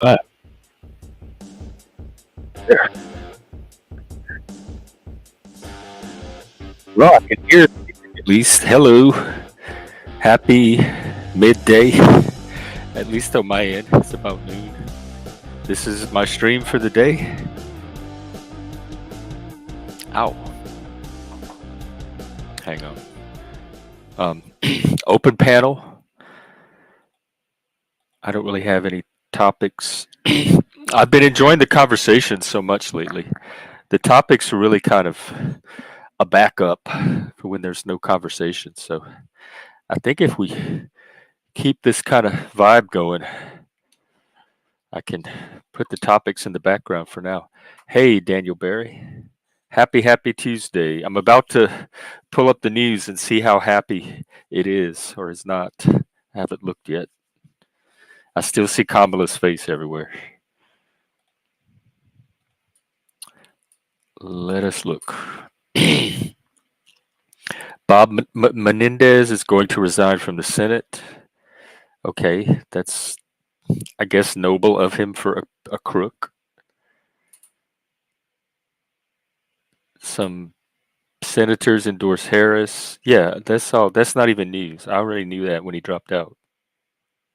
Uh, there. Well, I can hear it at least. Hello. Happy midday. At least on my end. It's about noon. This is my stream for the day. Ow. Hang on. Open panel. I don't really have any topics. I've been enjoying the conversation so much lately. The topics are really kind of a backup for when there's no conversation. So I think if we keep this kind of vibe going, I can put the topics in the background for now. Hey, Daniel Barry. Happy Tuesday. I'm about to pull up the news and see how happy it is or is not. I haven't looked yet. I still see Kamala's face everywhere. Let us look. Bob Menendez is going to resign from the Senate. Okay, that's, I guess, noble of him for a crook. Some senators endorse Harris. Yeah, that's all. That's not even news. I already knew that when he dropped out.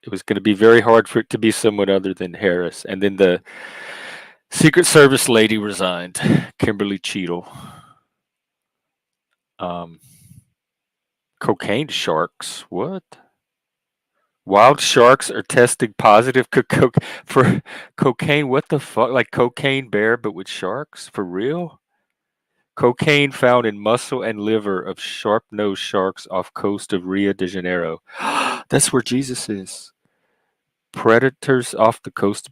It was going to be very hard for it to be someone other than Harris. And then the Secret Service lady resigned, Kimberly Cheadle. Um, Cocaine sharks. What? Wild sharks are testing positive for cocaine. What the fuck? Like cocaine bear, but with sharks? For real? Cocaine found in muscle and liver of sharp-nosed sharks off coast of Rio de Janeiro. That's where Jesus is. Predators off the coast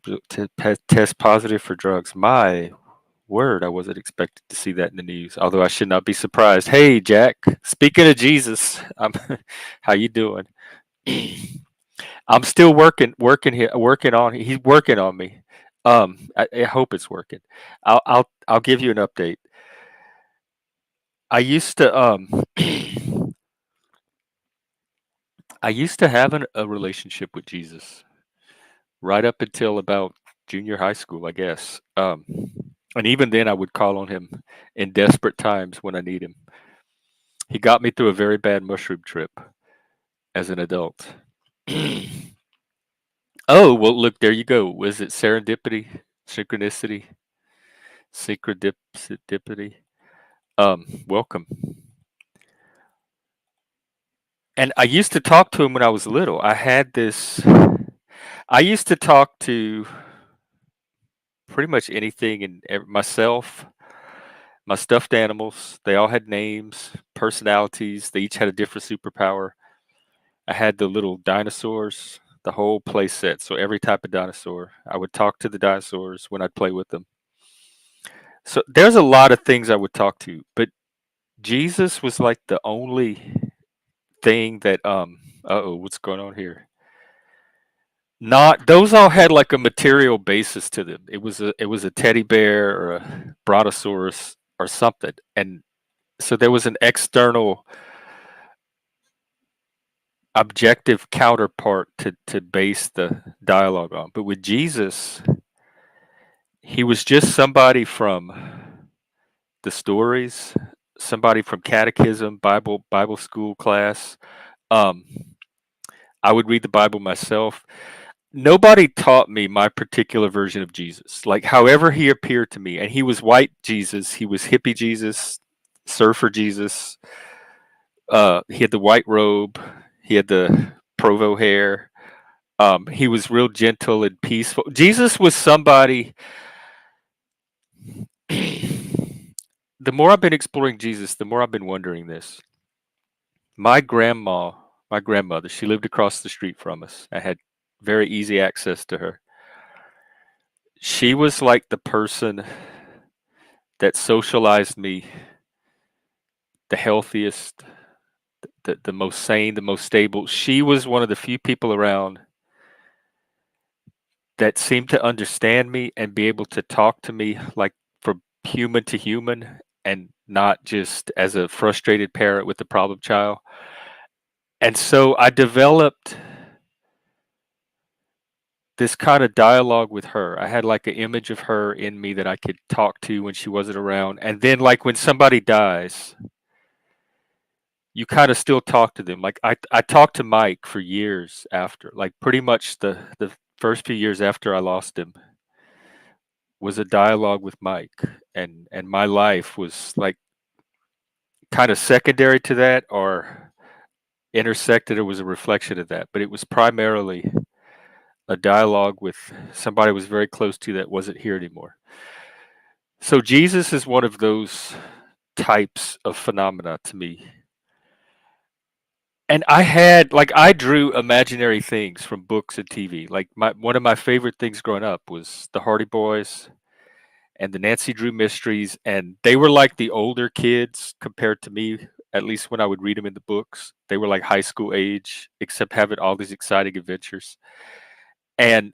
test positive for drugs. My word, I wasn't expected to see that in the news. Although I should not be surprised. Hey, Jack. Speaking of Jesus, how you doing? I'm still working here, working on. He's working on me. I hope it's working. I'll give you an update. I used to I used to have a relationship with Jesus right up until about junior high school, I guess. And even then, I would call on him in desperate times when I need him. He got me through a very bad mushroom trip as an adult. Oh, well, look, there you go. Was it serendipity, synchronicity, synchrodipity? Welcome. And I used to talk to him when I was little. I used to talk to pretty much anything and myself, my stuffed animals. They all had names, personalities. They each had a different superpower. I had the little dinosaurs, the whole play set. So every type of dinosaur, I would talk to the dinosaurs when I'd play with them. So there's a lot of things I would talk to, but Jesus was like the only thing that uh-oh, what's going on here? Not those all had like a material basis to them. It was a teddy bear or a brontosaurus or something. And so there was an external objective counterpart to base the dialogue on. But with Jesus, he was just somebody from the stories, somebody from catechism, Bible school class. Um, I would read the Bible myself. Nobody taught me my particular version of Jesus. Like however he appeared to me, and he was white Jesus, he was hippie Jesus, surfer Jesus. He had the white robe, he had the Provo hair. He was real gentle and peaceful. Jesus was somebody. The more I've been exploring Jesus, the more I've been wondering this. My grandma, my grandmother, she lived across the street from us. I had very easy access to her. She was like the person that socialized me the healthiest, the most sane, the most stable. She was one of the few people around that seemed to understand me and be able to talk to me like from human to human and not just as a frustrated parent with a problem child. And so I developed this kind of dialogue with her. I had like an image of her in me that I could talk to when she wasn't around. And then like when somebody dies, you kind of still talk to them. Like I talked to Mike for years after, like pretty much the first few years after I lost him was a dialogue with Mike, and my life was like kind of secondary to that or intersected or was a reflection of that, but it was primarily a dialogue with somebody I was very close to that wasn't here anymore. So Jesus is one of those types of phenomena to me. And I had like I drew imaginary things from books and TV. Like my one of my favorite things growing up was the Hardy Boys and the Nancy Drew mysteries, and they were like the older kids compared to me. At least when I would read them in the books, they were like high school age, except having all these exciting adventures. And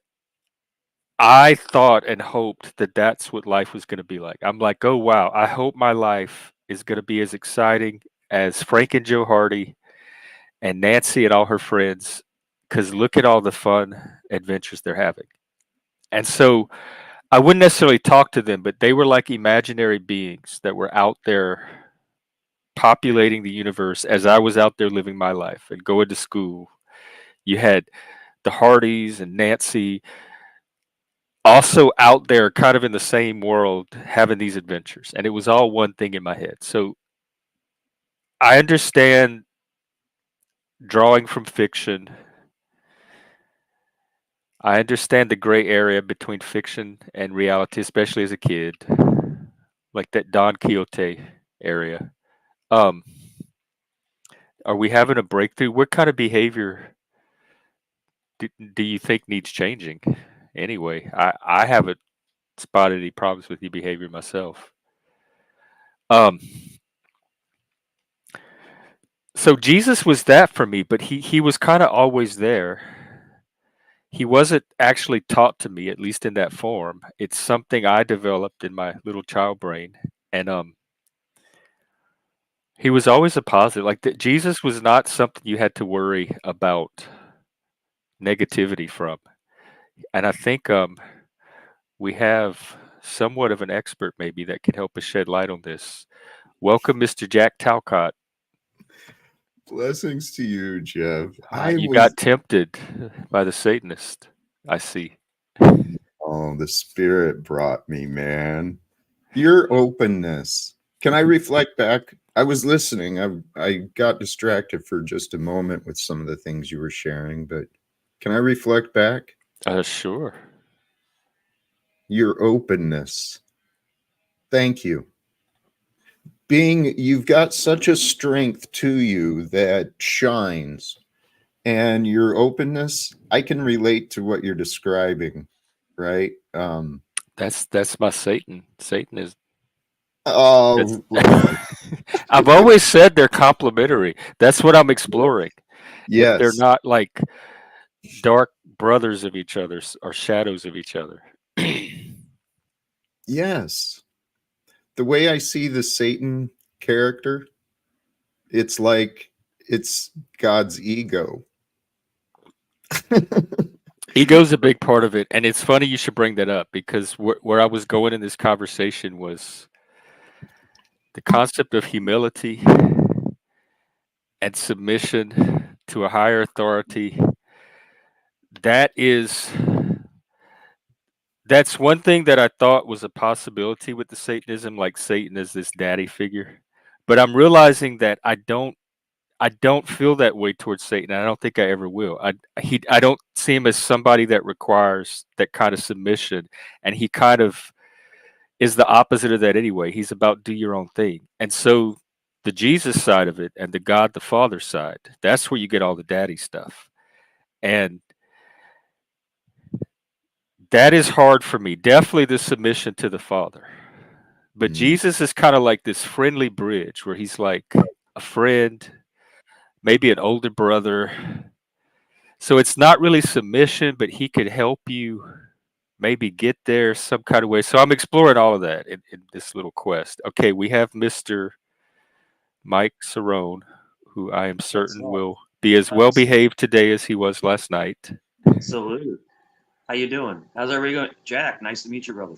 I thought and hoped that that's what life was going to be like. I'm like, oh wow, I hope my life is going to be as exciting as Frank and Joe Hardy and Nancy and all her friends, because look at all the fun adventures they're having. And so I wouldn't necessarily talk to them, but they were like imaginary beings that were out there populating the universe as I was out there living my life and going to school. You had the Hardys and Nancy also out there kind of in the same world having these adventures. And it was all one thing in my head. So I understand drawing from fiction. I understand the gray area between fiction and reality, especially as a kid, like that Don Quixote area. Um, are we having a breakthrough? What kind of behavior do you think needs changing? Anyway, I haven't spotted any problems with your behavior myself. Um, so Jesus was that for me, but he was kind of always there. He wasn't actually taught to me, at least in that form. It's something I developed in my little child brain, and he was always a positive. Like that, Jesus was not something you had to worry about negativity from. And I think we have somewhat of an expert maybe that can help us shed light on this. Welcome, Mr. Jack Talcott. Blessings to you, Jeff. I You was, got tempted by the Satanist, I see. oh, the spirit brought me, man. Your openness. Can I reflect back? I was listening. I got distracted for just a moment with some of the things you were sharing, but can I reflect back? Sure. Your openness. Thank you. You've got such a strength to you that shines, and your openness, I can relate to what you're describing, right? That's my Satan. Satan is that's Oh, I've always said they're complementary. That's what I'm exploring. If they're yes, not like dark brothers of each other or shadows of each other. yes. The way I see the Satan character, it's like it's God's ego. Ego's a big part of it, and it's funny you should bring that up because where I was going in this conversation was the concept of humility and submission to a higher authority. That is that's one thing that I thought was a possibility with the Satanism, like Satan is this daddy figure. But I'm realizing that I don't feel that way towards Satan. I don't think I ever will. I don't see him as somebody that requires that kind of submission, and he kind of is the opposite of that anyway. He's about do your own thing. And so the Jesus side of it and the God the Father side, that's where you get all the daddy stuff. And that is hard for me. Definitely the submission to the Father. But Mm. Jesus is kind of like this friendly bridge where he's like a friend, maybe an older brother. So it's not really submission, but he could help you maybe get there some kind of way. So I'm exploring all of that in this little quest. Okay, we have Mr. Mike Cerrone, who I am What's certain up? will be as well Abs- behaved today as he was last night. Absolute. How you doing? How's everybody going? Jack, nice to meet you, brother.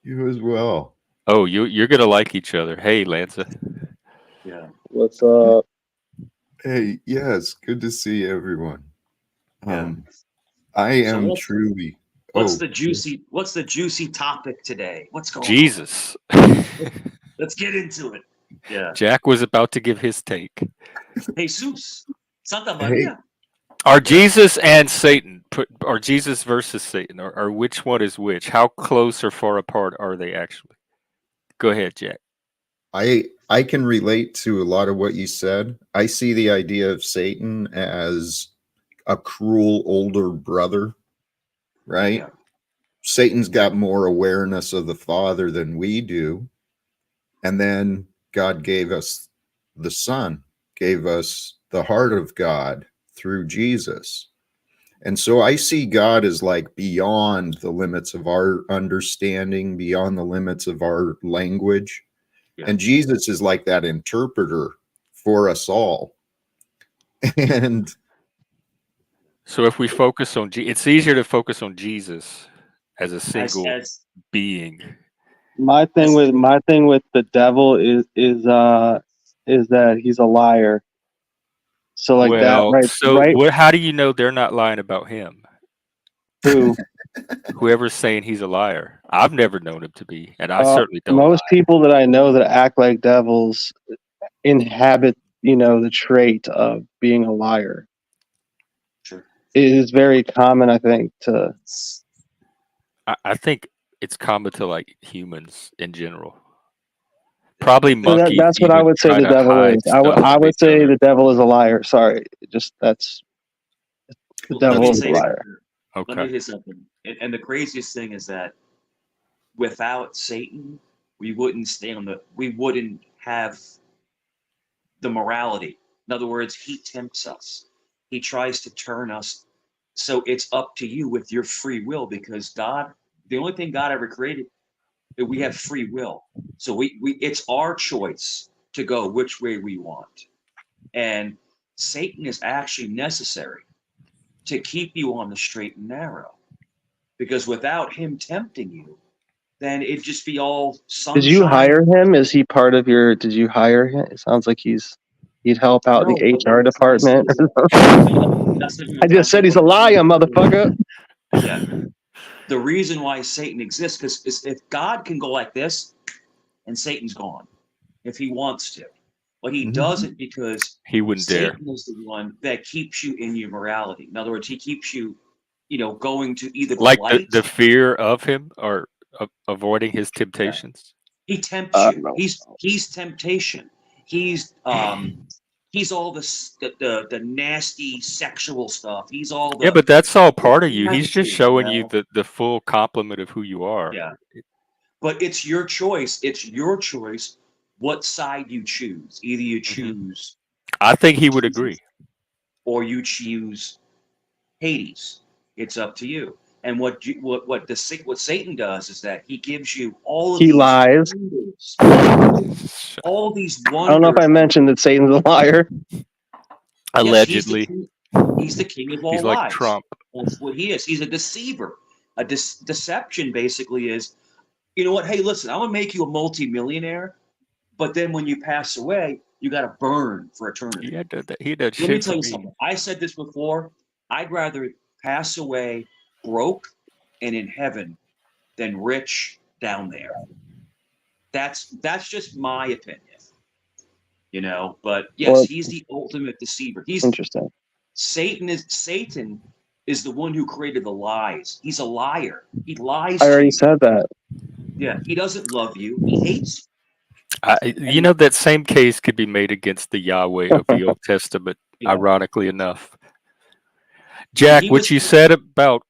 You as well. Oh, you're gonna like each other. Hey, Lanza. Yeah, What's up? Hey, yes, good to see everyone. yeah. Um, I So am what's truly. what's Oh, the juicy what's the juicy topic today? What's going on? Jesus. Let's get into it. Yeah. Jack was about to give his take. Jesus, Santa hey, Maria. Are Yeah. Jesus and Satan are Jesus versus Satan, or which one is which? How close or far apart are they actually? Go ahead, Jack. I can relate to a lot of what you said. I see the idea of Satan as a cruel older brother, right? Yeah. Satan's got more awareness of the Father than we do. And then God gave us the Son, gave us the heart of God through Jesus. And so I see God as like beyond the limits of our understanding, beyond the limits of our language. Yeah. And Jesus is like that interpreter for us all. And So if we focus on it's easier to focus on Jesus as a As single as being. as My thing with the devil is that he's a liar. So like that Well, right so right what? How do you know they're not lying about him? who Whoever's saying he's a liar, I've never known him to be, and I certainly don't most lie. people that I know that act like devils inhabit, the trait of being a liar. sure. It is very common, I think, to I think it's common to like humans in general. Probably The thing monkeys that's what I even would say try the to devil is. hide stuff I from would each say other. the devil is a liar. Sorry. Just that's the well, let me devil is a say liar. something. Let Okay. me say something. And the craziest thing is that without Satan, we wouldn't have the morality. In other words, he tempts us. He tries to turn us. So it's up to you with your free will because God, the only thing God ever created, we have free will. So we it's our choice to go which way we want. And Satan is actually necessary to keep you on the straight and narrow. Because without him tempting you, then it'd just be all Did you sunshine. hire him? Is he part of your? Did you hire him? It sounds like he'd help out in No, the but what HR I'm trying to say department. is, that's not even I what I'm just said saying. he's What a I'm trying liar, to say is, motherfucker. yeah, the reason why Satan exists because if God can go like this and Satan's gone if he wants to, but he mhm. doesn't because He wouldn't dare. Satan is the one that keeps you in your morality. In other words, he keeps you, going to either the Like the light. the fear of him or avoiding his Yeah, temptations. he tempts you. No. He's temptation. He's he's all the nasty sexual stuff. He's all Yeah, the but that's all the part of you. He's just negative, showing you the full complement of who you are. Yeah. But it's your choice. It's your choice what side you choose. Either you Mhm. choose I think he would agree. Jesus or you choose Hades. It's up to you. And what Satan does is that he gives you all of He these lies. wonders, Sh- all these I don't know if wonders. I mentioned that Satan's a liar. Yes, Allegedly, he's the king of he's all like lies. Trump. That's what he is. He's a deceiver. A deception basically is, you know what? Hey, listen, I'm gonna make you a multimillionaire, but then when you pass away, you got to burn for eternity. He did Let me shit tell for you me. something. I said this before. I'd rather pass away broke and in heaven than rich down there. That's just my opinion. But yes, Well, he's the ultimate deceiver. He's interesting. Satan is the one who created the lies. He's a liar. He lies I to already you. said that. Yeah, he doesn't love you. He hates you. You know that same case could be made against the Yahweh of the Old Testament. Yeah, Ironically enough, when Jack, he what was you said about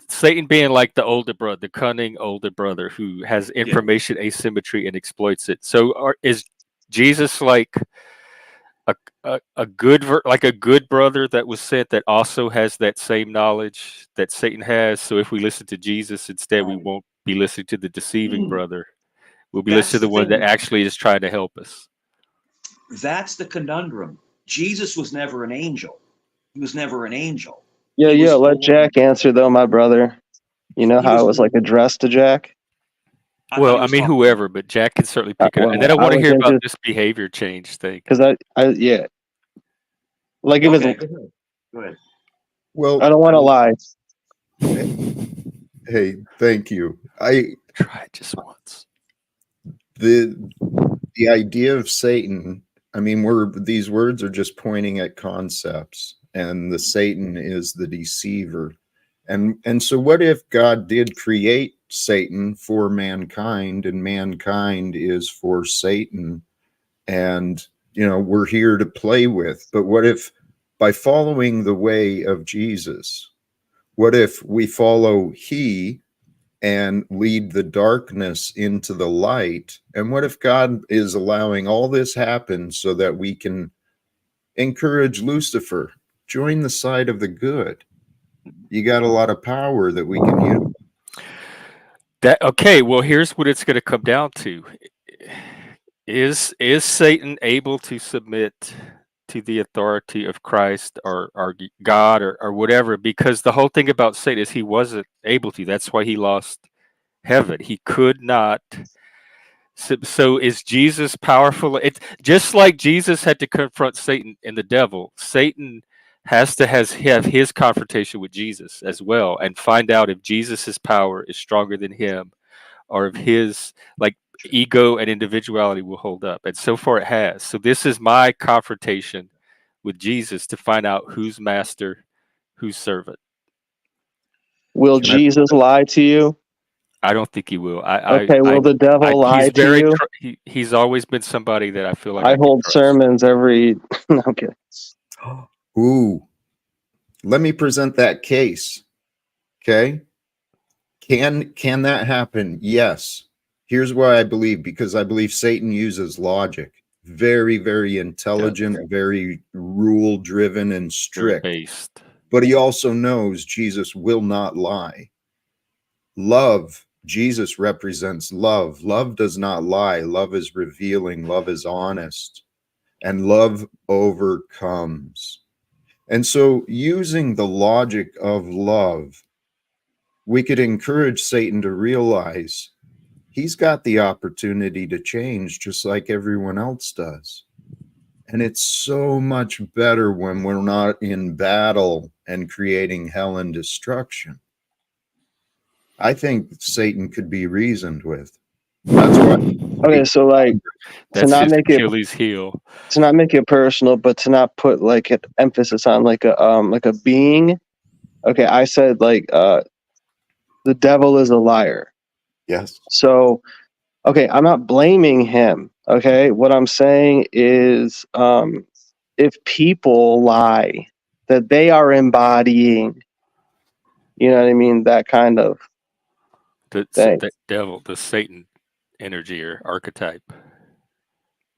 Satan being like the older brother, the cunning older brother who has yeah, information asymmetry and exploits it. So, is Jesus like a good like a good brother that was sent that also has that same knowledge that Satan has? So, if we listen to Jesus instead, we right. won't be listening to the deceiving brother. We'll be listening That's to the the one that thing. actually is trying to help us. That's the conundrum. Jesus was never an angel. He was never an angel. Yeah, He yeah. was Let born. Jack answer though, my brother. You know He how was it was like born. addressed to Jack. I thought Well, he I was mean, talking to me. whoever, but Jack can certainly pick it up. And then Well, I I want to was hear about into this behavior change thing. because yeah, like if it's, Okay, go ahead. Go ahead. I Well, don't want to lie. hey, thank you. Try it just once. The the idea of Satan, I mean, these words are just pointing at concepts, and the Satan is the deceiver. And so what if God did create Satan for mankind, and mankind is for Satan, and we're here to play with? But what if, by following the way of Jesus, what if we follow he and lead the darkness into the light? And what if God is allowing all this happen so that we can encourage Lucifer, join the side of the good? You got a lot of power that we can use. Okay, well, here's what it's going to come down to. Is Satan able to submit to the authority of Christ or God or whatever? Because the whole thing about Satan is he wasn't able to. That's why he lost heaven. He could not. So is Jesus powerful? It's just like Jesus had to confront Satan and the devil. Satan has to have his confrontation with Jesus as well and find out if Jesus's power is stronger than him or if his like ego and individuality will hold up. And so far it has. So this is my confrontation with Jesus to find out who's master, who's servant. Will Can I? Jesus lie to you? I don't think he will. Okay. Will the devil lie He's to very you? he's always been somebody that I feel like I I can hold trust. sermons every. No, I'm kidding. Ooh, let me present that case. Okay. Can that happen? Yes. Here's why I believe, because I believe Satan uses logic. Very, very intelligent, very rule driven and Very strict. based. But he also knows Jesus will not lie. Love, Jesus represents love. Love does not lie. Love is revealing. Love is honest. And love overcomes. And so, using the logic of love, we could encourage Satan to realize he's got the opportunity to change just like everyone else does. And it's so much better when we're not in battle and creating hell and destruction. I think Satan could be reasoned with. That's why. Okay, so like to That's not his make it Achilles heel. personal, but to not put like an emphasis on like a being. Okay, I said like the devil is a liar. Yes. So okay, I'm not blaming him. Okay, what I'm saying is if people lie, that they are embodying, you know what I mean, that kind of thing. The devil, the Satan energy or archetype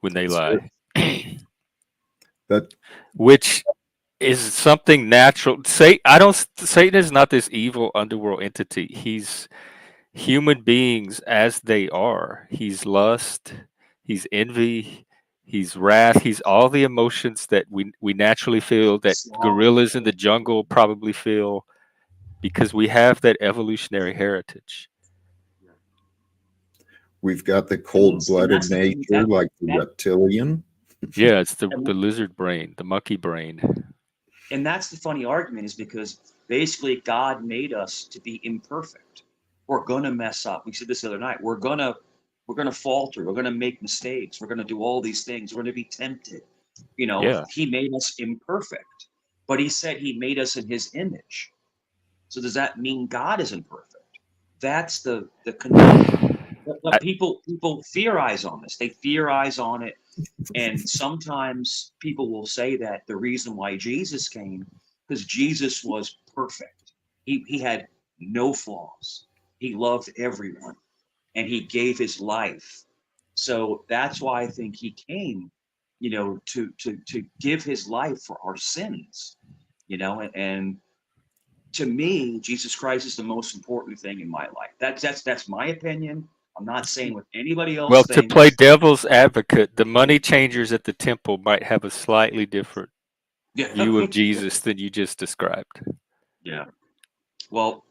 when they So lie. that Which is something natural. Satan is not this evil underworld entity. He's human beings as they are. He's lust, he's envy, he's wrath, he's all the emotions that we naturally feel, that Sloth. gorillas in the jungle probably feel, because we have that evolutionary heritage. we've got the And cold-blooded that's the thing nature, like the that reptilian. Yeah, it's the and, lizard brain, the monkey brain. and that's the funny argument is because basically God made us to be imperfect. We're gonna mess up. We said this the other night. We're gonna falter. We're gonna make mistakes. We're gonna do all these things. We're gonna be tempted. Yeah. He made us imperfect, but he said he made us in his image. So does that mean God isn't perfect? That's the conundrum. But I, people theorize on this. They theorize on it, and sometimes people will say that the reason why Jesus came, because Jesus was perfect. He had no flaws. He loved everyone, and he gave his life. So that's why I think he came, to give his life for our sins. And to me, Jesus Christ is the most important thing in my life. That's my opinion. I'm not saying what anybody well, else to play thinks. devil's advocate, the money changers at the temple might have a slightly different Yeah. view of Jesus than you just described. Yeah. Well,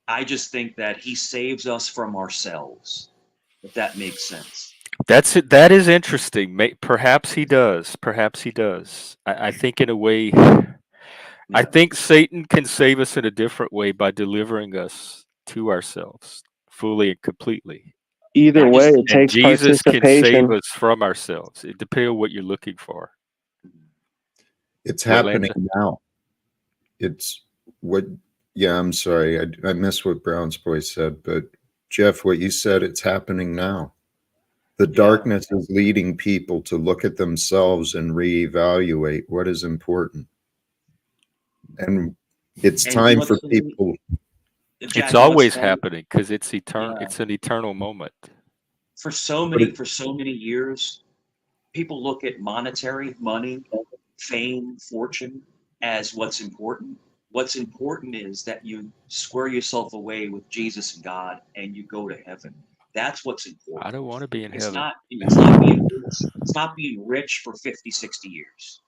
I just think that he saves us from ourselves, if that makes sense. That's it. That is interesting. Perhaps he does. Perhaps he does. I think in a way, I Yeah. think Satan can save us in a different way by delivering us to ourselves fully and completely. Either I way, just it And takes Jesus can save participation. us from ourselves. It depends on what you're looking for. It's What, happening Lanza? now. It's what, yeah, I'm sorry. I missed what Brown's boy said, but Jeff, what you said, it's happening now. The Yeah. darkness is leading people to look at themselves and reevaluate what is important. And it's And time for people. It's Jack, always funny? happening because it's eternal. Yeah. It's an eternal moment. For so But many years, people look at money, fame, fortune as what's important. What's important is that you square yourself away with Jesus and God and you go to heaven. That's what's I important. don't want to be in heaven. It's not being rich. It's not being rich for 50, 60 years.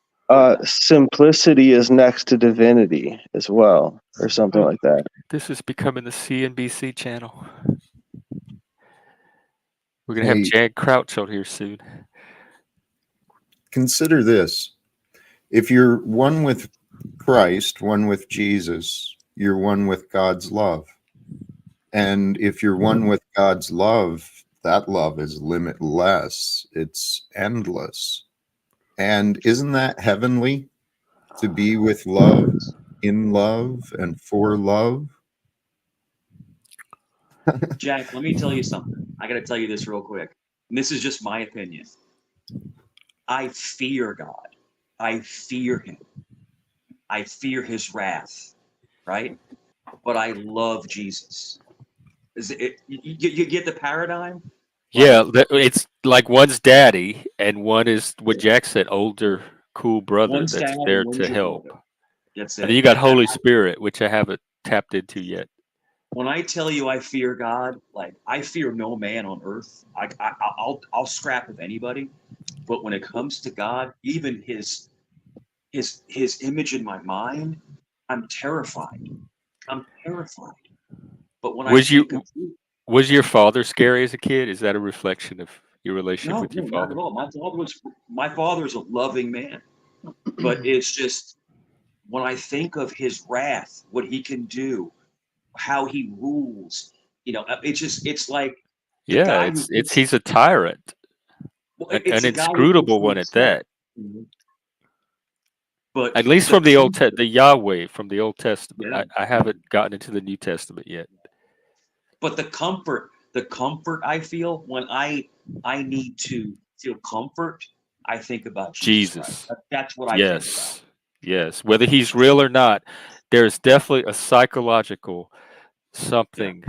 Simplicity is next to divinity as well, or something Oh, like that. this is becoming the CNBC channel. We're going to have hey, Jag Crouch out here soon. consider this. If you're one with Christ, one with Jesus, you're one with God's love. And if you're one with God's love, that love is limitless, it's endless. And isn't that heavenly to be with love, in love, and for love? Jack, let me tell you something. I got to tell you this real quick. And this is just my opinion. I fear God. I fear him. I fear his wrath, right? But I love Jesus. You get the paradigm? Yeah, Like, it's like one's daddy and one is what Jack said, older, cool brother one's dad that's and there to one's your help. brother. That's And then it. you got Holy Spirit, which I haven't tapped into yet. When I tell you I fear God, like I fear no man on earth. I'll scrap with anybody, but when it comes to God, even his image in my mind, I'm terrified. I'm terrified. But when I Was you think of you, was your father scary as a kid? Is that a reflection of your relationship no, with your no, not at father? all. My father is a loving man, but it's just when I think of his wrath, what he can do, how he rules, it's like the Yeah, guy who it's thinks he's a tyrant, well, an it's the guy who thinks inscrutable he one at is smart. that. Mhm. But At least the from comfort, the Yahweh from the Old Testament. yeah. I haven't gotten into the New Testament yet. But the comfort I feel when I need to feel comfort, I think about Jesus Christ. Jesus. That's what I think about. Yes. Yes. Whether he's real or not, there's Yeah, definitely a psychological yeah. something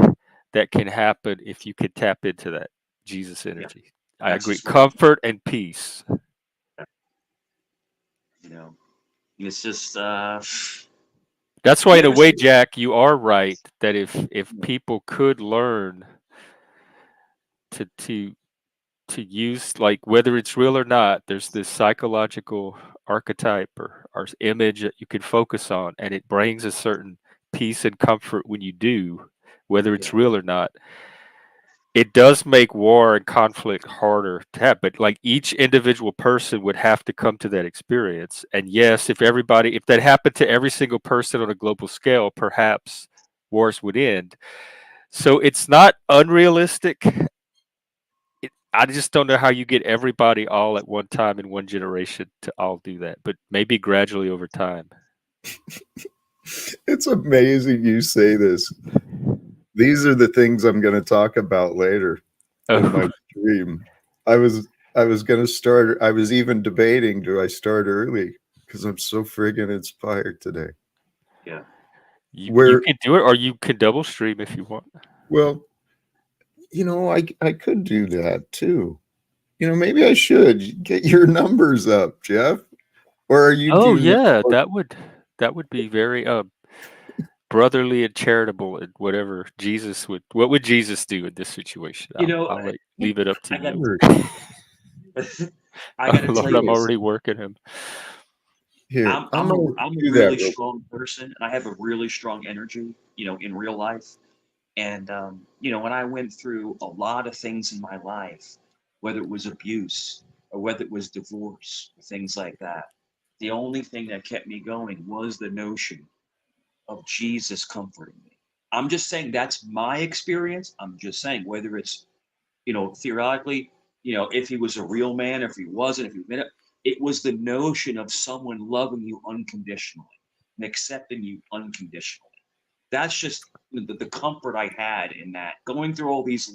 that can happen if you could tap into that Jesus Yeah, energy. I that's agree. just what I think. Comfort and peace. You know, it's just That's why you in a ever way, see? Jack, you are right that if people could learn to to use, like, whether it's real or not, there's this psychological archetype or image that you can focus on, and it brings a certain peace and comfort when you do, whether it's Yeah, real or not. It does make war and conflict harder to have, but like each individual person would have to come to that experience. And yes, if that happened to every single person on a global scale, perhaps wars would end. So it's not unrealistic. I just don't know how you get everybody all at one time in one generation to all do that, but maybe gradually over time. It's amazing you say this. These are the things I'm going to talk about later in Oh, my stream. I was going to start. I was even debating, do I start early? Because I'm so friggin' inspired today. yeah. you Where, can do it, or you can double stream if you want. well, I could do that too. Maybe I should get your numbers up, Jeff. Or are you Oh doing it? yeah, that would be very brotherly and charitable and whatever Jesus would. What would Jesus do in this situation? You know, I'll leave it up to I got you. Sure. I got to tell Lord, you I'm this. already working him. Here, I'm I'm I'm a gonna I'm a do that really real. strong person, and I have a really strong energy, in real life. And when I went through a lot of things in my life, whether it was abuse or whether it was divorce or things like that, the only thing that kept me going was the notion of Jesus comforting me. I'm just saying that's my experience. I'm just saying whether it's, theoretically, if he was a real man, if he wasn't, if he admitted it was the notion of someone loving you unconditionally and accepting you unconditionally. That's just the comfort I had in that going through all these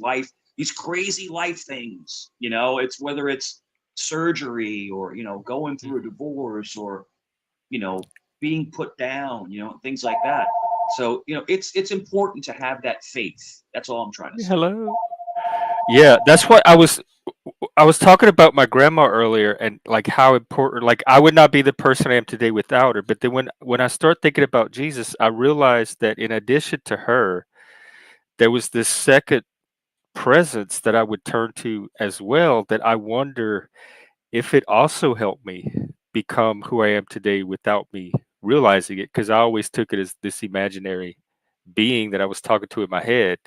crazy life things. It's whether it's surgery or going through a divorce or you know being put down, things like that. So it's important to have that faith. That's all I'm trying to say. Hello. Yeah, that's what I was talking about my grandma earlier and like how important, like I would not be the person I am today without her. But then when I start thinking about Jesus, I realized that in addition to her, there was this second presence that I would turn to as well, that I wonder if it also helped me become who I am today without me realizing it, because I always took it as this imaginary being that I was talking to in my head.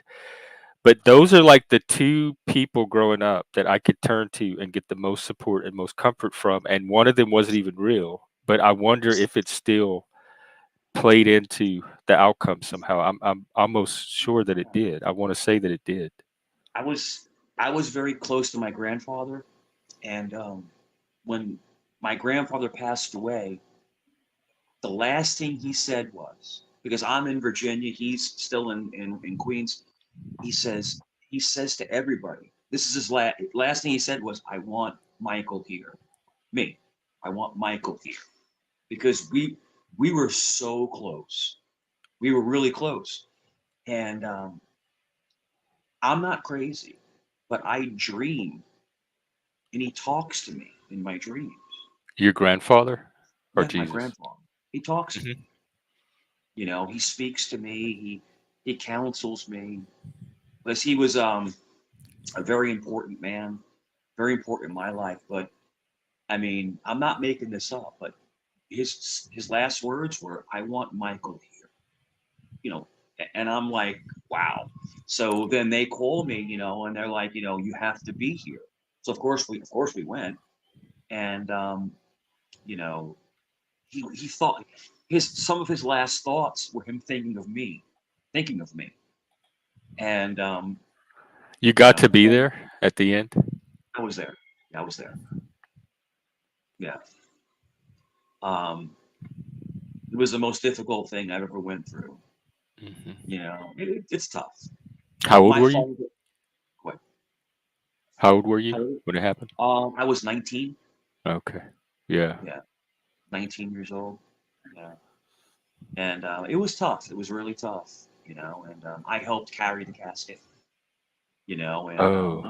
But those are like the two people growing up that I could turn to and get the most support and most comfort from. And one of them wasn't even real. But I wonder if it still played into the outcome somehow. I'm almost sure that it did. I want to say that it did. I was very close to my grandfather, and when my grandfather passed away, the last thing he said was, because I'm in Virginia, he's still in Queens. He says to everybody, this is his last thing he said was, "I want Michael here, me. I want Michael here," because we were so close. We were really close, and I'm not crazy, but I dream, and he talks to me in my dreams. Your grandfather or Yeah, my Jesus? grandfather. He talks to Hmm. me. He speaks to me. He counsels me because he was a very important man, very important in my life. But I mean, I'm not making this up. But his last words were, "I want Michael here." You know, and I'm like, wow. So then they call me, and they're like, you have to be here. So of course we went, and you know, he thought some of his last thoughts were him thinking of me, and You got to be there at the end. I was there. Yeah, I was there. Yeah. Um, it was the most difficult thing I've ever went through. Hmm. It's tough. How old My were you? father, what? How old were you How- when it happened? I was 19. Okay. Yeah. Yeah, 19 years old. Yeah, and it was tough. It was really tough. And I helped carry the casket. And Oh,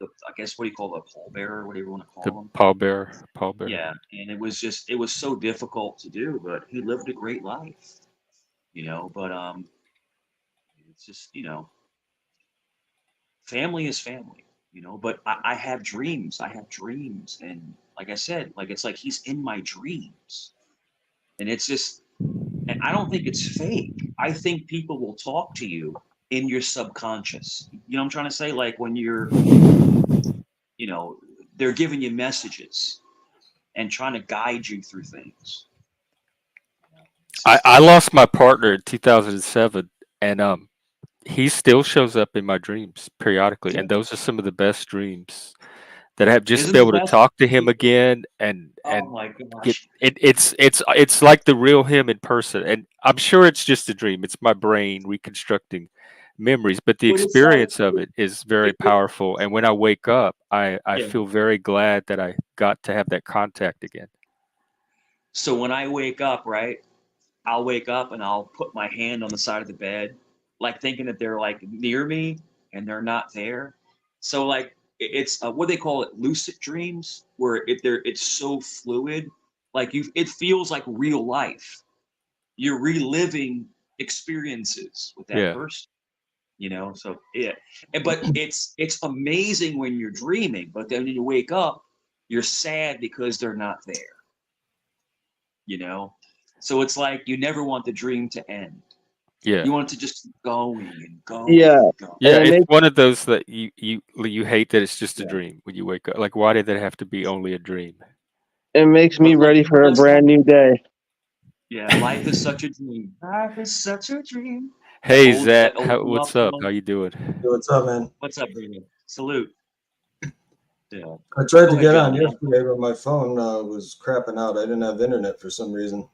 I guess what do you call the pallbearer? What do you want to call the them? pallbearer. Pallbearer. Yeah, and it was so difficult to do, but he lived a great life. But it's just family is family. But I have dreams. I have dreams, and like I said, like it's like he's in my dreams, and it's just, and I don't think it's fake. I think people will talk to you in your subconscious. You know what I'm trying to say? Like when you know, they're giving you messages and trying to guide you through things. It's I, just I lost my partner in 2007, and he still shows up in my dreams periodically, yeah. and those are some of the best dreams that I have, just to Isn't be the able to best? talk to him again and Oh and my get gosh! it. It's like the real him in person, and I'm sure it's just a dream. It's my brain reconstructing memories, but the But it's like, experience of it is very it, powerful. And when I wake up, I yeah. feel very glad that I got to have that contact again. So when I wake up, right, I'll wake up and I'll put my hand on the side of the bed, like thinking that they're like near me and they're not there. So like it's what they call it, lucid dreams, where it's so fluid, like it feels like real life. You're reliving experiences with that Yeah. person. So yeah. But it's amazing when you're dreaming, but then when you wake up, you're sad because they're not there. you know? So it's like you never want the dream to end. Yeah. You want it to just keep going and going Yeah. and going. Yeah, And it it's makes one of those that you hate that it's just a Yeah. dream when you wake up. Like, why did that have to be only a dream? me But like, ready you know for a that brand song? new day. Yeah, life is such a dream. Life is such a dream. Hey, That Zach, old what's love up? How song. you doing? Hey, what's up, man? What's up, baby? Salute. Yeah. I tried Go to ahead, get on gentlemen. yesterday, but my phone was crapping out. I didn't have internet for some reason.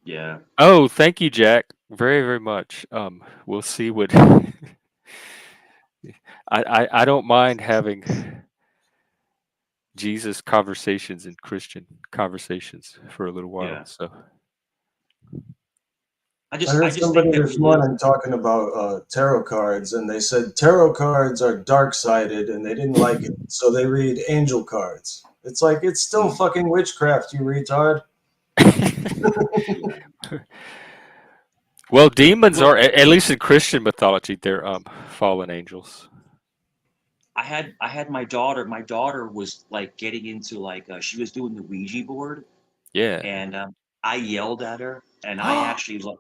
Yeah. Oh, thank you, Jack. Very, very much. We'll see what I don't mind having Jesus conversations and Christian conversations for a little while. Yeah. So I I just heard think somebody that this morning talking about tarot cards, and they said tarot cards are dark-sided, and they didn't like it, so they read angel cards. It's like, it's still fucking witchcraft, you retard. yeah. well, demons Well, are at least in Christian mythology, they're fallen angels. I had my daughter. My daughter was like getting into like she was doing the Ouija board, Yeah. and I yelled at her, and I actually was like,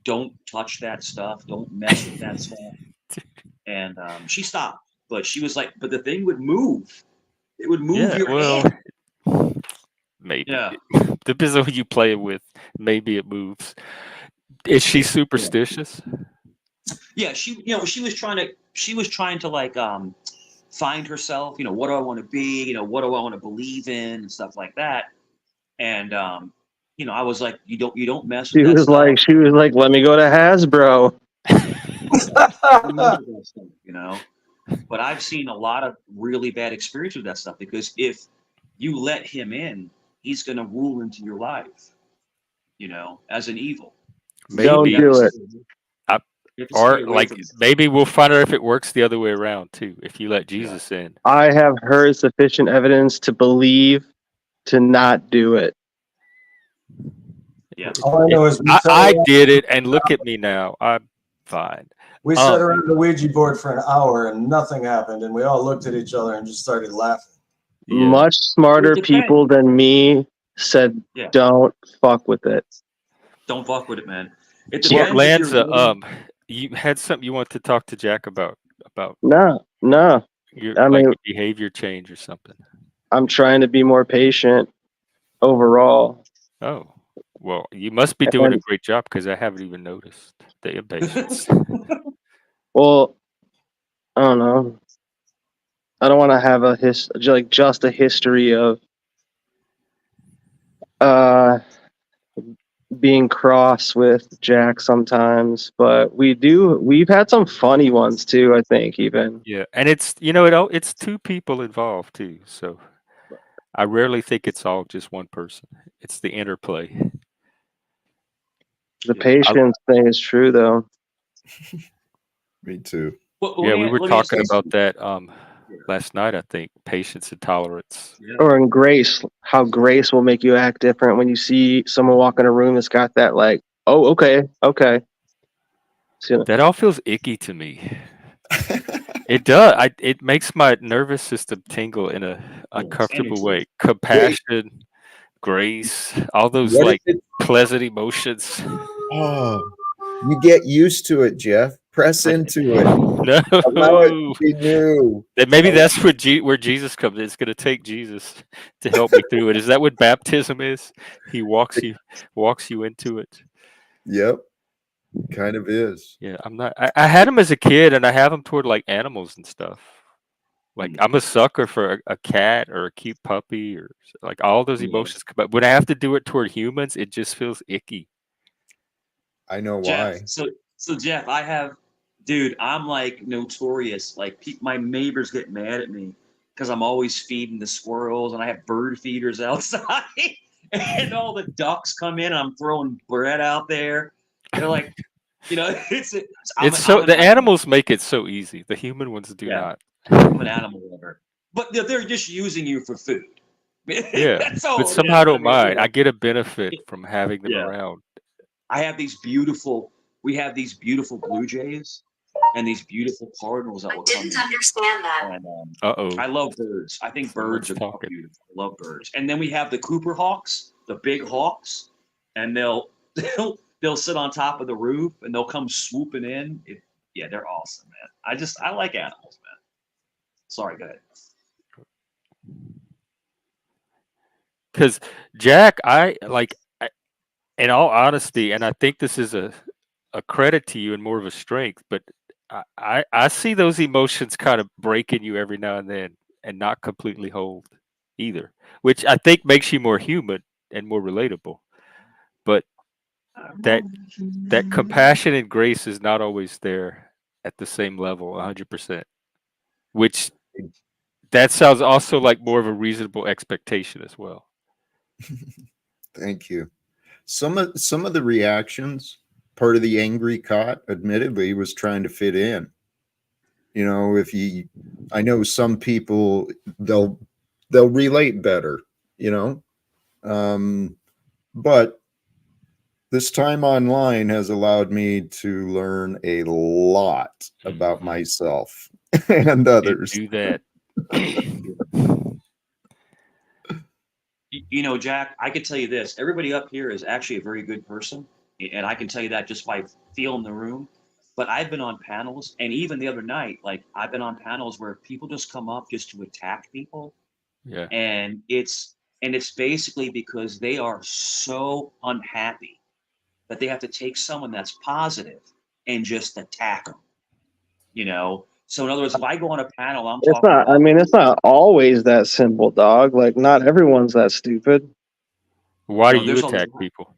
"Don't touch that stuff. Don't mess with that stuff." And she stopped, but she was like, "But the thing would move. It would move Yeah, your well, hand." maybe. Yeah. Depends on who you play it with. Maybe it moves. Is she Yeah. superstitious? Yeah. She was trying to like find herself. What do I want to be? What do I want to believe in and stuff like that. And I was like, you don't mess with that stuff. She was like, let me go to Hasbro. Don't mess with that stuff. But I've seen a lot of really bad experience with that stuff because if you let him in, he's going to rule into your life, as an evil. So Don't you have Maybe. to do it. stay, I, you have to stay or away like from it. maybe we'll find out if it works the other way around too. If you let Yeah. Jesus in. I have heard sufficient evidence to believe to not do it. Yeah. All I know is I did it, and look at me now. I'm fine. we sat around the Ouija board for an hour, and nothing happened, and we all looked at each other and just started laughing. Yeah. Much smarter people than me said, Yeah. don't fuck with it. Don't fuck with it, man. It Well, depends if you're Lanza, ready. you had something you want to talk to Jack about No. your I like mean, your behavior change or something. I'm trying to be more patient overall. Oh, well, you must be doing a And, great job because I haven't even noticed the impatience. well, I don't know. I don't want to have just a history of being cross with Jack sometimes, but we've had some funny ones too, I think, even. Yeah, and it's it's two people involved too. So I rarely think it's all just one person. It's the interplay. The Yeah. patience thing is true though. Me too. Well, Yeah, we were let me ask talking you about something. that Yeah. last night. I think patience and tolerance. Yeah. Or in grace, how grace will make you act different when you see someone walk in a room that's got that like, oh, okay. So, That all feels icky to me. It does. It makes my nervous system tingle in a Yeah, it's uncomfortable energy. way. Compassion, grace, all those What if like it? pleasant emotions. Oh, you get used to it, Jeff. Press into it. No, Allow it to be new. that maybe Allow- that's where Jesus comes in. It's going to take Jesus to help me through it. Is that what baptism is? He walks you into it. Yep, kind of is. Yeah, I'm not. I had him as a kid, and I have him toward like animals and stuff. Like Mm. I'm a sucker for a cat or a cute puppy or like all those Yeah. emotions come up. When I have to do it toward humans, it just feels icky. I know Jeff, why. so Jeff, dude, I'm like notorious. Like my neighbors get mad at me because I'm always feeding the squirrels and I have bird feeders outside, and all the ducks come in. And I'm throwing bread out there. They're like, It's so the animals make it so easy. The human ones do yeah, not. I'm an animal lover, but they're just using you for food. Yeah, That's but all it somehow I is. I don't mean, mind. I get a benefit from having them yeah. around. I have we have these beautiful blue jays and these beautiful cardinals that will come in. Understand that. And Uh-oh. I love birds. I think Someone's birds are talking. beautiful. I love birds. And then we have the Cooper Hawks. the big hawks, and they'll sit on top of the roof and they'll come swooping in. Yeah, they're awesome, man. I like animals, man. Sorry, go ahead. Because Jack, in all honesty, and I think this is a credit to you and more of a strength, but I see those emotions kind of breaking you every now and then and not completely hold either, which I think makes you more human and more relatable. But that compassion and grace is not always there at the same level 100%, which that sounds also like more of a reasonable expectation as well. Thank you. Some of the reactions, part of the angry cot, admittedly, was trying to fit in. You know, I know some people they'll relate better. You know, but this time online has allowed me to learn a lot about myself and others. Do that. You know, Jack, I can tell you this. Everybody up here is actually a very good person. And I can tell you that just by feeling the room. But I've been on panels, and even the other night, like I've been on panels where people just come up just to attack people. Yeah. And it's basically because they are so unhappy that they have to take someone that's positive and just attack them. You know? So in other words, if I go on a panel, I'm It's talking not. I about mean, it's not always that simple, dog. Like, not everyone's that stupid. Why do no, you attack people?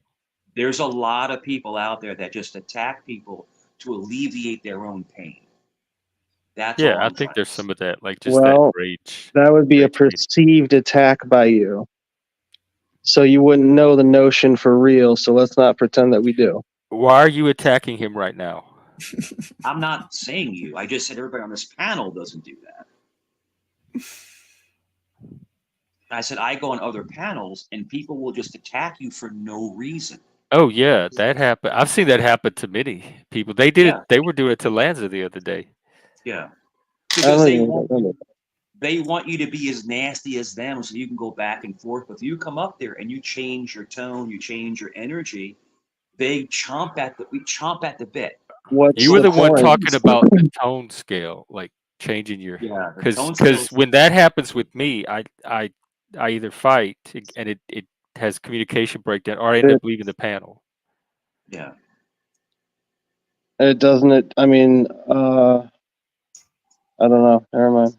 there's a lot of people out there that just attack people to alleviate their own pain. That's Yeah, all I I'm think trying there's to say. some of that, like just that Well, rage. that would be a Rage baiting. perceived attack by you. So you wouldn't know the notion for real. So let's not pretend that we do. Why are you attacking him right now? I'm not saying you. I just said everybody on this panel doesn't do that. I said I go on other panels and people will just attack you for no reason. Oh yeah, that happened. I've seen that happen to many people. They did it. Yeah, They were doing it to Lanza the other day. yeah. I Because don't even remember. they want you to be as nasty as them so you can go back and forth. But if you come up there and you change your tone, you change your energy, we chomp at the bit. What's You were the the one point? talking about the tone scale, like changing your, Yeah, the because tone scales. when that happens with me, I either fight and it has communication breakdown, or I end up leaving the panel. Yeah. It doesn't. It. I mean, I don't know. Never mind.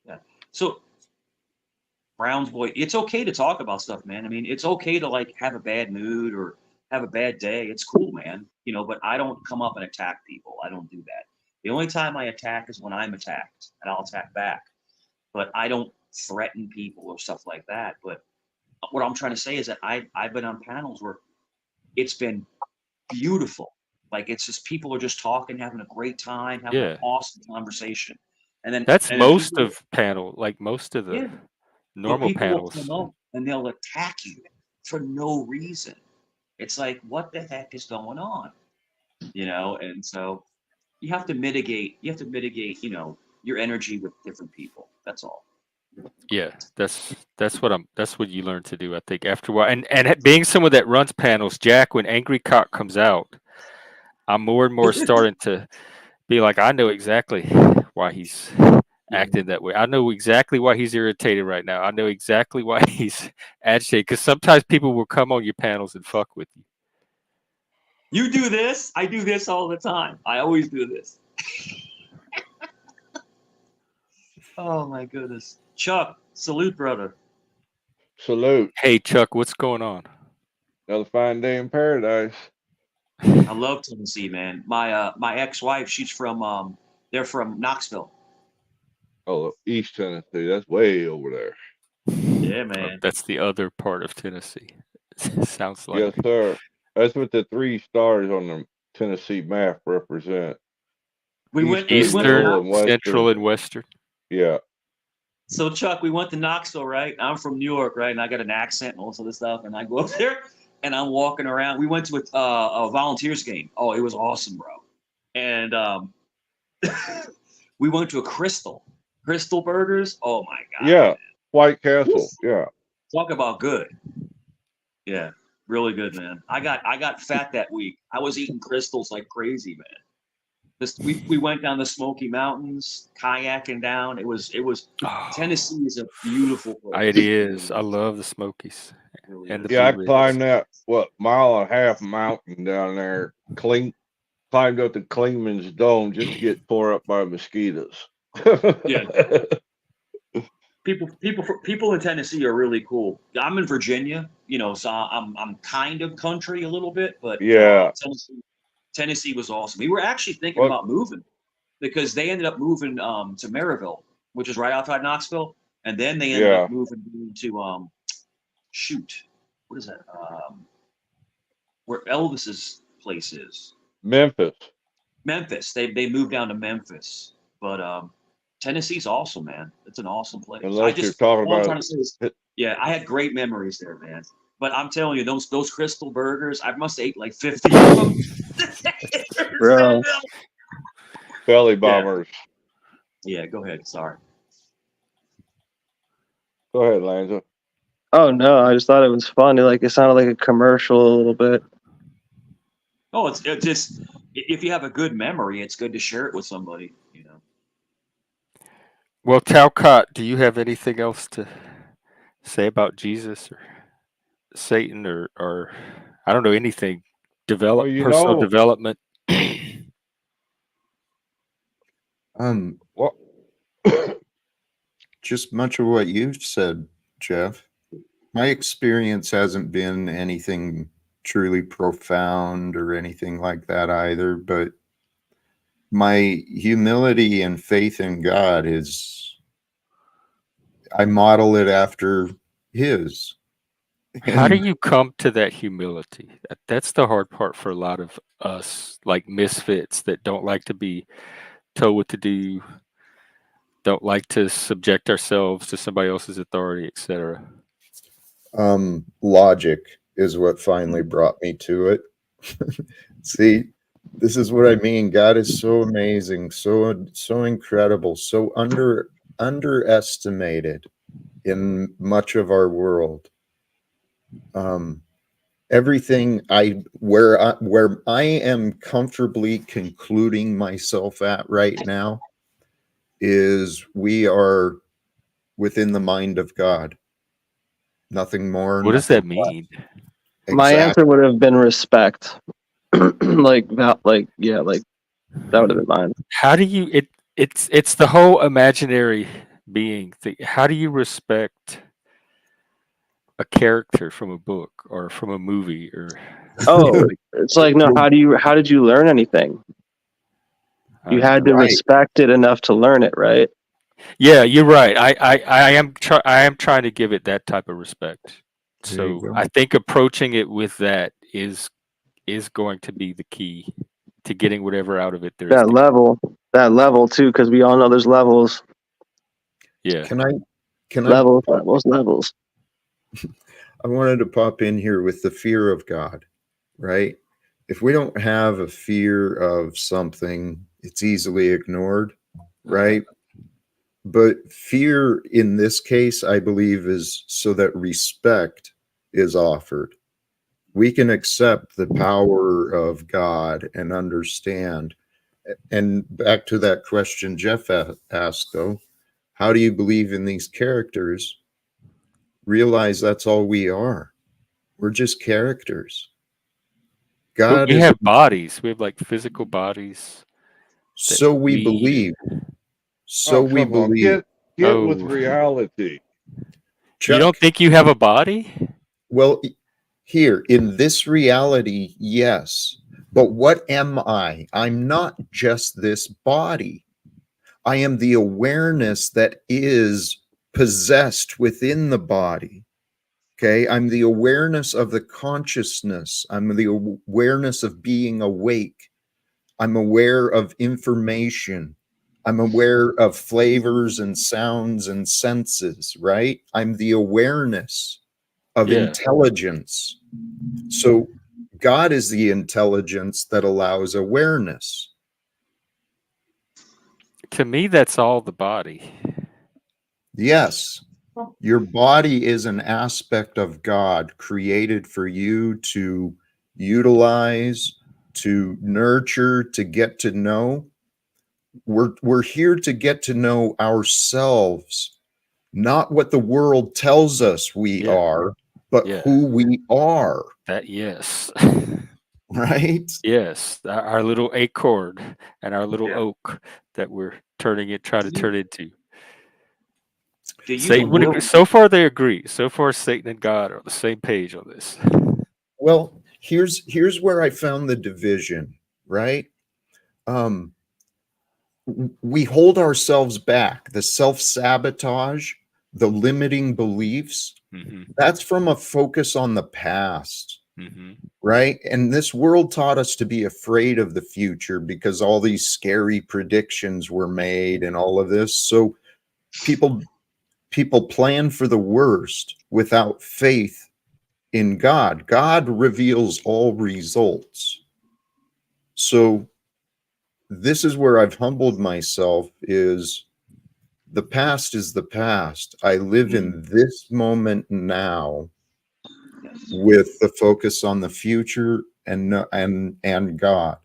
Yeah. So Brown's boy, it's okay to talk about stuff, man. I mean, it's okay to like have a bad mood or have a bad day. It's cool, man. You know, but I don't come up and attack people. I don't do that. The only time I attack is when I'm attacked, and I'll attack back. But I don't threaten people or stuff like that. But what I'm trying to say is that I've been on panels where it's been beautiful. Like it's just people are just talking, having a great time, having an Yeah, awesome conversation. that's And then most people, of panel, like most of the yeah, but normal people will come panels. up and they'll attack you for no reason. It's like, what the heck is going on? You know, and so you have to mitigate, you know, your energy with different people. That's all. Yeah, that's what you learn to do, I think, after a while. And being someone that runs panels, Jack, when Angry Cock comes out, I'm more and more starting to be like, I know exactly why he's Yeah. acting that way. I know exactly why he's irritated right now. I know exactly why he's agitated. Because sometimes people will come on your panels and fuck with you. You do this, I do this all the time. I always do this. Oh my goodness. Chuck, salute, brother. Salute. Hey, Chuck, what's going on? Another fine day in paradise. I love Tennessee, man. My ex-wife, she's from they're from Knoxville. Oh, East Tennessee. That's way over there. Yeah, Oh, man. that's the other part of Tennessee. Sounds like. Yes, sir. That's what the 3 stars on the Tennessee map represent. We went to Middle, Eastern, and Central, Western. and Western. Yeah. So Chuck, we went to Knoxville, right? I'm from New York, right? And I got an accent and all this other stuff. And I go up there and I'm walking around. We went to a Volunteers game. Oh, it was awesome, bro. And we went to a Crystal Burgers. Oh my god. Yeah. White Castle. Yeah. Talk about good. Yeah, really good, man. I got fat that week. I was eating crystals like crazy, man. We went down the Smoky Mountains, kayaking down. It was Oh, Tennessee is a beautiful place. it is. I love the Smokies Really and the is. Yeah, Blue I Ridge. climbed that mile and a half mountain down there. Climbed up to Klingman's Dome just to get tore up by mosquitoes. Yeah, people in Tennessee are really cool. I'm in Virginia, so I'm kind of country a little bit, but Yeah. Tennessee was awesome. We were actually thinking Well, about moving because they ended up moving to Maryville, which is right outside Knoxville, and then they ended yeah. up moving to shoot, what is that? Where Elvis's place is. Memphis. Memphis. They moved down to Memphis, but Tennessee's awesome, man. It's an awesome place. Unless you're talking All I'm about trying to say is, yeah, I had great memories there, man. But I'm telling you, those crystal burgers, I must have ate like 50 of them. Bro. belly bombers. Yeah, go ahead. Sorry. Go ahead, Lanza. Oh no, I just thought it was funny. Like it sounded like a commercial a little bit. Oh, it's just if you have a good memory, it's good to share it with somebody. Well, Talcott, do you have anything else to say about Jesus or Satan or I don't know anything Well, you personal know, development? what? Just much of what you've said, Jeff. My experience hasn't been anything truly profound or anything like that either, but my humility and faith in God I model it after his. How do And you come to that humility? That's the hard part for a lot of us, like misfits that don't like to be told what to do, don't like to subject ourselves to somebody else's authority, etc. logic is what finally brought me to it. See, this is what I mean. God is so amazing, so incredible, so underestimated in much of our world. Everything where I am comfortably concluding myself at right now is we are within the mind of God. Nothing more, What does nothing that less. mean? My Exactly. answer would have been respect. like that, like yeah, like that would have been mine. How do you it's the whole imaginary being thing. How do you respect a character from a book or from a movie or Oh, it's like no. How did you learn anything? You had to Right. respect it enough to learn it, right? Yeah, you're right. I am trying to give it that type of respect. There you So go. I think approaching it with that is going to be the key to getting whatever out of it there is That level too, because we all know there's levels. yeah. Can I Levels. I wanted to pop in here with the fear of God, right? If we don't have a fear of something, it's easily ignored, right? But fear in this case, I believe, is so that respect is offered. We can accept the power of God and understand. And back to that question Jeff asked, though, how do you believe in these characters? Realize that's all we are. We're just characters. But God we is, have bodies. We have like physical bodies that so we bleed. believe. So Oh, we come on. believe. Get with Oh, reality. you don't Chuck, think you have a body? well, here in this reality, yes. But what am I? I'm not just this body. I am the awareness that is possessed within the body. Okay. I'm the awareness of the consciousness. I'm the awareness of being awake. I'm aware of information. I'm aware of flavors and sounds and senses, right? I'm the awareness of Yeah. intelligence. So God is the intelligence that allows awareness. To me, that's all the body. Yes. Your body is an aspect of God created for you to utilize, to nurture, to get to know. We're here to get to know ourselves, not what the world tells us we Yeah. are, but Yeah. who we are, That yes. right? Yes. Our little acorn and our little Yeah. oak that we're trying to turn into. To use a Satan word, so far they agree. So far Satan and God are on the same page on this. Well, here's where I found the division, right? Um, we hold ourselves back. The self-sabotage, the limiting beliefs, Hmm. that's from a focus on the past, Hmm. right? And this world taught us to be afraid of the future because all these scary predictions were made and all of this. So people plan for the worst without faith in God. God reveals all results. So this is where I've humbled myself, is the past is the past. I live in this moment now yes. with the focus on the future and God.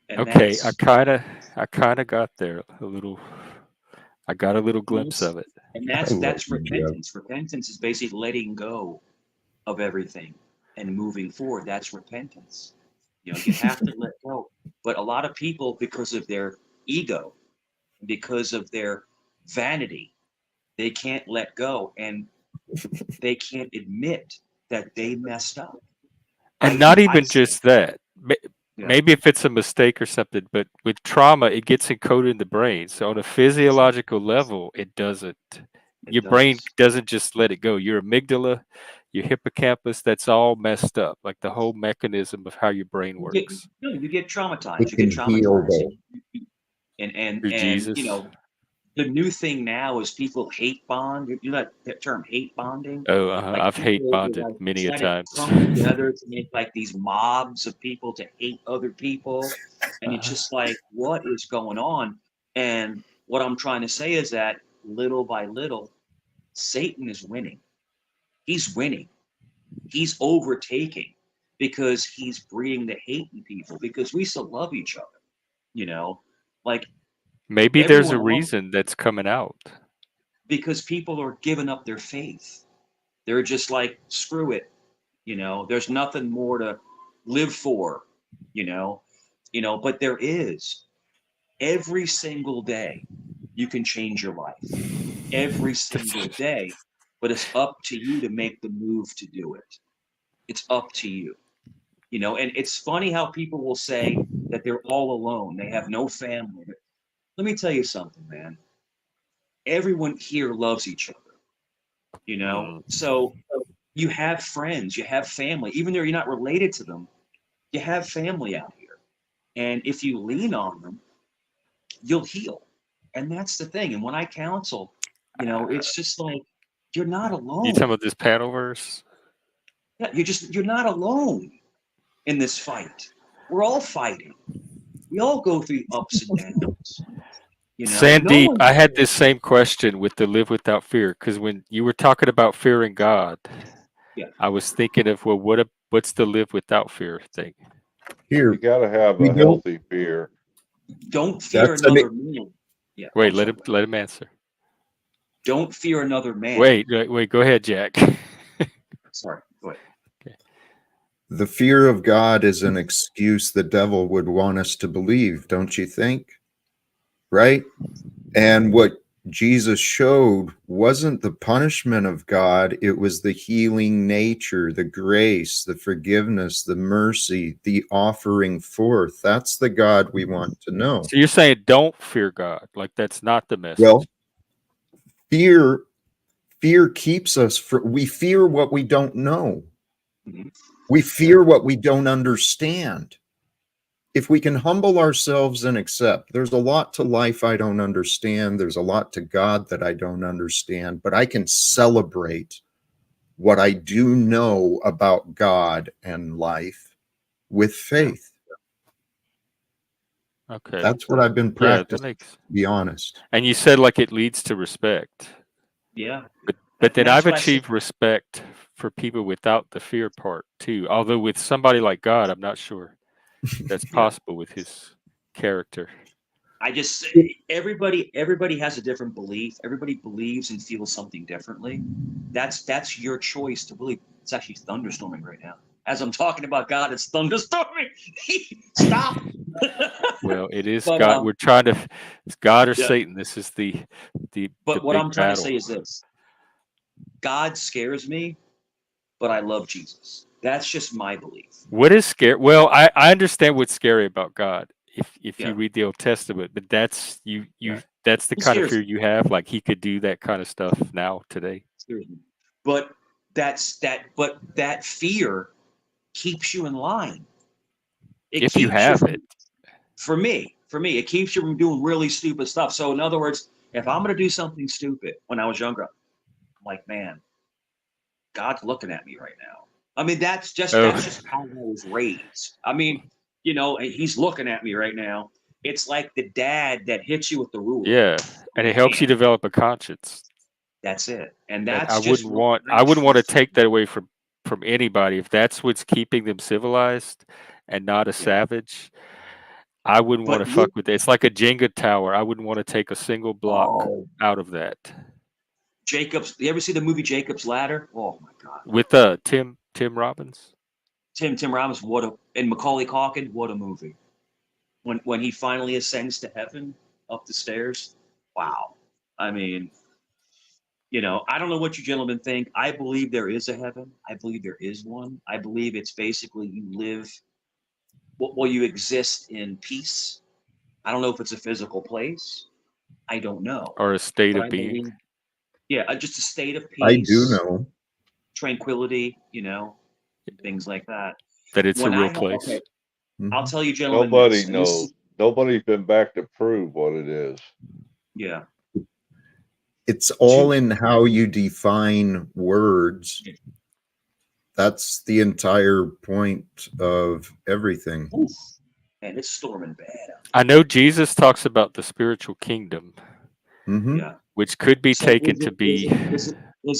And Okay, that's I kinda got there a little. I got a little glimpse yes, of it. and I love that's you, Jeff. repentance. Repentance is basically letting go of everything and moving forward. That's repentance. You know, you have to let go. But a lot of people, because of their ego, because of their vanity, they can't let go and they can't admit that they messed up. And not I even say, just that. yeah, Maybe if it's a mistake or something, but with trauma, it gets encoded in the brain. So on a physiological level, it doesn't. it Your brain does. doesn't just let it go. Your amygdala, your hippocampus, that's all messed up. Like the whole mechanism of how your brain works. You get traumatized. It You get can heal traumatized, though. Through and Jesus. the new thing now is people hate bond. You know that term hate bonding? Oh, Like I've hate people will bonded like many a try to times. come together to make like these mobs of people to hate other people. And it's Uh, just like, what is going on? And what I'm trying to say is that little by little, Satan is winning. He's winning. He's overtaking because he's breeding the hate in people because we still love each other, you know? Like Maybe there's a everyone else, reason that's coming out. because people are giving up their faith. They're just like, screw it. There's nothing more to live for, you know, but there is. Every single day you can change your life. Every single day, but it's up to you to make the move to do it. It's up to you. And it's funny how people will say that they're all alone. They have no family. Let me tell you something, man. Everyone here loves each other. Mm. So you have friends, you have family, even though you're not related to them, you have family out here. And if you lean on them, you'll heal. And that's the thing. And when I counsel, it's just like you're not You talking alone. about this panel verse? Yeah, you're not alone in this fight. We're all fighting. We all go through ups and downs. No Sandeep, one's I had this same question with the live without fear because when you were talking about fearing God, yeah. I was thinking of what's the live without fear thing? You Here, got to have we a don't. healthy fear. Don't fear That's an another man. Yeah. Wait, I'm sorry. let him answer. Don't fear another man. Wait, go ahead, Jack. Sorry. Go ahead. The fear of God is an excuse the devil would want us to believe, don't you think? Right? And what Jesus showed wasn't the punishment of God, it was the healing nature, the grace, the forgiveness, the mercy, the offering forth. That's the God we want to know. So you're saying don't fear God, like that's not the Well, message. fear keeps us we fear what we don't know. Mhm. We Yeah. fear what we don't understand. If we can humble ourselves and accept, there's a lot to life I don't understand. There's a lot to God that I don't understand, but I can celebrate what I do know about God and life with Yeah. faith. Okay. That's what I've been Yeah, that practicing, makes. to be honest. And you said like it leads to respect. Yeah. But then That's I've what I said. achieved respect for people without the fear part too. Although with somebody like God, I'm not sure that's Yeah. possible with his character. I just everybody has a different belief. Everybody believes and feels something differently. That's your choice to believe. It's actually thunderstorming right now. As I'm talking about God, it's thunderstorming. Stop. Well, it is But God. We're trying to. It's God or yeah. Satan. This is the But what big I'm trying to say battle. is this: God scares me, but I love Jesus. That's just my belief. What is scary? Well, I understand what's scary about God if you Yeah. read the Old Testament, but that's Yeah. that's the He kind of scares fear me. you have. Like he could do that kind of stuff now today. Scares me. But But that fear keeps you in line. It If you keeps you have from it. for me, it keeps you from doing really stupid stuff. So in other words, if I'm going to do something stupid when I was younger, I'm like, man, God's looking at me right now. I mean, that's Oh, just how I was raised. I mean, and he's looking at me right now. It's like the dad that hits you with the ruler. yeah, and it helps you Man, develop a conscience. that's it. And And that's just what I wouldn't want to raised. take that away from anybody. If that's what's keeping them civilized and not a Yeah. savage, I wouldn't want to But fuck with it. It's like a Jenga tower. I wouldn't want to take a single block oh, out of that. You ever see the movie Jacob's Ladder? Oh my God. With Tim Robbins. Tim Robbins, and Macaulay Culkin, what a movie. When he finally ascends to heaven up the stairs, wow. I mean, I don't know what you gentlemen think. I believe there is a heaven. I believe there is one. I believe it's basically you live, well, you exist in peace. I don't know if it's a physical place. I don't know, Or a state but of I being. believe, yeah, just a state of I do peace, know. tranquility, and things like that. That it's a When real okay, place. I'll Mhm. tell you, gentlemen, Nobody this, and knows. this, Nobody's been back to prove what it is. yeah, It's all two, in how you define words. That's the entire point of everything. oof, man, it's storming bad out I know Jesus talks about the spiritual kingdom, Hmm. there. Yeah. which could be So taken to be is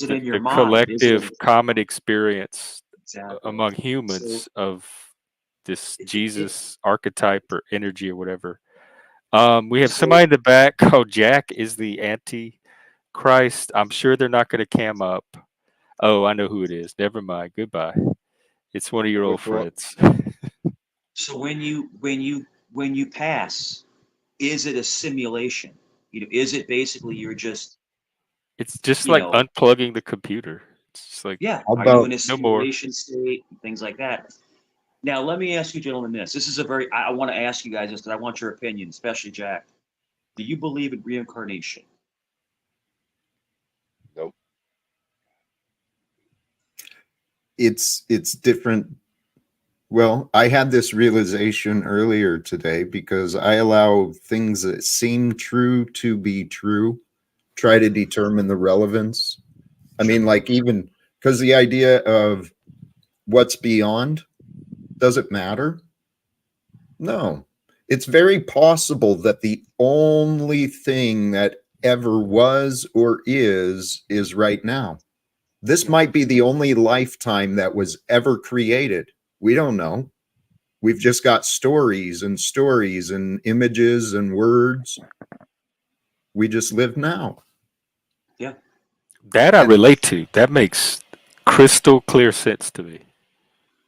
it the, in your the mind? Is it collective common experience exactly? among So humans of this it Jesus archetype or energy or whatever. We have so somebody in the back called Jack is the Antichrist. I'm sure they're not going to cam up. Oh, I know who it is. Never mind. Goodbye. It's one of your old Which one? friends. so when you pass, is it a simulation? Is it basically you're just It's just you like know unplugging the computer. It's just like yeah? How Are you about in a no more. simulation state and things like that? Now let me ask you, gentlemen, this. This is a very I want to ask you guys this because I want your opinion, especially Jack. Do you believe in reincarnation? Nope. it's different? Well, I had this realization earlier today because I allow things that seem true to be true, try to determine the relevance. I Sure. mean, like, even because the idea of what's beyond, does it matter? No. It's very possible that the only thing that ever was or is right now. This Yeah. might be the only lifetime that was ever created. We don't know. We've just got stories and images and words. We just live now. Yeah. That I And relate to. That makes crystal clear sense to me.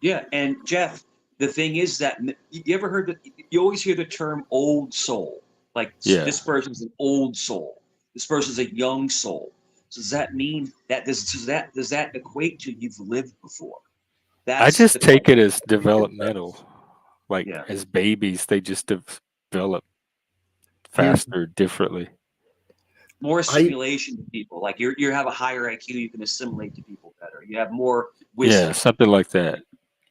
Yeah, and Jeff, the thing is that you ever heard that you always hear the term old soul, like Yeah. this person's an old soul, this person's a young soul. So does that mean that does that equate to you've lived before? I That's just the take question. it as I think it developmental. does. Like Yeah, as babies, they just develop Here, faster, differently. more I assimilation to people. Like you have a higher IQ, you can assimilate to people better. You have more Yeah, wisdom. something like that.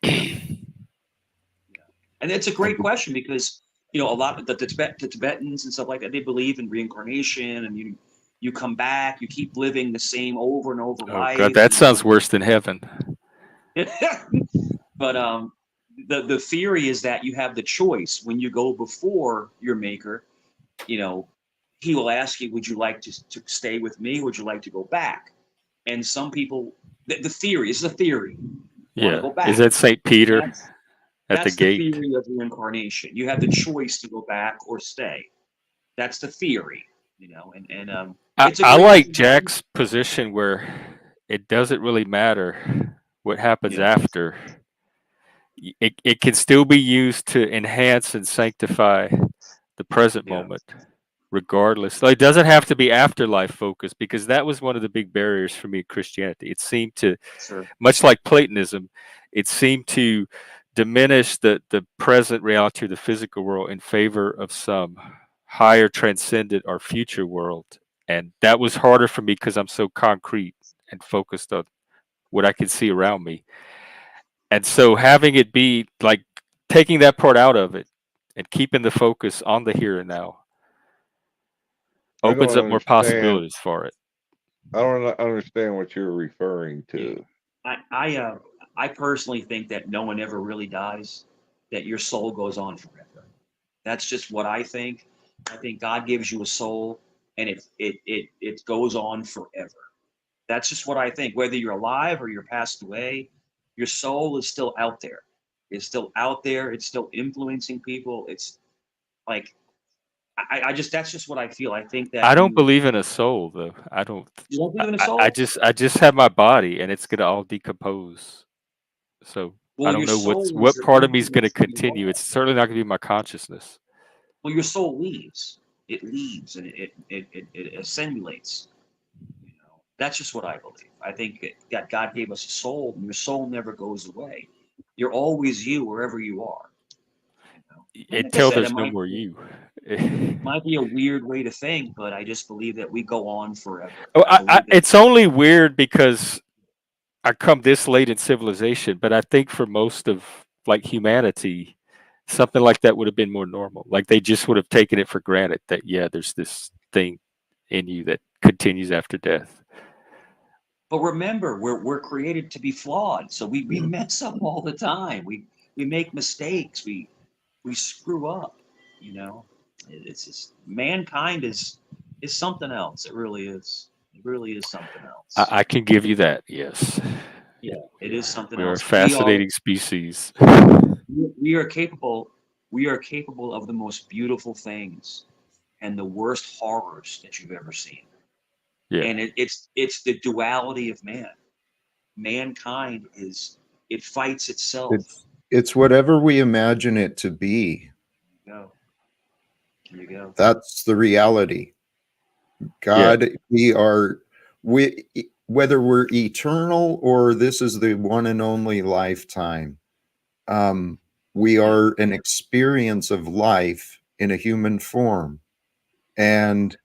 Yeah, yeah. And it's a great question because a lot of the Tibetans and stuff like that, they believe in reincarnation, and you come back, you keep living the same over and over Oh God, life, that sounds worse than heaven. but the theory is that you have the choice when you go before your maker. You know, he will ask you, would you like to stay with me? Would you like to go back? And some people, the theory is the theory, want to Yeah. go back. Is that St. Peter That's at the that's the gate? theory of reincarnation. You have the choice to go back or stay. That's the theory, you know, and it's a I great like thing. Jack's position where it doesn't really matter what happens Yeah. after. It can still be used to enhance and sanctify the present Yeah. moment, regardless. Like, it doesn't have to be afterlife focused, because that was one of the big barriers for me in Christianity. It seemed to, Sure. much like Platonism, it seemed to diminish the present reality of the physical world in favor of some higher transcendent or future world. And that was harder for me because I'm so concrete and focused on what I can see around me. And so having it be like taking that part out of it and keeping the focus on the here and now I opens don't up more understand. possibilities for it. I don't understand what you're referring to. I personally think that no one ever really dies, that your soul goes on forever. That's just what I think. I think God gives you a soul, and it goes on forever. That's just what I think. Whether you're alive or you're passed away, your soul is still out there. It's still out there. It's still influencing people. It's like I just that's just what I feel. I think that I don't believe in a soul, though. I don't. you don't believe in a I soul. just have my body, and it's gonna all decompose. So I Well, don't your know soul is what the part of me is gonna influence that you continue. are. It's certainly not gonna be my consciousness. Well, your soul leaves. It leaves and it assimilates. You know, that's just what I believe. I think that God gave us a soul, and your soul never goes away. You're always you wherever you are. You know? And like I Until said, there's no more you. might be a weird way to think, but I just believe that we go on forever. Oh, I believe that. it's only weird because I come this late in civilization, but I think for most of like humanity, something like that would have been more normal. Like they just would have taken it for granted that yeah, there's this thing in you that continues after death. But remember, we're created to be flawed, so we mess up all the time. We make mistakes. We screw up. You know, it's just mankind is something else. It really is. It really is something else. I can give you that. Yes, Yeah, it is something we are a else. fascinating species. We are capable. We are capable of the most beautiful things and the worst horrors that you've ever seen. Yeah, And it's the duality of man. Mankind is it fights itself. It's whatever we imagine it to be. Go. There you go. That's the reality. God, we whether we're eternal or this is the one and only lifetime, we are an experience of life in a human form. And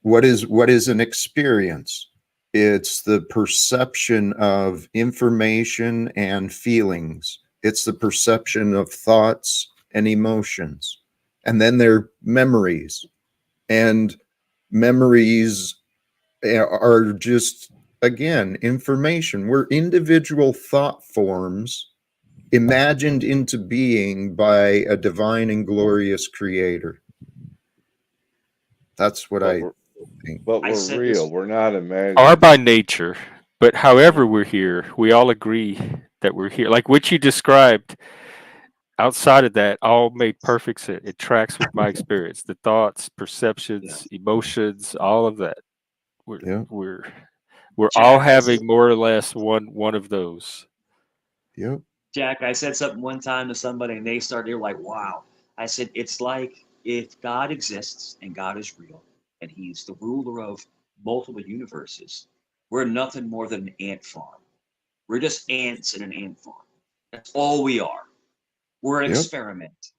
what is an experience? It's the perception of information and feelings. It's the perception of thoughts and emotions. And then there are memories. And memories are just, again, information. We're individual thought forms imagined into being by a divine and glorious creator. That's what I think. But I we're said real. this. We're not are imagined. by nature, but however we're here, we all agree that we're here. Like what you described, outside of that, all made perfect sense. It tracks with my experience. The thoughts, Yeah. perceptions, emotions, all of that. We're Yeah. we're we're all Jack, having more or less one of those. Yep. Jack, I said something one time to somebody and they were like, wow. I said, it's like if God exists and God is real and he's the ruler of multiple universes, we're nothing more than an ant farm. We're just ants in an ant farm. That's all we are. We're an Yep. experiment,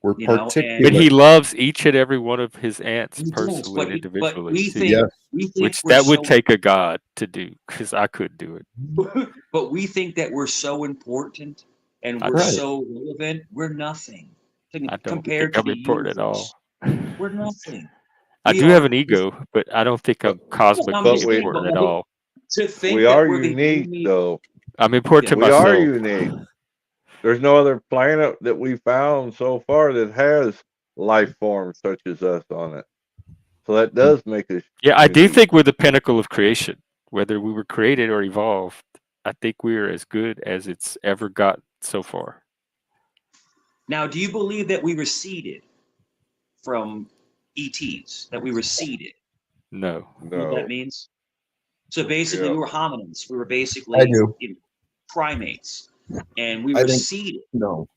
We're you know, But and he particulate. loves each and every one of his ants he does, personally and but individually we too. think Yes. we think Which we're that would so take a god to do, because I couldn't do it. but we think that we're so important and I we're Right. don't. so relevant. We're nothing I don't think compared to I'm the important at all. universe. We're nothing. I We do have are. an ego, but I don't think But I'm I'm cosmically just saying, important at all. to we think that are we're the unique, only. though. I'm important Yeah, to We are myself. unique. There's no other planet that we found so far that has life forms such as us on it. So that does make us Yeah, I do unique. think we're the pinnacle of creation. Whether we were created or evolved, I think we're as good as it's ever got so far. Now, do you believe that we were seeded from ETs? That we were seeded? No. You know what that No. means? So basically, Yeah. we were hominins. We were I basically do. primates, and we I were think seeded no,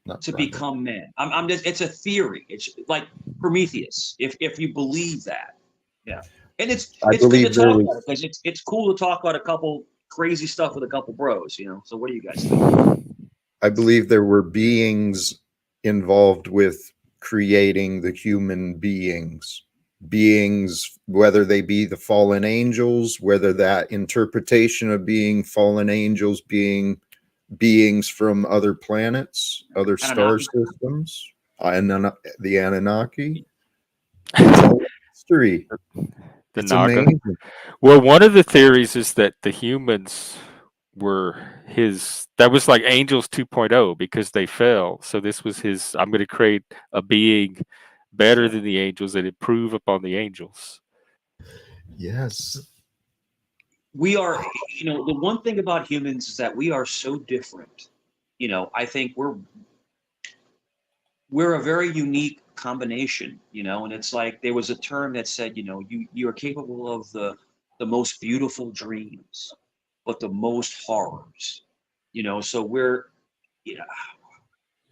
not to primate. become men. I'm just. It's a theory. It's like Prometheus. If you believe that, yeah. And I it's good to believe there talk was. about it because it's cool to talk about a couple crazy stuff with a couple bros. So what do you guys think? I believe there were beings involved with creating the human beings. Beings, whether they be the fallen angels, whether that interpretation of being fallen angels being beings from other planets, other star Anunnaki. systems, the Anunnaki. It's all history. The It's Naga. amazing. Well, one of the theories is that the humans were his, that was like Angels 2.0 because they fell. So this was his, I'm going to create a being better than the angels and improve upon the angels. Yes. We are. The one thing about humans is that we are so different. I think we're a very unique combination, and it's like there was a term that said, you are capable of the most beautiful dreams, but the most horrors. So we're, you know,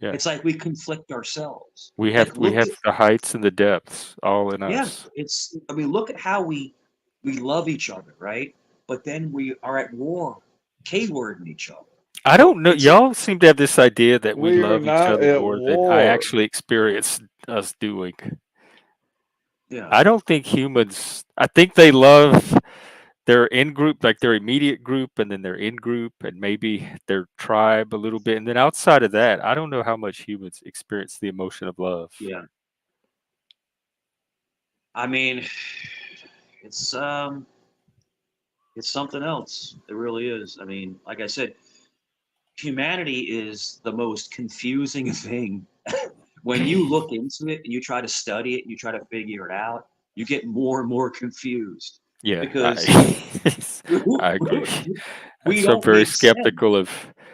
Yeah. it's like we conflict ourselves. We Like have look at the heights and the depths all in yeah, us. I mean, look at how we love each other, right? But then we are at war, K-wording each other. I don't know. It's Y'all seem to have this idea that we We are love each not other at more than I war. actually experience us doing. yeah, I don't think humans, I think they love their in group, like their immediate group, and then their in group, and maybe their tribe a little bit. And then outside of that, I don't know how much humans experience the emotion of love. yeah. I mean, it's um, it's something else. It really is. I mean, like I said, humanity is the most confusing thing. When you look into it and you try to study it and you try to figure it out, you get more and more confused Yeah, because I agree. we So I'm don't very make sense. skeptical of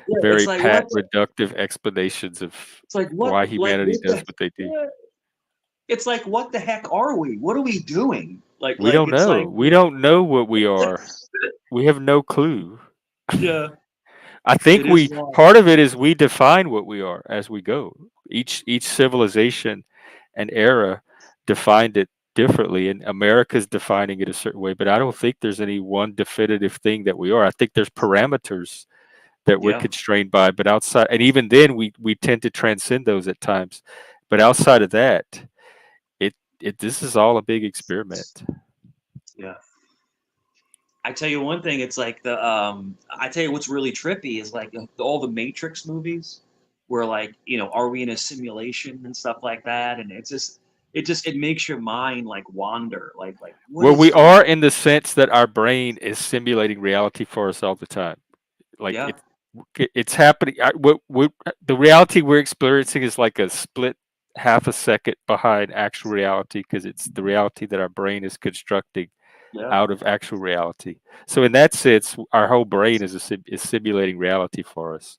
Yeah, it's very like pat, reductive explanations of it's like what why like humanity what does the what they do. yeah, it's like what the heck are we? What are we doing? Like We like don't it's know. like We don't know what we are. We have no clue. yeah, I think it is we wild. part of it is we define what we are as we go. Each civilization and era defined it differently, and America's defining it a certain way. But I don't think there's any one definitive thing that we are. I think there's parameters that we're Yeah, constrained by, but outside, and even then, we tend to transcend those at times. But outside of that, it this is all a big experiment. yeah. I tell you one thing, it's like I tell you what's really trippy is like all the Matrix movies where like, are we in a simulation and stuff like that? And it makes your mind like wander, like what Well, is we going are on? in the sense that our brain is simulating reality for us all the time. Like Yeah, it's happening. What the reality we're experiencing is like a split half a second behind actual reality because it's the reality that our brain is constructing yeah. out of actual reality. So in that sense, our whole brain is simulating reality for us.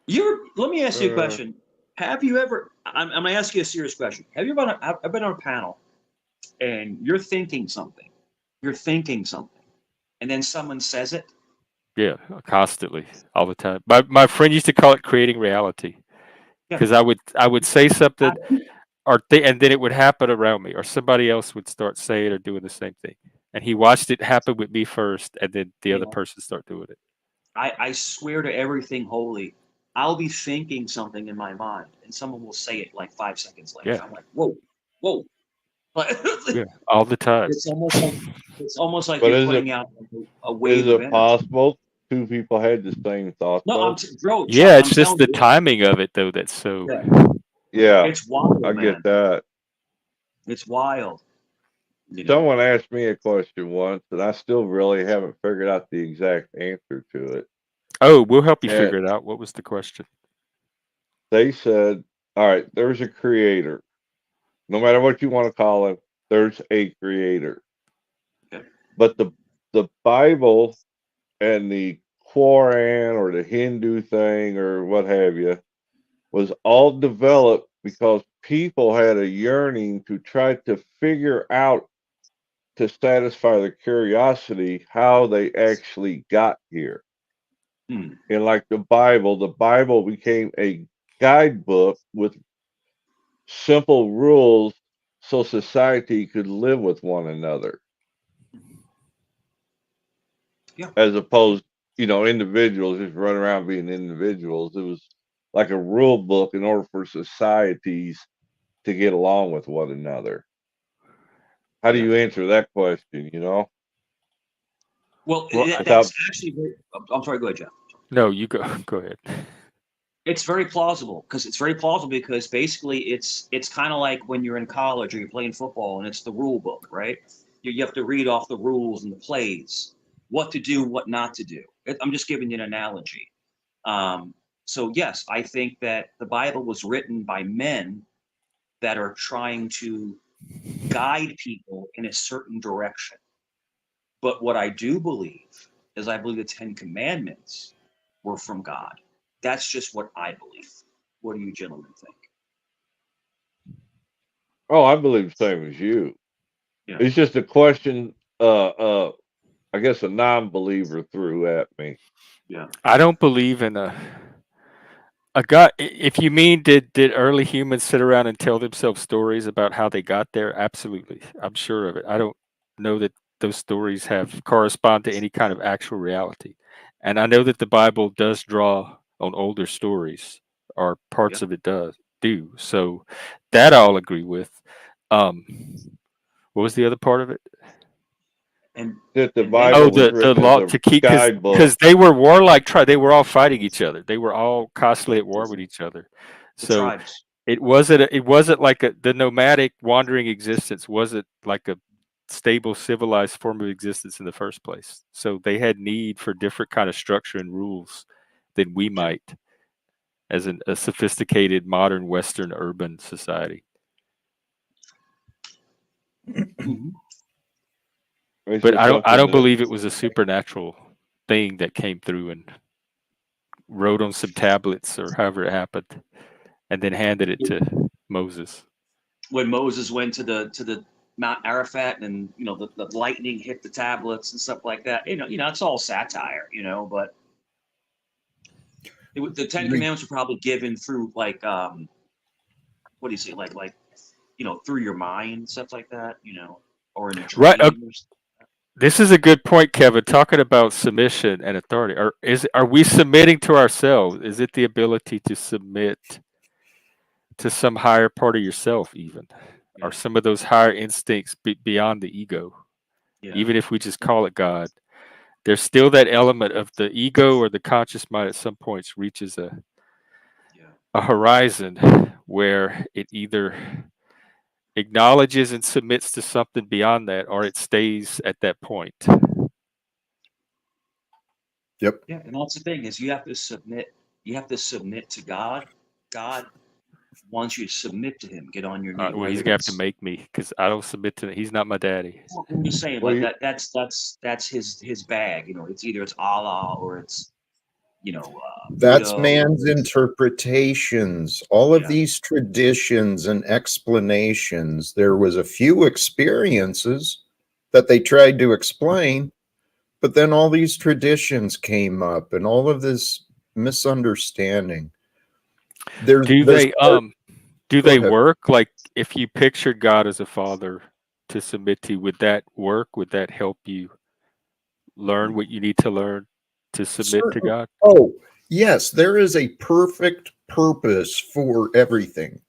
Let me ask you a Uh, question. Have you ever, I'm gonna ask you a serious question. Have you ever, I've been on a panel and you're thinking something, and then someone says it? Yeah, constantly, all the time. My friend used to call it creating reality Yeah. because I would say I, something and then it would happen around me, or somebody else would start saying or doing the same thing, and he watched it happen with me first, and then the other yeah. person start doing it. I swear to everything holy, I'll be thinking something in my mind, and someone will say it like 5 seconds later. Yeah, I'm like, whoa, whoa. Like, yeah, all the time. it's almost like it's almost like but you're putting out like a is wave of it energy. possible two people had the same thought No, though? bro, Chuck, Yeah, I'm it's just telling the you, timing of it though that's so. yeah, Yeah, it's wild, I get man. that. It's wild. You know. Someone asked me a question once, and I still really haven't figured out the exact answer to it. Oh, we'll help you And figure it out. What was the question? they said, all right, there's a creator. No matter what you want to call him, there's a creator. Okay. But the Bible and the Quran or the Hindu thing or what have you was all developed because people had a yearning to try to figure out, to satisfy their curiosity, how they actually got here. Hmm. And like the Bible became a guidebook with simple rules so society could live with one another. Yeah. As opposed, individuals just run around being individuals. It was like a rule book in order for societies to get along with one another. How do Yeah. you answer that question? Well, Well, that's Without, actually very, I'm sorry, go ahead, Jeff. no, you go. Go ahead. It's very plausible because basically it's kind of like when you're in college or you're playing football and it's the rule book, right? You have to read off the rules and the plays, what to do, what not to do. I'm just giving you an analogy. So yes, I think that the Bible was written by men that are trying to guide people in a certain direction. But what I do believe is I believe the Ten Commandments were from God. That's just what I believe. What do you gentlemen think? oh, I believe the same as you. Yeah. It's just a question. I guess a non-believer threw at me. Yeah. I don't believe in a God. If you mean did early humans sit around and tell themselves stories about how they got there? Absolutely, I'm sure of it. I don't know that those stories have correspond to any kind of actual reality, and I know that the Bible does draw on older stories, or Yeah. parts of it do. So that I'll agree with. Um, what was the other part of it? And That the and men Oh, Bible was the written as law a to keep guidebook. because they were warlike tribe. They were all fighting each other. They were all constantly at war with each other. the So tribes. it wasn't like the nomadic wandering existence wasn't like a stable civilized form of existence in the first place. So they had need for different kind of structure and rules than we Yeah. might as a sophisticated modern Western urban society. Mhm. It's But just I something don't that believe it was a supernatural thing that came through and wrote on some tablets or however it happened, and then handed it to Moses. When Moses went to the Mount Arafat and the lightning hit the tablets and stuff like that. It's all satire, but the Ten Re- Commandments were probably given through like what do you say, like through your mind, stuff like that, or in a Right. dream or something. This is a good point, Kevin. Talking about submission and authority. Are we submitting to ourselves? Is it the ability to submit to some higher part of yourself, even, Yeah. or some of those higher instincts beyond the ego? Yeah. Even if we just call it God, there's still that element of the ego or the conscious mind at some points reaches Yeah. a horizon where it either acknowledges and submits to something beyond that, or it stays at that point. Yep. Yeah, and that's the thing is you have to submit. You have to submit to God. God wants you to submit to Him. Get on your knee Well, like he's gonna have to this. make me because I don't submit to. He's not my daddy. Well, I'm just saying, well, like that. That's his bag. It's either it's Allah or it's That's Buddha or man's it's interpretations. All of yeah, these traditions and explanations, there was a few experiences that they tried to explain, but then all these traditions came up and all of this misunderstanding. Do There's they part, do go they ahead. work? Like if you pictured God as a father to submit to, would that work? Would that help you learn what you need to learn to submit to Certain, God? oh, yes, there is a perfect purpose for everything.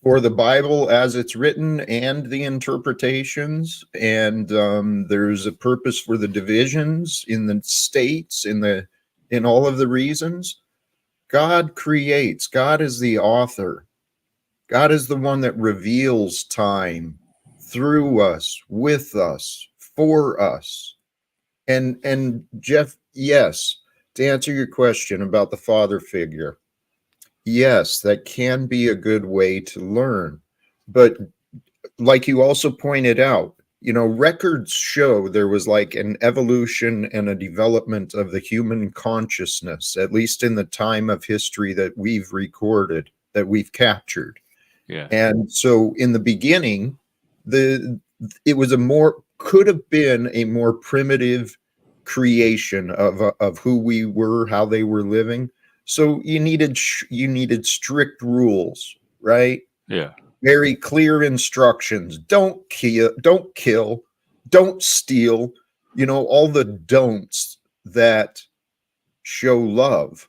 For the Bible as it's written and the interpretations, and there's a purpose for the divisions in the states, in all of the reasons. God creates. God is the author. God is the one that reveals time through us, with us, for us. And Jeff, yes, to answer your question about the father figure, yes, that can be a good way to learn. But like you also pointed out, records show there was like an evolution and a development of the human consciousness, at least in the time of history that we've recorded, that we've captured. Yeah. And so in the beginning, the it was could have been a more primitive creation of who we were, how they were living. So you needed strict rules, right? Yeah. Very clear instructions. Don't kill, don't steal, all the don'ts that show love,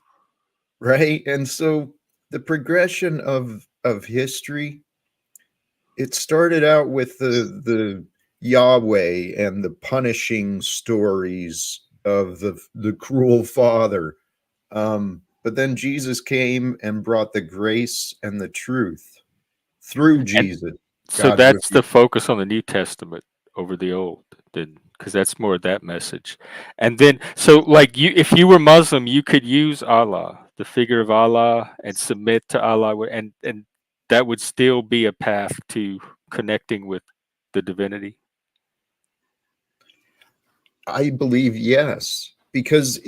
right? And so the progression of history, it started out with the Yahweh and the punishing stories of the cruel father. But then Jesus came and brought the grace and the truth through And Jesus. so God that's the revealed. focus on the New Testament over the Old, then, because that's more of that message. And then, so like if you were Muslim, you could use Allah, the figure of Allah, and submit to Allah, and that would still be a path to connecting with the divinity. I believe yes, because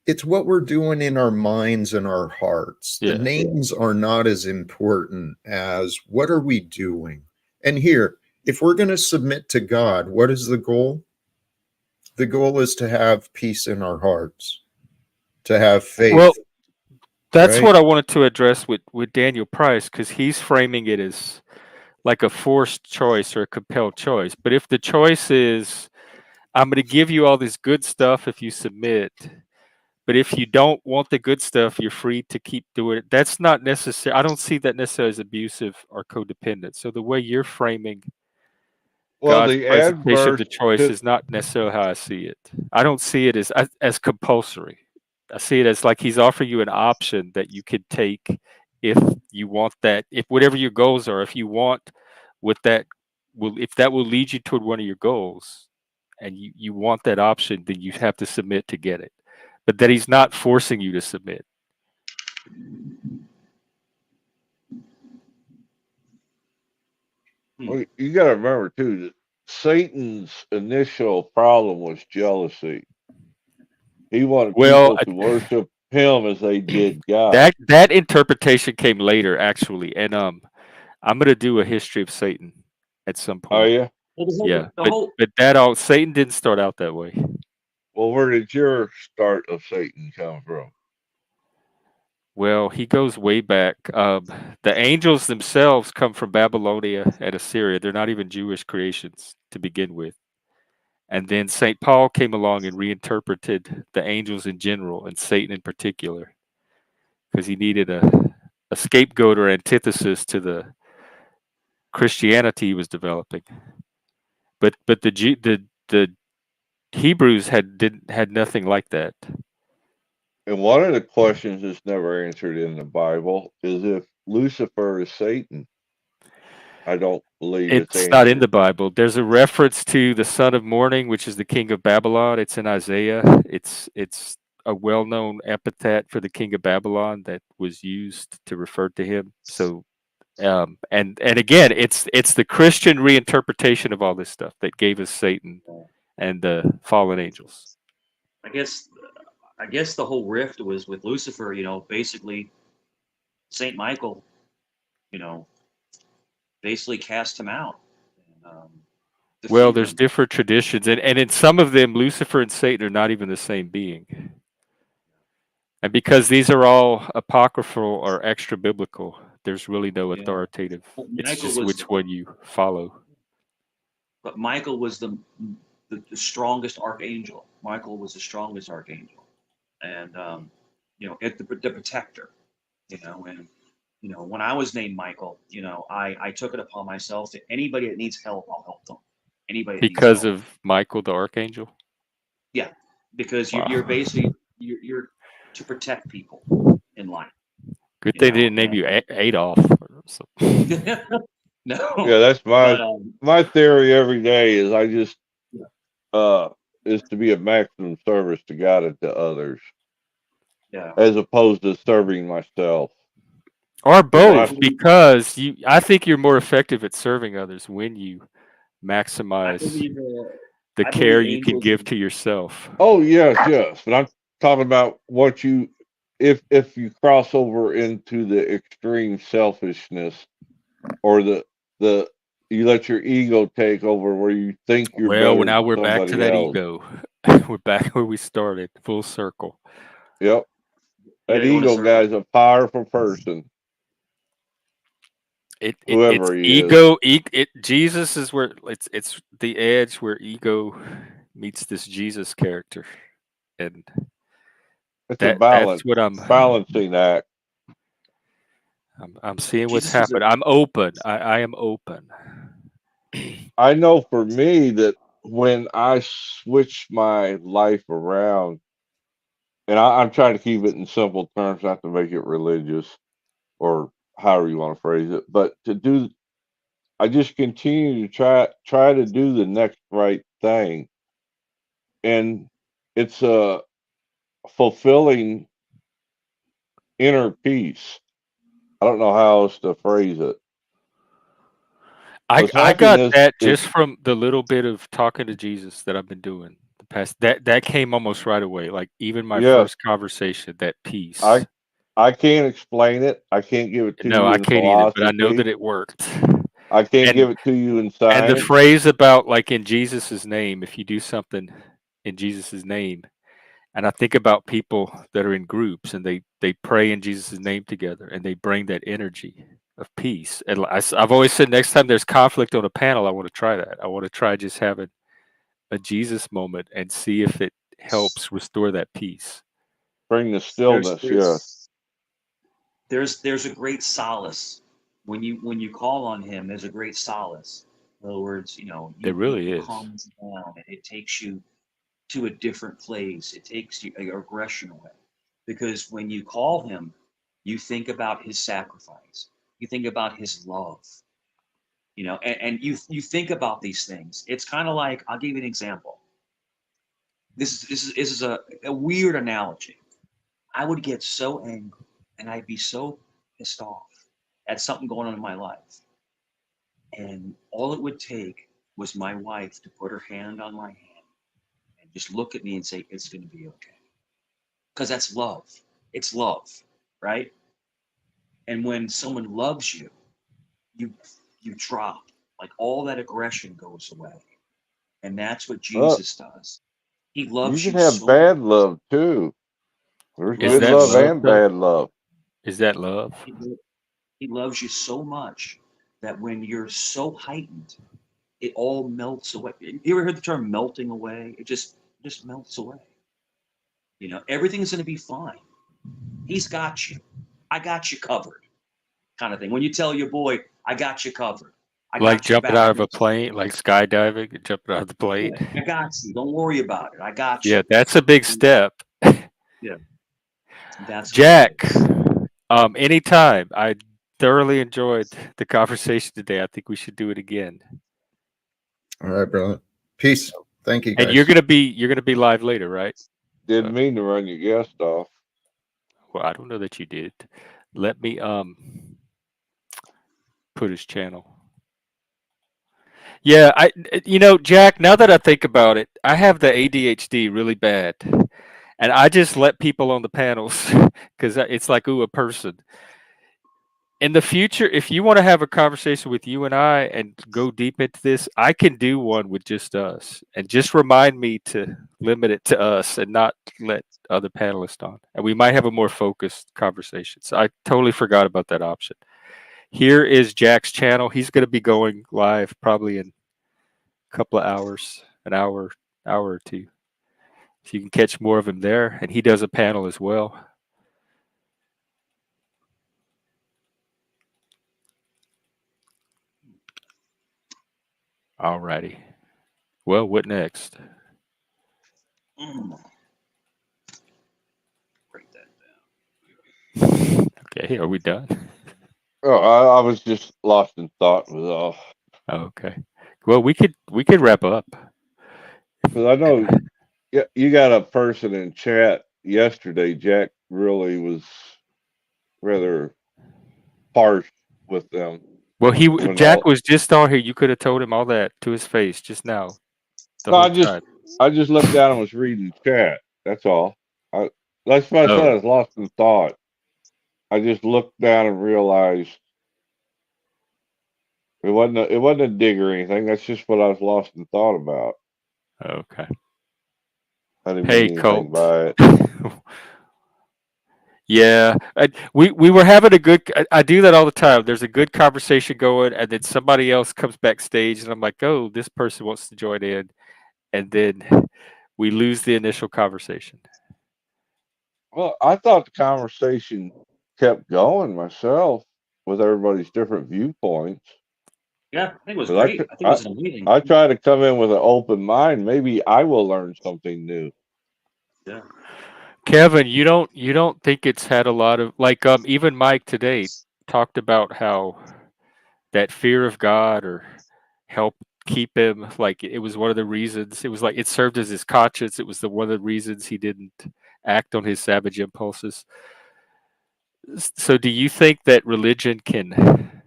it's what we're doing in our minds and our hearts. The Yeah. names are not as important as what are we doing. And here, if we're going to submit to God, what is the goal? The goal is to have peace in our hearts, to have Well, faith, that's right? what I wanted to address with Daniel Price, because he's framing it as like a forced choice or a compelled choice. But if the choice is, I'm going to give you all this good stuff if you submit, but if you don't want the good stuff, you're free to keep doing it. That's not necessary. I don't see that necessarily as abusive or codependent. So the way you're framing Well, God's the presentation of adverse the choice to is not necessarily how I see it. I don't see it as compulsory. I see it as like he's offering you an option that you could take if you want that, if whatever your goals are, if you want what that will, if that will lead you toward one of your goals and you want that option, then you have to submit to get it. But that he's not forcing you to submit. well, you got to remember too that Satan's initial problem was jealousy. He wanted Well, people to worship him as they did God. that interpretation came later, actually, and I'm gonna do a history of Satan at some Oh point. yeah. Well, Yeah, the whole but that all Satan didn't start out that way. Well, where did your start of Satan come from? Well, he goes way back. The angels themselves come from Babylonia and Assyria. They're not even Jewish creations to begin with. And then St. Paul came along and reinterpreted the angels in general and Satan in particular because he needed a scapegoat or antithesis to the Christianity he was developing. But the Hebrews had nothing like that. And one of the questions that's never answered in the Bible is if Lucifer is Satan. I don't believe it's It's not in answered. the Bible. There's a reference to the son of morning, which is the king of Babylon. It's in Isaiah. It's a well-known epithet for the king of Babylon that was used to refer to him. So and again, it's the Christian reinterpretation of all this stuff that gave us Satan and the fallen angels. I guess I guess the whole rift was with Lucifer. Basically Saint Michael. You know, basically cast him out and Well, defeated there's him. different traditions, and in some of them, Lucifer and Satan are not even the same being. And because these are all apocryphal or extra biblical, there's really no Yeah, authoritative. but It's Michael just was which one you follow. but Michael was the strongest archangel. Michael was the strongest archangel, and the protector. And when I was named Michael, I took it upon myself that anybody that needs help, I'll help them. Anybody that needs Because help, of Michael the Archangel? yeah, because you're Wow. basically you're to protect people in life, Good thing they didn't name and you Adolf. So. Yeah, no, that's but my theory every day is I just yeah, uh is to be a maximum service to God and to others yeah. as opposed to serving myself. Or Because both, because I think you're more effective at serving others when you I maximize believe the I care believe you can angels. give to yourself. oh yes, but I'm talking about what you if you cross over into the extreme selfishness or the you let your ego take over where you think you're Well, better now than we're back to somebody that else. ego. We're back where we started, full circle. Yep. Yeah, That they go in a ego circle. guy's a powerful person, It's whoever he is. ego. Jesus is where it's the edge where ego meets this Jesus character, and It's a that's what balancing act. I'm seeing what's Jesus was a happened. I'm open. I am open. I know for me that when I switch my life around, and I'm trying to keep it in simple terms, not to make it religious or however you want to phrase it, but to do, I just continue to try to do the next right thing, and it's a fulfilling inner peace. I don't know how else to phrase it. Because I got happiness that is just from the little bit of talking to Jesus that I've been doing the past. That came almost right away. Like even my yes, first conversation, that peace. I I can't explain it. I can't give it to No, you I in can't either, but I know that philosophy. it worked. I can't And give it to you in and the science. phrase about like in Jesus's name, if you do something in Jesus's name, and I think about people that are in groups and they pray in Jesus's name together and they bring that energy of peace. And I've always said next time there's conflict on a panel, I want to try that. I want to try just having a Jesus moment and see if it helps restore that peace. Bring the there's stillness. Yeah, there's there's a great solace when you call on him. There's a great solace. In other words, There really you is. calm down, and it takes you to a different place. It takes your aggression away, because when you call him, you think about his sacrifice. You think about his love. And you think about these things. It's kind of like, I'll give you an example. This is a weird analogy. I would get so angry and I'd be so pissed off at something going on in my life. And all it would take was my wife to put her hand on my hand and just look at me and say, "It's going to be okay." Because that's love. It's love, right? And when someone loves you, you you drop. Like, all that aggression goes away. And that's what well, Jesus does. He you loves can you have so bad much. love too. He There's Is good loves you that love so love and though? bad love. Is that love? he, he loves you so much that when you're so heightened, it all melts away. You ever heard the term melting away? It just melts away. Everything's going to be fine. He's got you. I got you covered, kind of thing. When you tell your boy, "I got you covered. I Like got your jumping back. out of a plane, like skydiving and jumping out of the plane. Yeah, I got you. Don't worry about it. I got Yeah, you." that's a big step. Yeah, that's what it Jack, is. anytime. I thoroughly enjoyed the conversation today. I think we should do it again. All right, brother. Peace. Thank you, And guys. you're gonna be live later, right? Didn't mean to run your guest off. Well, I don't know that you did. Let me put his channel. Yeah, Jack, now that I think about it, I have the ADHD really bad. And I just let people on the panels because it's like, ooh, a person. In the future, if you want to have a conversation with you and I and go deep into this, I can do one with just us. And just remind me to limit it to us and not let other panelists on. And we might have a more focused conversation. So I totally forgot about that option. Here is Jack's channel. He's going to be going live probably in a couple of hours, an hour or two. So you can catch more of him there. And he does a panel as well. All righty. Well, what next? Mm, break that down. Okay, are we done? Oh, I was just lost in thought was all. Okay. Well, we could wrap up. Because I know you got a person in chat yesterday. Jack really was rather harsh with them. Well, When Jack all was just on here. You could have told him all that to his face just now, the no, whole time. I just looked down and was reading chat. That's all. I That's what I said. I Oh, was lost in thought. I just looked down and realized it wasn't a dig or anything. That's just what I was lost in thought about. okay. I didn't Hey, mean anything Colt. by it. Yeah, we were having a good. I do that all the time. There's a good conversation going, and then somebody else comes backstage, and I'm like, "Oh, this person wants to join in," and then we lose the initial conversation. Well, I thought the conversation kept going myself with everybody's different viewpoints. Yeah, I think it was But great. I think it was amazing. I try to come in with an open mind. Maybe I will learn something new. Yeah. Kevin, you don't think it's had a lot of like even Mike today talked about how that fear of God or help keep him like it was one of the reasons it was like it served as his conscience. It was the one of the reasons he didn't act on his savage impulses. So do you think that religion can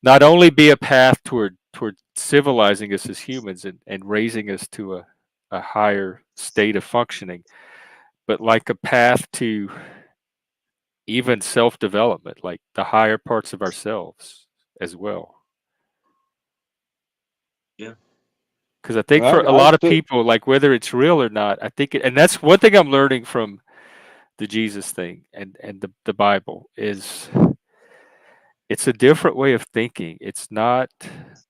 not only be a path toward civilizing us as humans and raising us to a higher state of functioning, but like a path to even self-development, like the higher parts of ourselves as well? Yeah. Because I think for And a lot of sit. people, like whether it's real or not, I think and that's one thing I'm learning from the Jesus thing and the Bible is it's a different way of thinking. It's not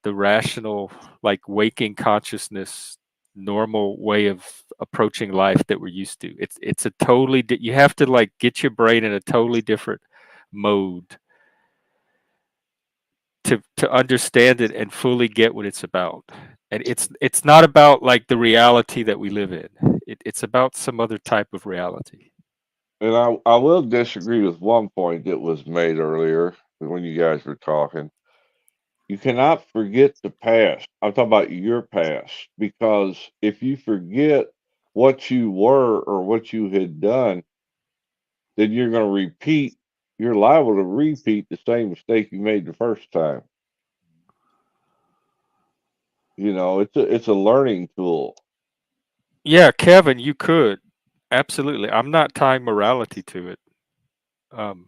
the rational, like waking consciousness, normal way of approaching life that we're used to. It's a totally you have to like get your brain in a totally different mode to understand it and fully get what it's about. And it's not about like the reality that we live in. It's about some other type of reality. And I will disagree with one point that was made earlier when you guys were talking. You cannot forget the past. I'm talking about your past because if you forget what you were or what you had done, then you're going to repeat. You're liable to repeat the same mistake you made the first time. You know, it's a learning tool. Yeah, Kevin, you could. Absolutely. I'm not tying morality to it. Um,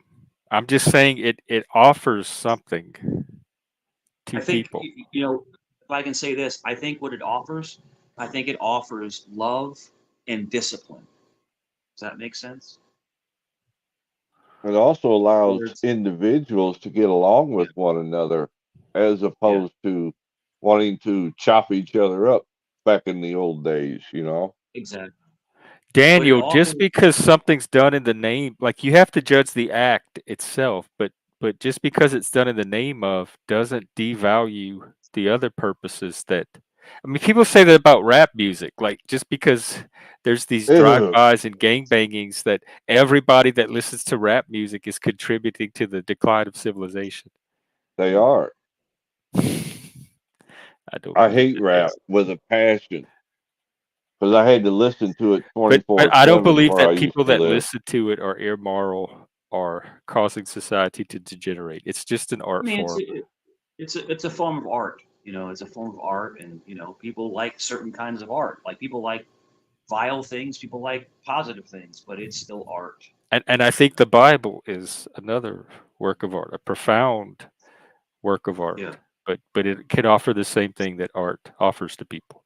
I'm just saying it offers something I to think people. if I can say this, I think it offers love and discipline. Does that make sense? It also In other allows words, individuals to get along yeah, with one another as yeah, opposed to wanting to chop each other up back in the old days, you know? exactly. But it Daniel, just offers, because something's done in the name, like you have to judge the act itself, but just because it's done in the name of doesn't devalue the other purposes that I mean people say that about rap music, like just because there's these Ew, drive-bys and gangbangings that everybody that listens to rap music is contributing to the decline of civilization. they are. I don't I believe hate that they rap are. with a passion because I had to listen to it But I don't 24/7 believe where I that used people to that live. listen to it are immoral or causing society to degenerate. It's just an I art mean, form. it's a form of art. It's a form of art, and people like certain kinds of art. Like people like vile things, people like positive things, but it's still art. And I think the Bible is another work of art, a profound work of art. Yeah, But it can offer the same thing that art offers to people.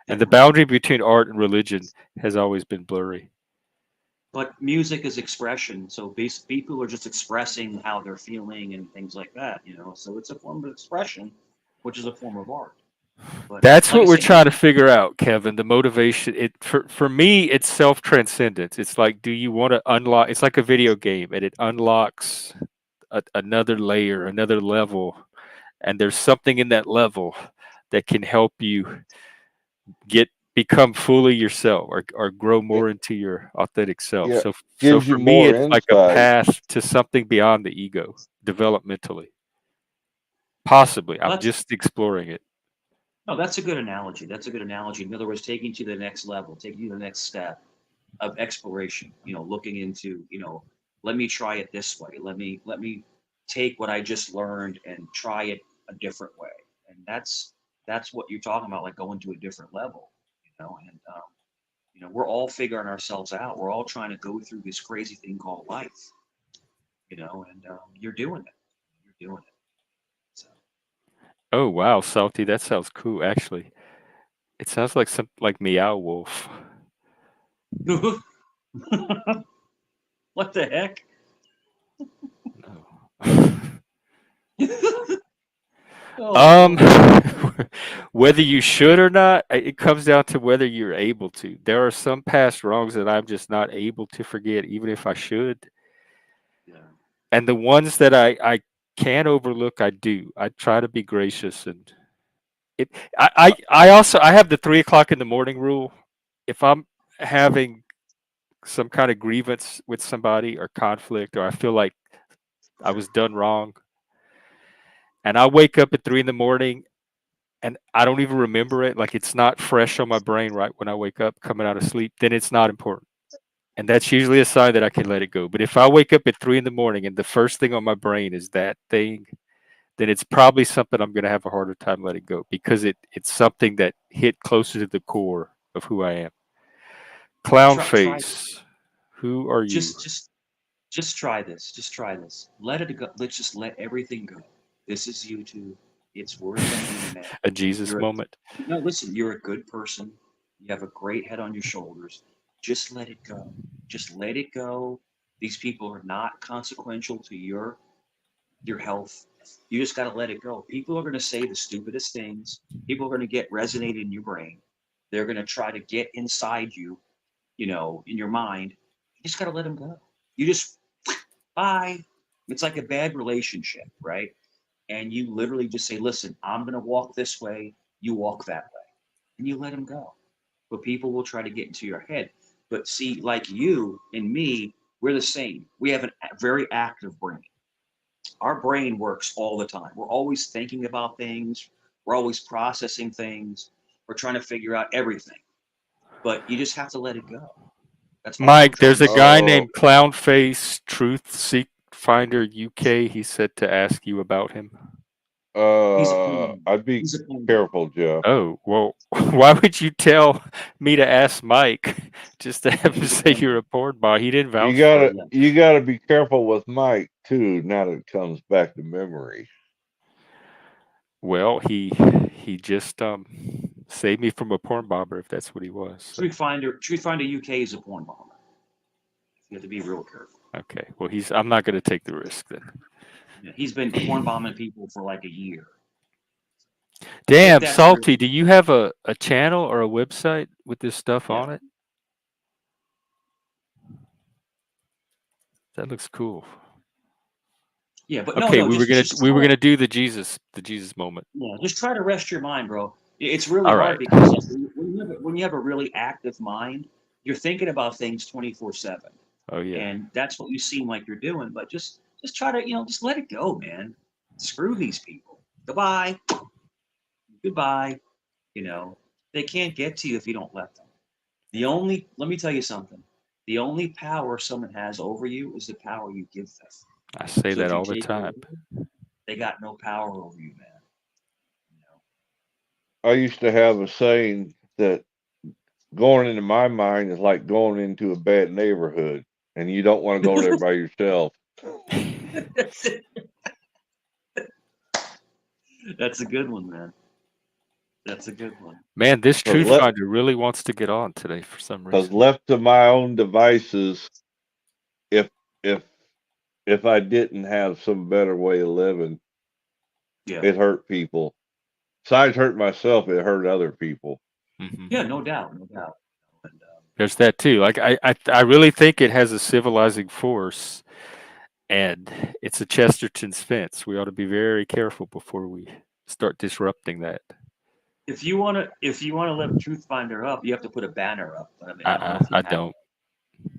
And yeah. the boundary between art and religion has always been blurry. But music is expression, so people are just expressing how they're feeling and things like that. So it's a form of expression, which is a form of art. But That's like I what we're said, trying to figure out, Kevin. The motivation. It for me, it's self transcendence. It's like, do you want to unlock? It's like a video game, and it unlocks another layer, another level, and there's something in that level that can help you become fully yourself or grow It, more into your authentic self. yeah, So gives you for me, more it's like a insight. path to something beyond the ego, developmentally. Possibly, well, I'm just exploring it. that's a good analogy. That's a good analogy. In other words, taking you to the next level, taking you to the next step of exploration. Looking into, let me try it this way. Let me take what I just learned and try it a different way. And that's what you're talking about, like going to a different level, and we're all figuring ourselves out. We're all trying to go through this crazy thing called life, and you're doing it. You're doing it. So Oh wow, Salty, that sounds cool. Actually, it sounds like some like Meow Wolf. what the heck? No. Oh, Whether you should or not, it comes down to whether you're able to. There are some past wrongs that I'm just not able to forget, even if I should. yeah. And the ones that I can overlook, I do. I try to be gracious and it. I also I have the 3 o'clock in the morning rule. If I'm having some kind of grievance with somebody or conflict, or I feel like I was done wrong, and I wake up at 3 in the morning and I don't even remember it, like it's not fresh on my brain right when I wake up coming out of sleep, then it's not important. And that's usually a sign that I can let it go. But if I wake up at 3 in the morning and the first thing on my brain is that thing, then it's probably something I'm going to have a harder time letting go because it's something that hit closer to the core of who I am. Clown Try face, who are you? just try this. Just try this. Let it go. Let's just let everything go. This is YouTube. It's words on the internet. A Jesus You're a, moment. no, listen. You're a good person. You have a great head on your shoulders. Just let it go. Just let it go. These people are not consequential to your health. You just got to let it go. People are going to say the stupidest things. People are going to get resonated in your brain. They're going to try to get inside you, in your mind. You just got to let them go. You just bye. It's like a bad relationship, right? And you literally just say, listen, I'm going to walk this way. You walk that way. And you let them go. But people will try to get into your head. But see, like you and me, we're the same. We have a very active brain. Our brain works all the time. We're always thinking about things. We're always processing things. We're trying to figure out everything. But you just have to let it go. That's all I'm Mike, trying there's to a say. guy Oh, named Clownface Truth Seek Finder UK. He said to ask you about him. He's a porn. I'd be He's a porn. careful, Jeff. Oh, well, why would you tell me to ask Mike just to have him He's a say porn. you're a porn bot? He didn't You vouch for gotta you. you gotta be careful with Mike too. Now that it comes back to memory. Well, he just saved me from a porn bomber if that's what he was. So. Truth Finder UK is a porn bomber. You have to be real careful. Okay. Well, I'm not going to take the risk then. Yeah, he's been porn bombing people for like a year. If Damn, that's real, Salty, do you have a channel or a website with this stuff yeah, on it? That looks cool. yeah. But Okay, no. Just we try were to, gonna do the Jesus moment. yeah, just try to rest your mind, bro. It's really All hard right. because like when you have a really active mind, you're thinking about things 24/7, Oh yeah. and that's what you seem like you're doing. But just try to just let it go, man. Screw these people. Goodbye. Goodbye. You know they can't get to you if you don't let them. Let me tell you something. The only power someone has over you is the power you give them. I say So that if you all the take it time. away, they got no power over you, man. You know? I used to have a saying that going into my mind is like going into a bad neighborhood, and you don't want to go there by yourself. That's a good one, man. That's a good one. Man, this Because truth finder really wants to get on today for some reason. left to my own devices, if if if I didn't have some better way of living, Yeah. it hurt people. Besides hurt myself, it hurt other people. Yeah, Hmm. no doubt, no doubt. And, There's that too. Like I really think it has a civilizing force, and it's a Chesterton's fence. We ought to be very careful before we start disrupting that. if you wanna lift Truth Finder up, you have to put a banner up. But I mean, I don't know if you I have. don't.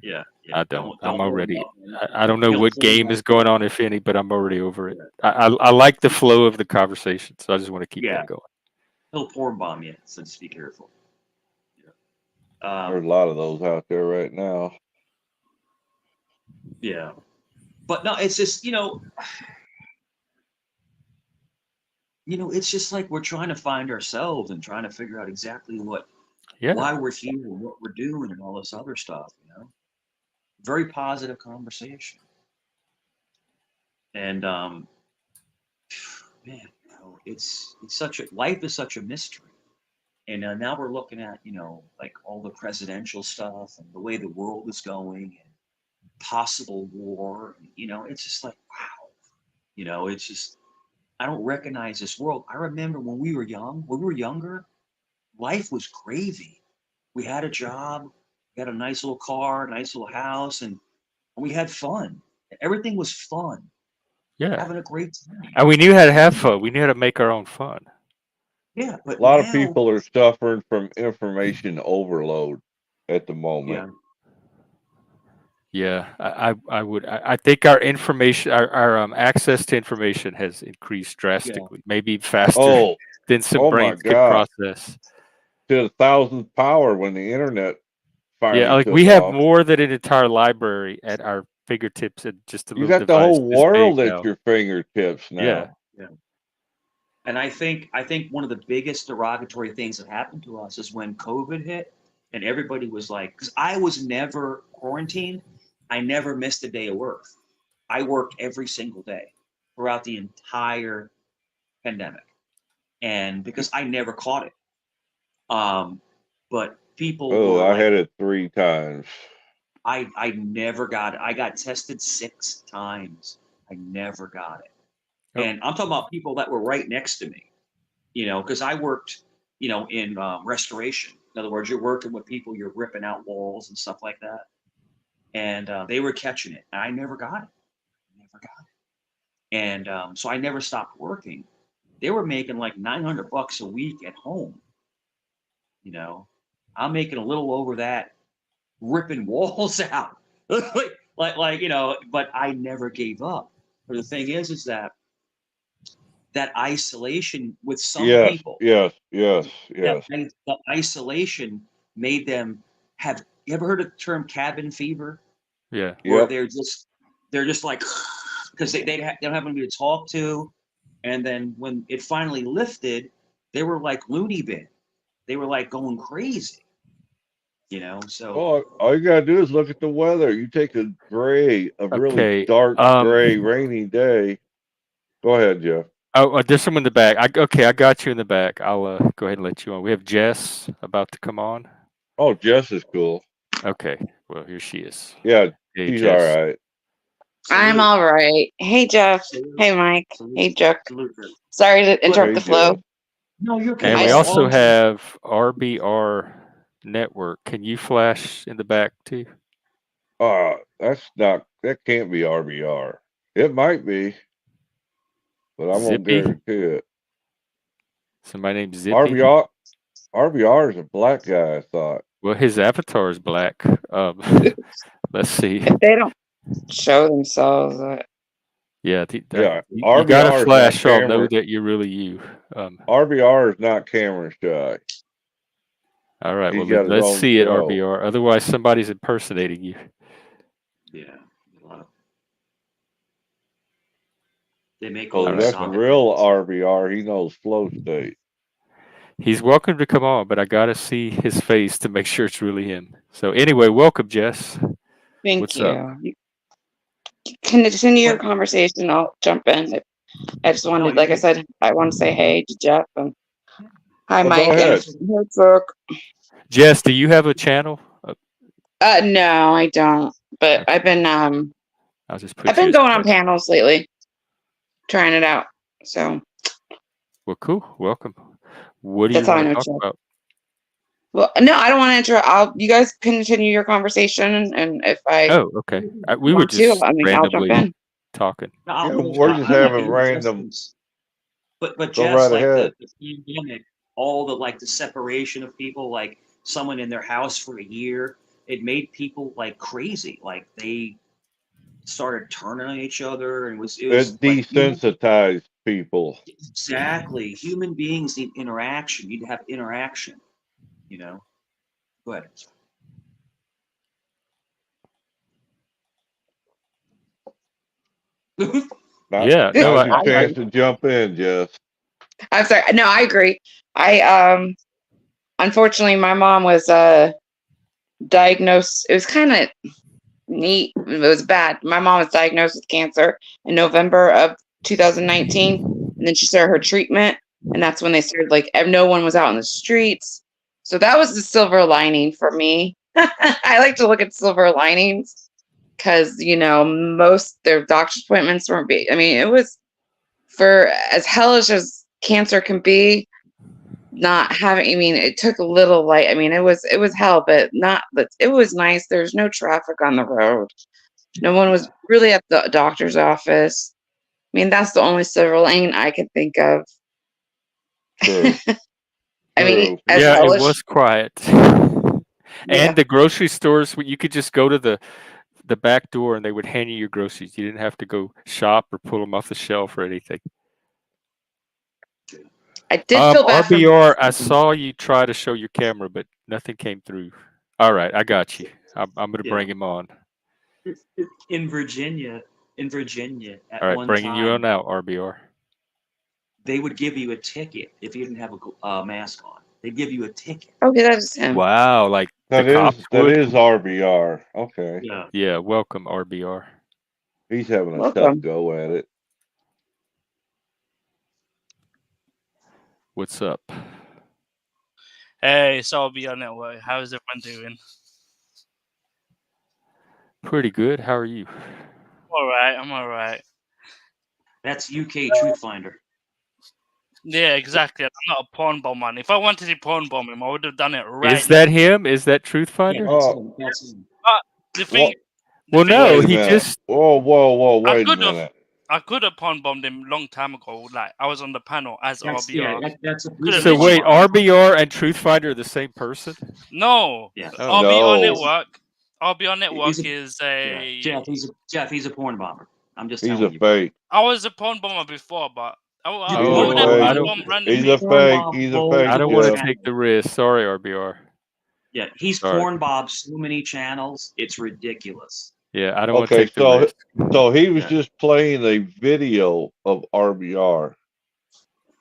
Yeah, yeah. I don't. I'm Don't hold already. up, man. I don't know He'll what porn game bomb is you. going on, if any, but I'm already over it. Yeah, I like the flow of the conversation, so I just want to keep yeah. that going. He'll porn bomb you. So just be careful. There's Um, a lot of those out there right now. yeah. But no, it's just it's just like we're trying to find ourselves and trying to figure out exactly Yeah. why we're here and what we're doing and all this other stuff. Very positive conversation. And man, it's such a life is such a mystery. And now we're looking at, like all the presidential stuff and the way the world is going and possible war. It's just like, wow. It's just, I don't recognize this world. I remember when we were younger, life was gravy. We had a job, we had a nice little car, nice little house, and we had fun. Everything was fun, Yeah. having a great time. And we knew how to have fun. We knew how to make our own fun. Yeah, A but lot of now, people are suffering from information overload at the moment. yeah, Yeah, I think our information, our access to information has increased yeah, drastically, maybe faster Oh, than some oh my brains could God. process. To the thousandth power when the internet Yeah, finally like we took have off. more than an entire library at our fingertips and just a You little got the device whole this big world at now. your fingertips Yeah, now. yeah. And I think one of the biggest derogatory things that happened to us is when COVID hit, and everybody was like, because I was never quarantined, I never missed a day of work. I worked every single day throughout the entire pandemic, and because I never caught it. But people Oh, were I like, had it 3 times. I never got it. I got tested 6 times. I never got it. oh, And I'm talking about people that were right next to me, because I worked, in restoration. In other words, you're working with people, you're ripping out walls and stuff like that. And they were catching it. And I never got it. Never got it. And so I never stopped working. They were making like $900 a week at home. You know, I'm making a little over that ripping walls out. But I never gave up. But the thing is that isolation with some Yes, people, yes, yes, yes. the isolation made them have. You ever heard of the term cabin fever? yeah. Where Yep. they're just like because they don't have anybody to talk to, and then when it finally lifted, they were like loony bin. They were like going crazy. So Well, all you gotta do is look at the weather. You take a really Okay. dark gray, rainy day. Go ahead, Jeff. There's someone in the back. Okay, I got you in the back. I'll go ahead and let you on. We have Jess about to come on. Oh, Jess is cool. Okay, well here she is. Yeah, Hey, she's all Jess. right. I'm salute, all right. Hey, Jeff. salute, Hey, Mike. salute, Hey, Chuck. salute. Her. Sorry to But interrupt Hey, the Jess. flow. no, you're okay. And we I also All have RBR Network. Can you flash in the back too? That can't be RBR. It might be, but I won't Zippy? guarantee it. Somebody named Zippy? RBR is a black guy, I thought. Well, his avatar is black. Let's see. if they don't show themselves, Yeah, Yeah, you got to RBR is not flash, so I'll know camera. that you're really you. RBR is not camera shy. All right, well, He's got his let's own see it, show. RBR. Otherwise, somebody's impersonating you. yeah. They make Oh, all All the right, that's well, real sound. RBR. He knows flow state. he's welcome to come on, but I got to see his face to make sure it's really him. So, anyway, welcome, Jess. thank What's up? you. You continue your But conversation. I'll jump in. I just no, wanted, you're like I good. said, I want to say hey to Jeff and hi, Oh, go Mike, and ahead. Jess, hey, Chuck. Jess, do you have a channel? No, I don't. But Okay, I'll just I've put you been as going a on guest. panels lately, trying it out. So Well, cool. Welcome. What do you that's how I want to know talk Chuck. about? Well, no, I don't want to interrupt. You guys continue your conversation, and if I Oh, okay. We were want to, just I mean, I'll jump randomly in. talking. no, Yeah, I'll, we're just I like to having hear random. Justin's. But Go Jess, right like ahead. the pandemic, all the like the separation of people, like someone in their house for a year, it made people like crazy. Like they started turning on each other, and it was It like desensitized people. exactly human beings need interaction. You need to have interaction. You know. Go ahead. Not, Yeah, no, now's your I chance to jump in, Jess. I'm sorry. No, I agree. Unfortunately, my mom was diagnosed. It was kind of neat. It was bad. My mom was diagnosed with cancer in November of 2019, and then she started her treatment, and that's when they started like no one was out in the streets. So that was the silver lining for me. I like to look at silver linings because most their doctor's appointments weren't. I mean, it was for as hellish as cancer can be. Not having, I mean, it took a little light. I mean, it was hell, but it was nice. There's no traffic on the road. No one was really at the doctor's office. I mean, that's the only silver lining I could think of. True. I mean, True. as Yeah, it hellish. was quiet. Yeah. And the grocery stores, you could just go to the back door and they would hand you your groceries. You didn't have to go shop or pull them off the shelf or anything. I did feel bad for RBR, I saw you try to show your camera, but nothing came through. All right, I got you. I'm going to bring him on. In Virginia, at All right, one bringing you time, on now, RBR. they would give you a ticket if you didn't have a mask on. They'd give you a ticket. Okay, that's him. Wow, like That the cops is would? RBR. Okay. Yeah. Yeah, welcome, RBR. He's having a tough Welcome. go at it. What's up? Hey, it's RBR Network. How is everyone doing? Pretty good. How are you? I'm all right. That's UK Truth Finder. Yeah, exactly. I'm not a porn bomb man. If I wanted to porn bomb him, I would have done it right Is that him? Is that Truth Yeah, Finder? that's him. The thing, Well, no, Wait a he minute. just. Whoa! I Wait a could have- minute. I could have porn bombed him long time ago. Like I was on the panel as RBR. That's a So wait, RBR and Truth Finder are the same person? No, Yeah. Oh. RBR No. Network. RBR Network He's a- is a. Jeff, he's a porn bomber. I'm just He's telling a you. fake. I was a porn bomber before, but You why can Oh, would I fake. porn I bomb He's randomly? a fake. He's a fake. I don't want to Jeff. take the risk. Sorry, RBR. Yeah, he's Sorry. porn bob so many channels, it's ridiculous. Yeah, I don't want to Okay, take the risk. so he was Yeah. just playing a video of RBR.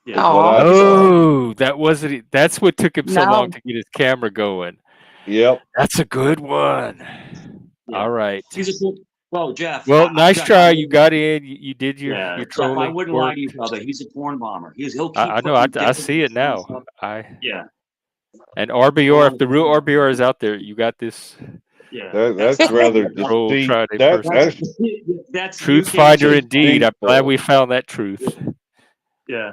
Yeah. What I saw. Oh, that wasn't it. That's what took him so No. long to get his camera going. Yep. That's a good one. Yeah. All right. He's a cool. Well, Jeff. Well, nice Jeff, try. You got in. You did your Yeah, Jeff, trolling I wouldn't lie work. to you, brother. He's a porn bomber. He'll keep. I know. putting I see it different now. stuff. I Yeah, and RBR. If the real RBR is out there, you got this. yeah. That's rather Troll distinct. tried to That's That's Truth UK Finder Truth. indeed. I'm glad Distinct. we found that truth. Yeah,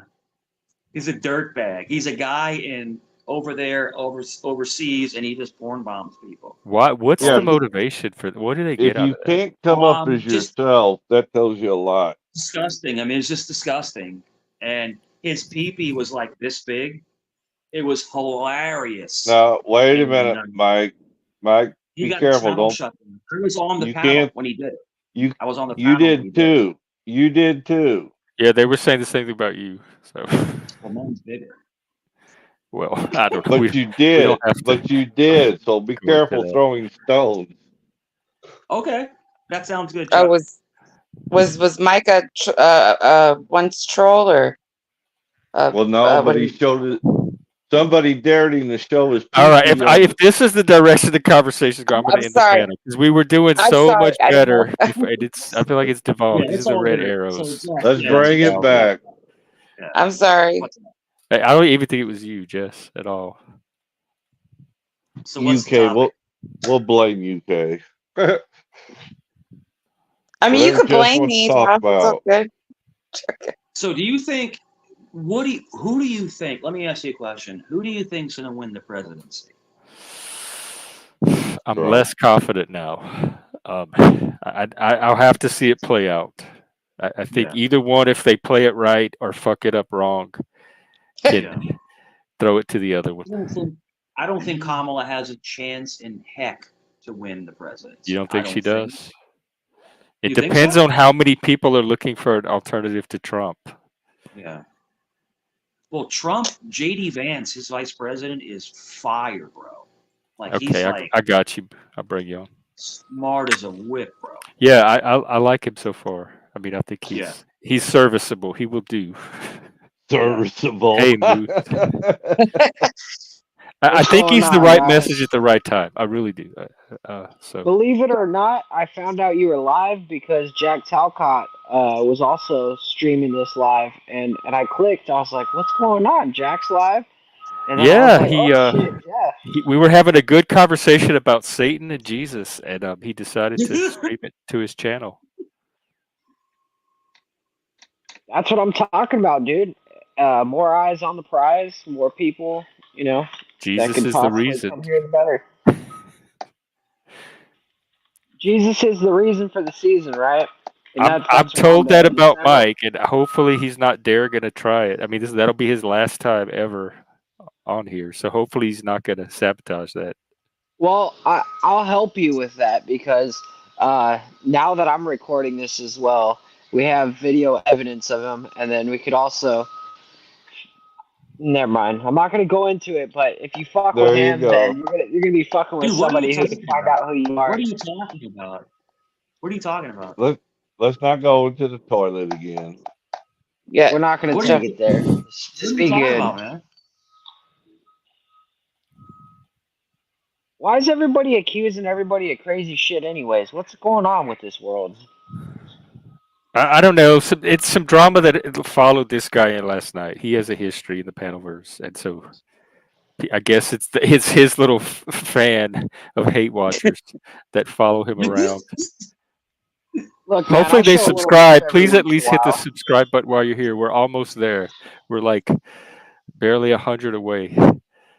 he's a dirtbag. He's a guy over there overseas, and he just porn bombs people. What's Yeah, the he- motivation for? What do they get if out you of that? can't come up as Just- yourself, that tells you a lot. Disgusting. I mean, it's just disgusting. And his pee-pee was like this big. It was hilarious. Now, wait a And, minute, Mike. Mike, You be got careful. the Don't shut down. I was on the you panel can't- when he did it. you? I was on the You panel when he did did it. too. You did too. Yeah, they were saying the same thing about you. So, Well, mine's bigger. well, I don't know. But you did. don't have to But you did. So be go into careful that. throwing stones. Okay, that sounds good. Oh, Chuck. was Mike a once troll or? Well, no, but when he showed it. Somebody dared him to show his. All right, PP on if this is the direction the conversation's going, I'm going I'm to end the sorry. panel because we were doing I'm so sorry, much I better. know. Before, I feel like it's devolved. Yeah, These it's are the all red good. arrows. So, Let's yeah, bring yeah. it back. Yeah. I'm sorry. What's that? Hey, I don't even think it was you, Jess, at all. So what's the UK, topic? we'll blame UK. I mean, you Whatever could Jess blame wants me. to talk It's all about. good. So do you think? Who do you think? Let me ask you a question. Who do you think's going to win the presidency? I'm Right. less confident now. I'll have to see it play out. I think Yeah. either one, if they play it right or fuck it up wrong, can Yeah. throw it to the other one. I don't think Kamala has a chance in heck to win the presidency. You don't think she does? It You think depends so? on how many people are looking for an alternative to Trump. Yeah. Well, Trump, JD Vance, his vice president, is fire, bro. Like he's Okay, like I got you. I'll bring you on. smart as a whip, bro. Yeah, I like him so far. I mean, I think Yeah. he's serviceable. He will do. Serviceable. Hey, Moose. I What's think going he's the on, right guys? message at the right time. I really do. So Believe it or not, I found out you were live because Jack Talcott was also streaming this live, and I clicked. I was like, "What's going on? Jack's live," and then I was yeah, like, "Oh shit, Jeff!" we were having a good conversation about Satan and Jesus, and he decided to stream it to his channel. That's what I'm talking about, dude. More eyes on the prize, more people, that Jesus can is the possibly reason. come here the better. Jesus is the reason for the season, right? And I'm that's told that the about title. Mike, and hopefully he's not gonna try it. I mean, that'll be his last time ever on here, so hopefully he's not gonna sabotage that. Well, I'll help you with that because now that I'm recording this as well, we have video evidence of him, and then we could also. Never mind. I'm not gonna go into it, but if you fuck with There you him, go. then you're gonna be fucking with Dude, what are you somebody who can talking find about? out who you are. What are you talking about? What are you talking about? Let's not go into the toilet again. Yeah. We're not gonna What are take you- it there. What Just are you be talking good. about, man? Why is everybody accusing everybody of crazy shit anyways? What's going on with this world? I don't know. It's some drama that followed this guy in last night. He has a history in the Panelverse, and so I guess it's his little fan of hate watchers that follow him around. Look, man, Hopefully I they show a little subscribe. love every Please at once in a least hit the while. subscribe button while you're here. We're almost there. We're like barely 100 away.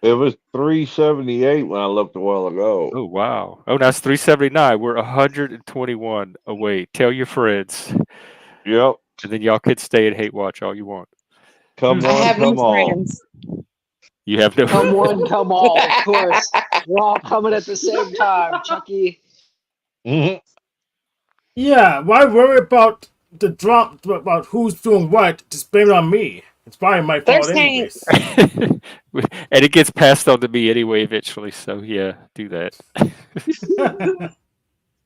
It was 378 when I looked a while ago. Oh wow! Oh, now it's 379. We're 121 away. Tell your friends, Yep. and then y'all could stay and hate watch all you want. Come I on, have no come on. friends. You have no. Come one, come all. Of course, we're all coming at the same time, Chucky. Mhm. Yeah, why worry about the drop about who's doing what? Just blame it on me. It's probably my They're fault saying anyways. And it gets passed on to me anyway eventually. So yeah, do that.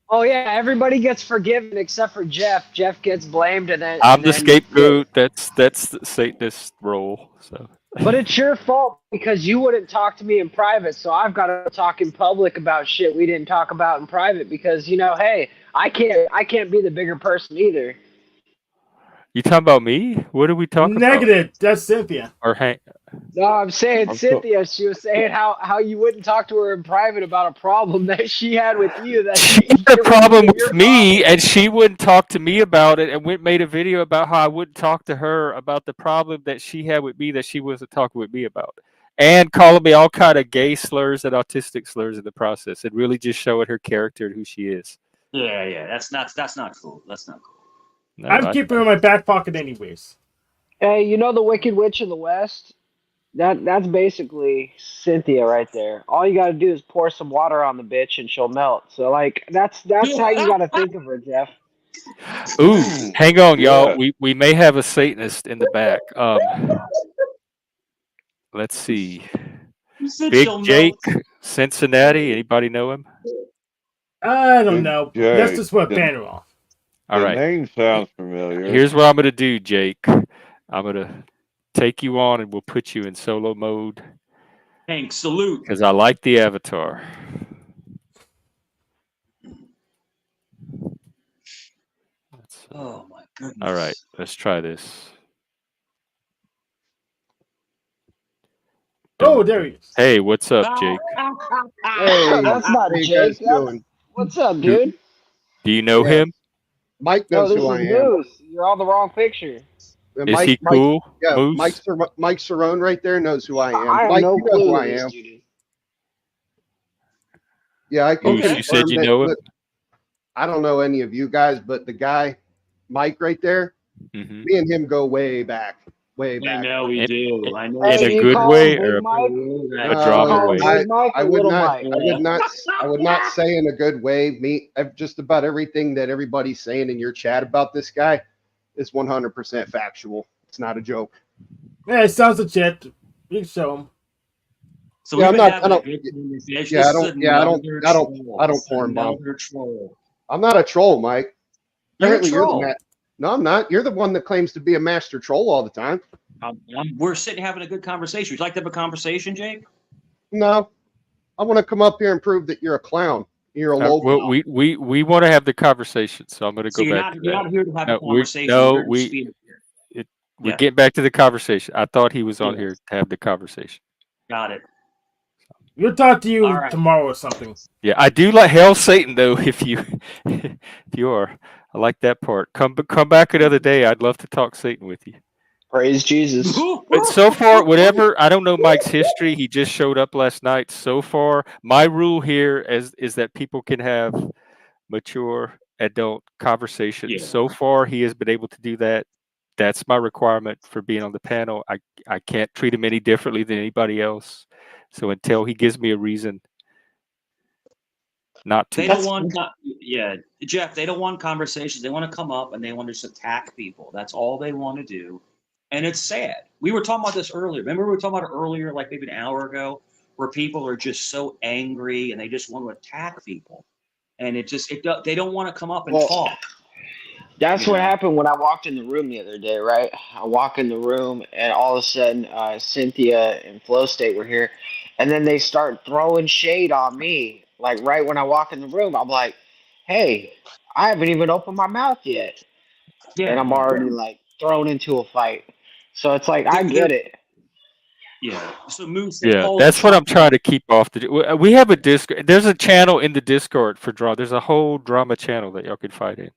Oh yeah, everybody gets forgiven except for Jeff. Jeff gets blamed, and then I'm the then scapegoat. That's the Satanist role. So. But it's your fault because you wouldn't talk to me in private, so I've got to talk in public about shit we didn't talk about in private because hey, I can't be the bigger person either. You talking about me? What are we talking Negative. That's Cynthia. about? Or Hank? No, I'm saying I'm Cynthia. She was saying how you wouldn't talk to her in private about a problem that she had with you. That She you had a problem your with me, and she wouldn't talk to me about it, and made a video about how I wouldn't talk to her about the problem that she had with me that she wasn't talking with me about, and calling me all kind of gay slurs and autistic slurs in the process, and really just showing her character and who she is. Yeah, that's not cool. That's not cool. No, I'm keeping her in my back pocket anyways. Hey, you know the Wicked Witch of the West? That's basically Cynthia right there. All you gotta do is pour some water on the bitch and she'll melt. So that's how you gotta think of her, Jeff. Ooh, hang on, y'all. Yeah. We may have a Satanist in the back. Let's see. You said Big she'll Jake, melt. Cincinnati. Anybody know him? I don't Big know. J. Let's just put a The- banner off. All The right. name sounds familiar. Here's what I'm gonna do, Jake. I'm gonna take you on, and we'll put you in solo mode Hank, salute. because I like the avatar. Oh my goodness. All right, let's try this. Oh, there he is. Hey, what's up, Jake? Hey, That's not how you Jake. guys doing? What's up, dude? Do you know Yeah. him? Mike No, knows this who is I am. Moose. You're on the wrong picture. Is he cool, Yeah, Moose? Mike Cerrone right there knows who I am. I have Mike, no you know clue who who I this am. dude is. Yeah, I can Moose, you said confirm you that. know him? Look, I don't know any of you guys, but the guy, Mike right there, Mm-hmm. me and him go way back. Way I back. know we do. I know. In Hey, a you good call way him or Big Mike? a drama Call him way? Big Mike I or would Little not. Mike? I would not say in a good way. Just about everything that everybody's saying in your chat about this guy is 100% factual. It's not a joke. Yeah, it sounds legit. You can show him. So Yeah, we've I'm been not- I having a don't- good conversation. yeah, I This don't- is yeah, I don't- another I don't- troll. I don't This is porn bomb. another troll. I'm not a troll, Mike. You're a Apparently, you're the troll. No, I'm not. You're the one that claims to be a master troll all the time. We're sitting having a good conversation. Would you like to have a conversation, Jake? No, I want to come up here and prove that you're a clown. You're a low. Well, we want to have the conversation, so I'm going to So go back to you're that. not here to have No, a conversation. You're here to speak. we're Yeah. getting back to the conversation. I thought he was on Yeah. here to have the conversation. Got it. We'll talk to you All right. tomorrow or something. Yeah, I do like Hail Satan though. If you are, I like that part. Come back another day. I'd love to talk Satan with you. Praise Jesus. But so far, whatever, I don't know Mike's history. He just showed up last night. So far, my rule here is that people can have mature adult conversations. Yeah. So far, he has been able to do that. That's my requirement for being on the panel. I can't treat him any differently than anybody else. So until he gives me a reason not to. They don't want, Jeff. They don't want conversations. They want to come up and they want to just attack people. That's all they want to do, and it's sad. We were talking about this earlier. Remember, we were talking about it earlier, like maybe an hour ago, where people are just so angry and they just want to attack people, and they don't want to come up and talk. That's what happened when I walked in the room the other day, right? I walk in the room and all of a sudden Cynthia and Flow State were here, and then they start throwing shade on me. Like right when I walk in the room, I'm like, "Hey, I haven't even opened my mouth yet," and I'm already like thrown into a fight. So it's like I get it. Yeah. So Moose. Yeah, that's what I'm trying to keep off the. We have a Discord. There's a channel in the Discord for drama. There's a whole drama channel that y'all can fight in.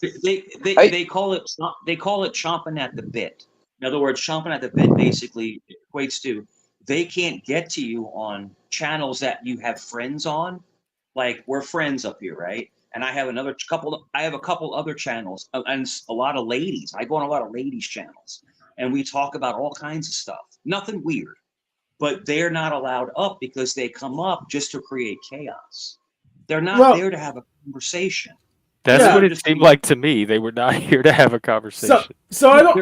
They call it chomping at the bit. In other words, chomping at the bit basically equates to they can't get to you on channels that you have friends on. Like we're friends up here, right? And I have a couple other channels and a lot of ladies. I go on a lot of ladies channels and we talk about all kinds of stuff. Nothing weird, but they're not allowed up because they come up just to create chaos. They're not there to have a conversation. That's what it seemed like to me. They were not here to have a conversation. So I don't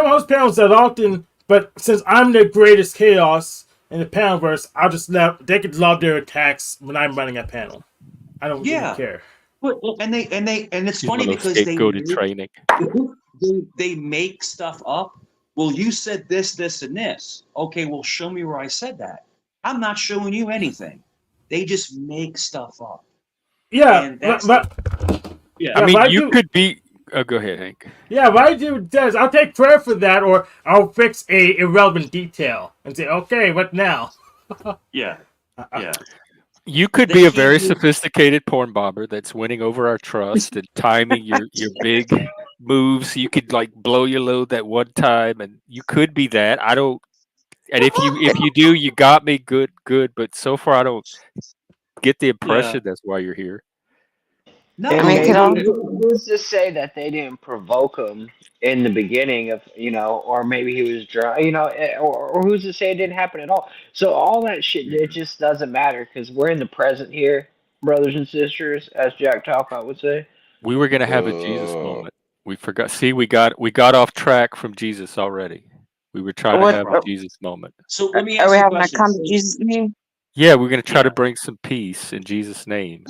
host panels that often, but since I'm the greatest chaos in the panelverse, I'll just they could love their attacks when I'm running a panel. I don't really care. And it's funny because they make stuff up. Well, you said this, this, and this. Okay, well, show me where I said that. I'm not showing you anything. They just make stuff up. Yeah, I mean, you could be. Oh, go ahead, Hank. Yeah, what I do is I'll take credit for that, or I'll fix a irrelevant detail and say, "Okay, what now?" Yeah. You could be a very sophisticated porn bomber that's winning over our trust and timing your big moves. You could like blow your load that one time, and you could be that. I don't. And if you do, you got me. Good. But so far, I don't get the impression that's why you're here. No, who's to say that they didn't provoke him in the beginning of, or maybe he was drunk, or who's to say it didn't happen at all? So all that shit, it just doesn't matter because we're in the present here, brothers and sisters, as Jack Talcott would say. We were gonna have a Jesus moment. We forgot. See, we got off track from Jesus already. We were trying to have a Jesus moment. So let me ask Are we you a having a question. come to Jesus name? Yeah, we're gonna try to bring some peace in Jesus' name.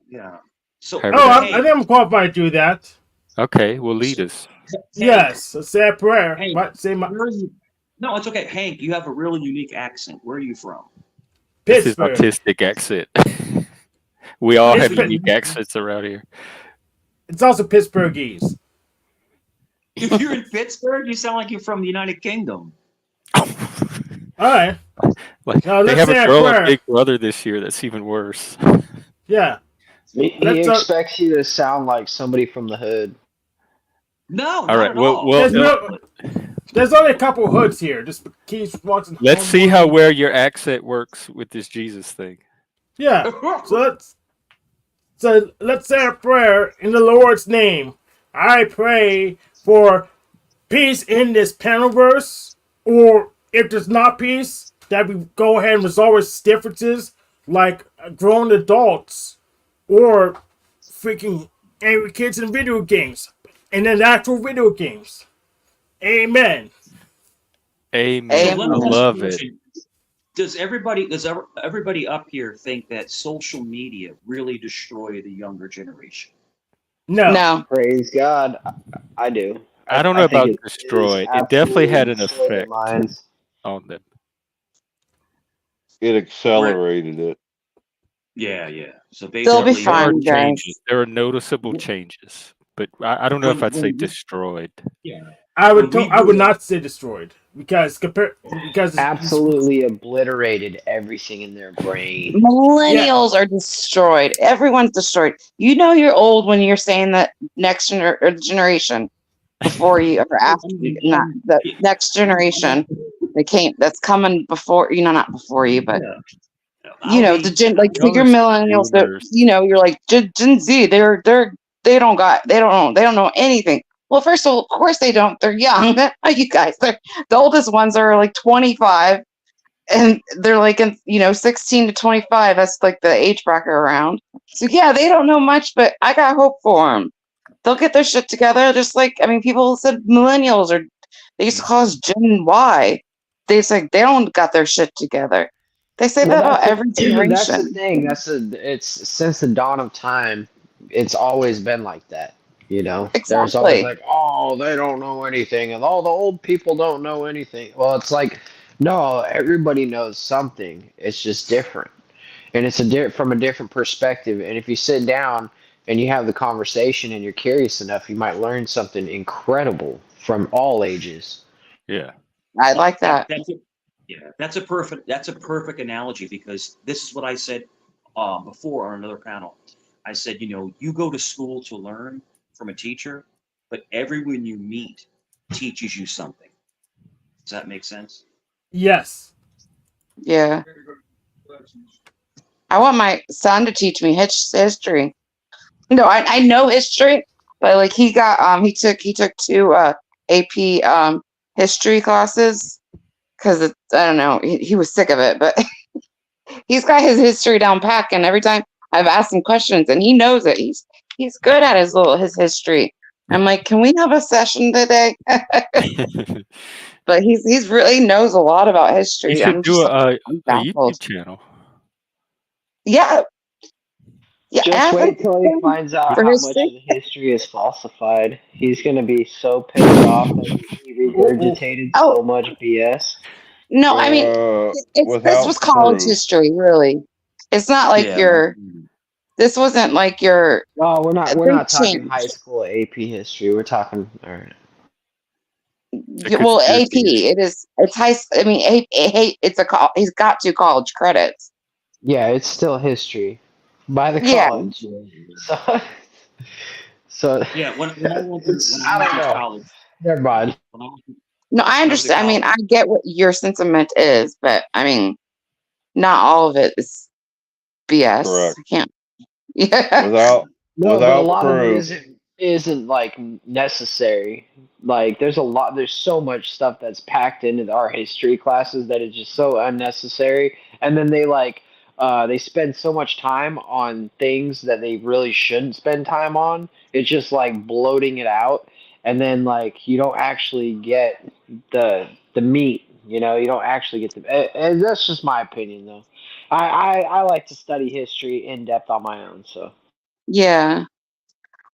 Yeah. So, I think I'm qualified to do that. Okay, well, lead us. Yes, say a prayer. Hank, no, it's okay. Hank, you have a really unique accent. Where are you from? Pittsburgh. This is autistic accent. We all have unique accents around here. It's also Pittsburghese. If you're in Pittsburgh, you sound like you're from the United Kingdom. All right. Like, now, they have a girl on Big Brother this year. That's even worse. Yeah. He expects you to sound like somebody from the hood. No, all right. Well, there's only a couple hoods here. Just keep watching. Let's see how well your accent works with this Jesus thing. Yeah. So let's say a prayer in the Lord's name. I pray for peace in this panelverse, or if there's not peace, that we go ahead and resolve our differences like grown adults. Or freaking angry kids in video games. And then actual video games. Amen. Amen. I love it. Does everybody up here think that social media really destroy the younger generation? No. No. Praise God. I do. I don't know I think about it is destroyed. It definitely absolutely had an destroyed their effect minds. on them. It accelerated it. Yeah, yeah. So They'll be basically, There are fine, you changes. guys. There are noticeable changes, but I don't know if I'd say when we, destroyed. yeah, I when we I would grew up, not say destroyed because Absolutely obliterated everything in their brain. yeah. Millennials are destroyed. Everyone's destroyed. You know you're old when you're saying that or the generation before you or after you, not the next generation that came that's coming before you know, not before you, but yeah, you I'll know the be, gen like your Youngest millennials that boomers. you know you're like Gen Z. They don't know anything. Well, first of all, of course they don't. They're young. You guys, they're the oldest ones are like 25 and they're like in 16 to 25. That's like the age bracket around. So yeah, they don't know much, but I got hope for them. They'll get their shit together. Just like I mean, people said millennials or they used to call us Gen Y. They say they don't got their shit together. They say Well, that about that's every that's the generation. thing. It's since the dawn of time, it's always been like that. You know, there's always Exactly. like, oh, they don't know anything, and all the old people don't know anything. Well, it's like, no, everybody knows something. It's just different, and it's from a different perspective. And if you sit down and you have the conversation and you're curious enough, you might learn something incredible from all ages. Yeah. I like that. that's a, yeah, that's a perfect analogy because this is what I said before on another panel. I said, you go to school to learn from a teacher, but everyone you meet teaches you something. Does that make sense? Yes. Yeah. I want my son to teach me history. No, I know history, but like he took two AP history classes because I don't know he was sick of it, but he's got his history down pat. And every time I've asked him questions, and he knows it. He's good at his history. I'm like, can we have a session today? But he's really knows a lot about You history. should I'm do just like I'm a baffled. YouTube channel. Yeah, yeah. I Just have wait him till he finds out for how much history. of the history is falsified. He's gonna be so pissed off that he regurgitated Oh, so much BS. no, I mean, this Without was college proof. history, really. It's not like Yeah. this wasn't like your, No, we're they not talking high changed. school AP history. We're talking. All right. A Well, AP, conspiracy. it's I mean, he's got 2 college credits. Yeah, it's still history by the Yeah. college. So, so Yeah, I don't know. college, Never mind. when I, was- No, I when I was at understand. I mean, college, I get what your sentiment is, but I mean, not all of it is BS. Correct. I can't. Yeah. No, but a Without lot of it proof. isn't like necessary. Like there's so much stuff that's packed into our history classes that is just so unnecessary. And then they spend so much time on things that they really shouldn't spend time on. It's just like bloating it out, and then like you don't actually get the meat. You know, you don't actually get and that's just my opinion though. I like to study history in depth on my own, so. Yeah.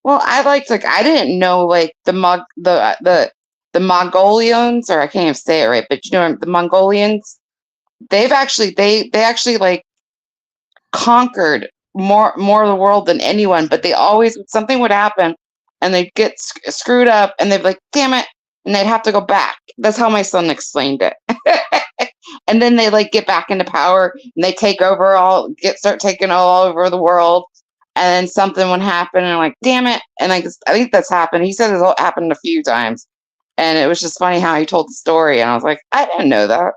Well, I didn't know like the Mongolians, or I can't even say it right, but the Mongolians, they actually like conquered more of the world than anyone, but they always something would happen and they'd get screwed up and they'd be like, damn it, and they'd have to go back. That's how my son explained it. And then they like get back into power and they take over start taking all over the world. And then something would happen and I'm like, damn it. And I think that's happened. He said it's happened a few times. And it was just funny how he told the story. And I was like, I didn't know that.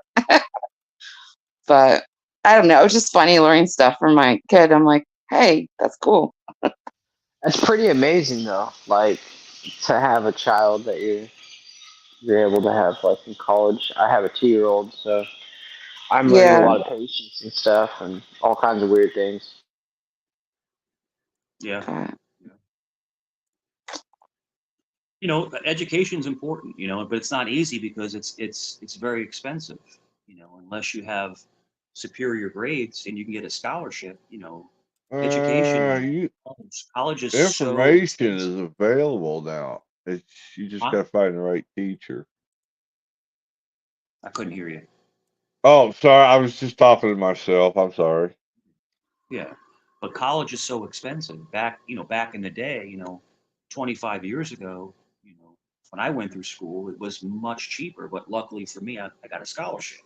But I don't know. It was just funny learning stuff from my kid. I'm like, hey, that's cool. That's pretty amazing though. Like to have a child that you're able to have like in college. I have a 2-year-old, so I'm learning a Yeah. lot of patience and stuff and all kinds of weird things. yeah, But, education's important, but it's not easy because it's very expensive, unless you have superior grades and you can get a scholarship, education, You college is so information expensive. is available now. You just Huh? got to find the right teacher. I couldn't hear you. Oh, sorry. I was just talking to myself. I'm sorry. Yeah, but college is so expensive. Back in the day, 25 years ago, when I went through school, it was much cheaper. But luckily for me, I got a scholarship.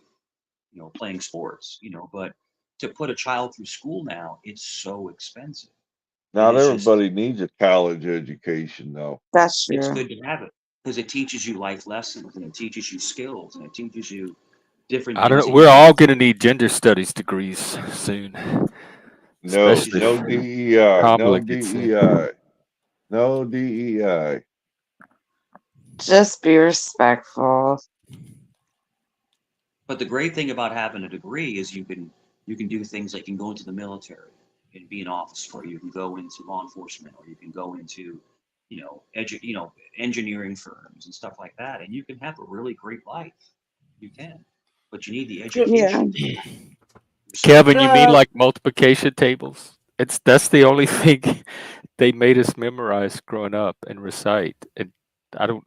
Playing sports. But to put a child through school now, it's so expensive. Not is just everybody needs a college education, though. That's It's true. good to have it because it teaches you life lessons and it teaches you skills and it teaches you different I don't things know. that you We're all need. going to need gender studies degrees soon, No, especially no for DEI, no Kamala gets in. DEI, no DEI. Just be respectful. But the great thing about having a degree is you can do things like you can go into the military and be an officer, or you can go into law enforcement, or you can go into engineering firms and stuff like that, and you can have a really great life. You can, but you need the Yeah. education. Kevin, you mean Uh, like multiplication tables? That's the only thing they made us memorize growing up and recite. And I don't.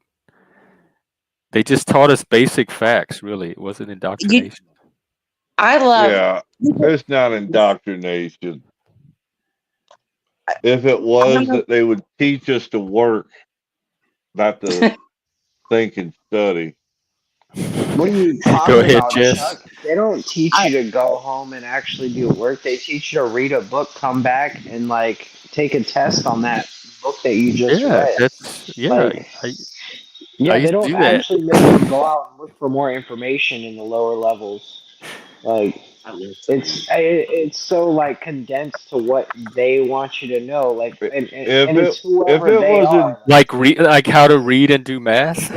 They just taught us basic facts. Really, it wasn't You, indoctrination. I love. Yeah, it's not indoctrination. If it I don't was know. that they would teach us to work, not to think and study. What are you Go talking ahead, about, Jess. Chuck? They don't teach I, you to go home and actually do work. They teach you to read a book, come back, and like take a test on that book that you just Yeah, read. yeah. Like, I yeah, they used to don't do that. actually make you go out and look for more information in the lower levels. Like, I love to read. it's so like condensed to what they want you to know. Like, If and it it's if whoever it they wasn't are. Like how to read and do math.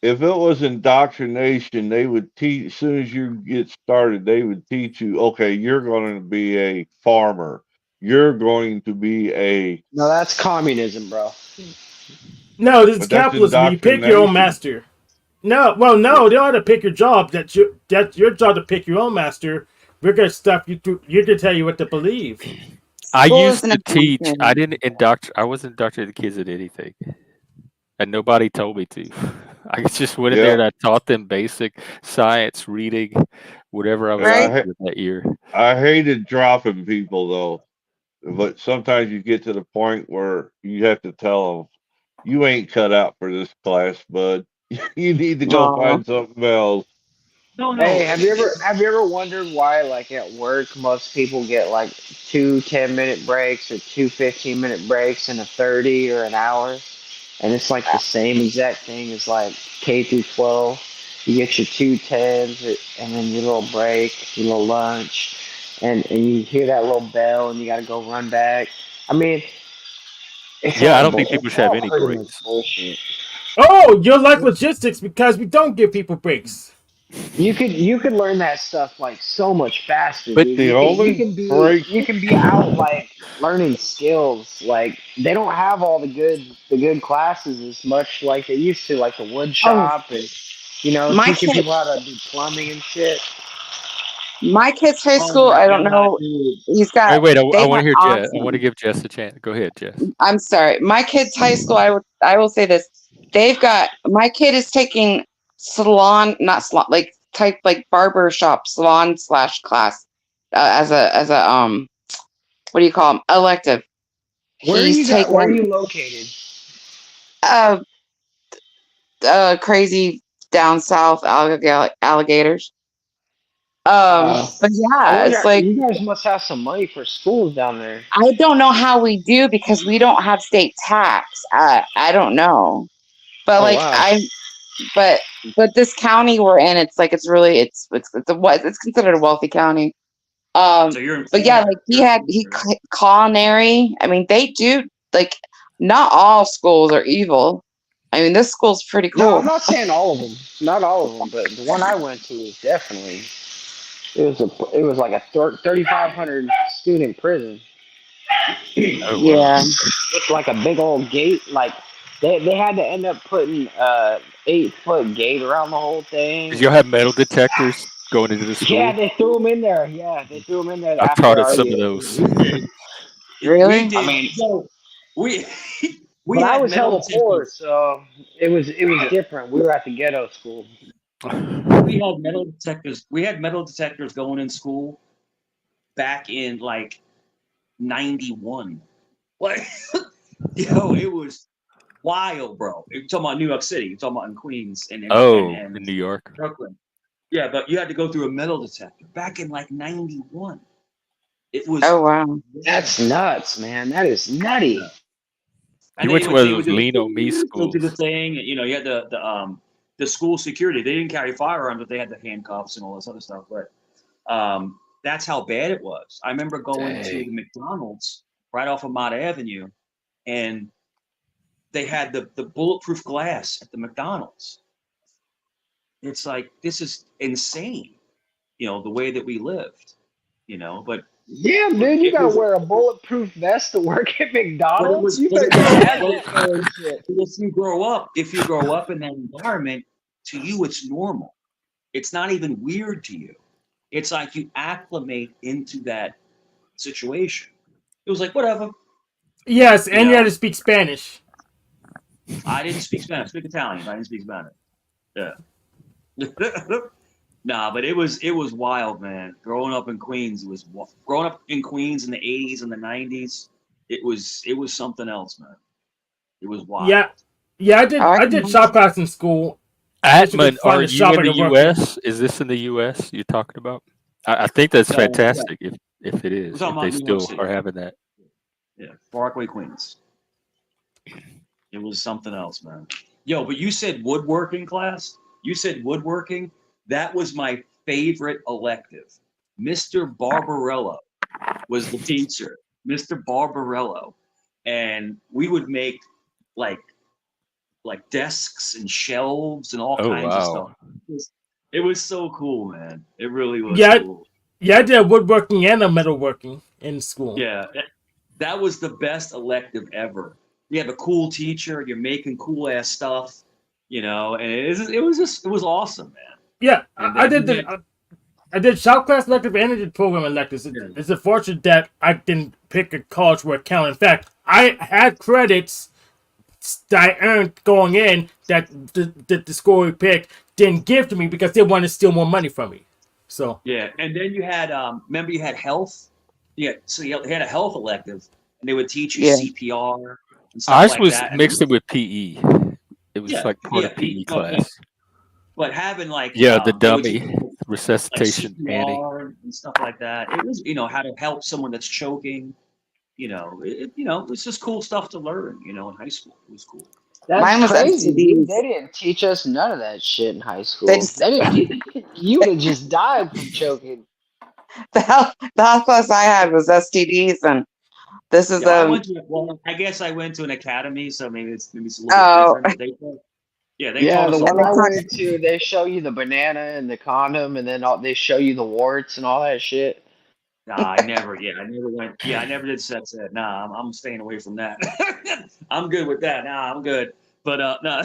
if it was indoctrination, they would teach as soon as you get started, they would teach you, okay, you're going to be a farmer. You're going to be a No, that's communism, bro. no, this is but that's capitalism. You pick your own indoctrination. master. No, well, Yeah. no, they don't have to pick your job. That's your job to pick your own master. We're gonna stuff you through. You're gonna tell you what to believe. I school used isn't to teach. a I wasn't indoctrinating the kids at anything, and nobody told me to. I just went in there Yeah. and I taught them basic science, reading, whatever I was And right. teaching them that year. I hated dropping people though. But sometimes you get to the point where you have to tell them, you ain't cut out for this class, bud. You need to go Well, find something else. Hey, No. have you ever wondered why, like at work, most people get like two 10-minute breaks or two 15-minute breaks in a 30 or an hour, and it's like the same exact thing as like K through 12. You get your two tens, and then your little break, your little lunch, and you hear that little bell, and you got to go run back. I mean, Yeah, I don't think people should have any pretty much breaks. bullshit. Oh, you're like logistics because we don't give people breaks. You could learn that stuff like so much faster, But dude. the only break, You can be out like learning skills. Like they don't have all the good classes as much like they used to, like the wood oh, shop and my teaching kid, people how to do plumbing and shit. my kid's high Oh school. my I don't God, know. dude. He's Wait, got. wait. They I want have to hear Jess. I want to awesome. give Jess a chance. Go ahead, Jess. I'm sorry. My kid's high school. I will say this. They've got. My kid is taking salon, not salon, like type like barber shop salon slash class as a what do you call them, elective. He's Where are taken you located? uh crazy down south alligators. But I yeah, it's wonder, like you guys must have some money for schools down there. I don't know how we do because we don't have state tax. I don't know, but Oh like wow. but this county we're in, it's like it's considered a wealthy county. So you're in But yeah, Florida. like You're in Florida, right? culinary. I mean, they do like not all schools are evil. I mean, this school's pretty No, I'm cool. not saying all of them. Not all of them, but the one I went to was definitely it was like a 3,500 student prison. Oh wow. Yeah. It's like a big old gate. Like they had to end up putting 8-foot gate around the whole Did thing. y'all And have metal detectors going into the yeah, school? they threw them in there. Yeah, they threw them in there I've after taught at our some of year. those. We Really? I did. mean, So we We But I had was metal hella poor, detectors. so it was different. We were at the ghetto school. We had metal detectors. We had metal detectors going in school back in like '91. Like, yo, it was wild, bro. You're talking about New York City. You're talking about in Queens In New York. Brooklyn. Yeah, but you had to go through a metal detector back in like '91. It was. Oh wow. That's nuts, man. That is nutty. And You went to one of those do lean on me go do the schools. thing. You know, you had the school security. They didn't carry firearms, but they had the handcuffs and all this other stuff. But that's how bad it was. I remember going to Dang. the McDonald's right off of Mott Avenue, and they had the bulletproof glass at the McDonald's. It's like, this is insane, you know, the way that we lived, you know. But Yeah, dude, you it gotta was, wear a bulletproof vest to work at McDonald's. You but better it get was a but hazmat suit and shit. if you grow up in that environment, to you it's normal. It's not even weird to you. It's like you acclimate into that situation. It was like, whatever, Yes, you and you had know. to speak Spanish. I didn't speak Spanish. I speak Italian, but I didn't speak Spanish. Yeah. Nah, but it was wild, man. Growing up in Queens, growing up in Queens in the '80s and the '90s. It was something else, man. It was Yeah, wild. yeah. Oh, I I can did shop imagine. class in school just to Atman, are find a you shop in I the could work in. U.S.? Is this in the U.S. you're talking about? I think that's No, yeah, fantastic. If it we're is, talking if they about New York still City. are having that. Yeah, Parkway, Queens. It was something else, man. Yo, but you said woodworking class? You said woodworking? That was my favorite elective. Mr. Barbarello was the teacher. Mr. Barbarello. And we would make like desks and shelves and all Oh kinds of stuff. wow. It was so cool, man. It really was Yeah, cool. yeah. I did woodworking and a metalworking in school. Yeah, that was the best elective ever. You have a cool teacher, you're making cool ass stuff, you know, and it was awesome, man. Yeah, And I then did we had, I did shop class elective and I did program electives. yeah, It's unfortunate that I didn't pick a college where it counted. In fact, I had credits that I earned going in that the school we picked didn't give to me because they wanted to steal more money from me. So yeah. And then you had remember you had health? Yeah, so you had a health elective and they would teach you Yeah. CPR and stuff Ours like was that. And mixed in with PE. It was yeah, like part yeah, of PE no, yeah. class. But having like Yeah, the they would teach dummy you like resuscitation Annie. CPR and stuff like that. It was, you know, how to help someone that's choking. You know, you know, it's just cool stuff to learn. You know, in high school, it was cool. That's Mine was crazy, dude. STDs. They didn't teach us none of that shit in high They school. just They didn't. You would have just died from choking. the health class I had was STDs, and this is Yeah, well, I guess I went to an academy, so maybe it's a little bit oh different. But they Yeah, taught the us one and they I about. taught went to, they show you the banana and the condom, and then they show you the warts and all that shit. Nah, I never went. Yeah, I never did sex ed. Nah, I'm staying away from that. I'm good with that. Nah, I'm good. But no,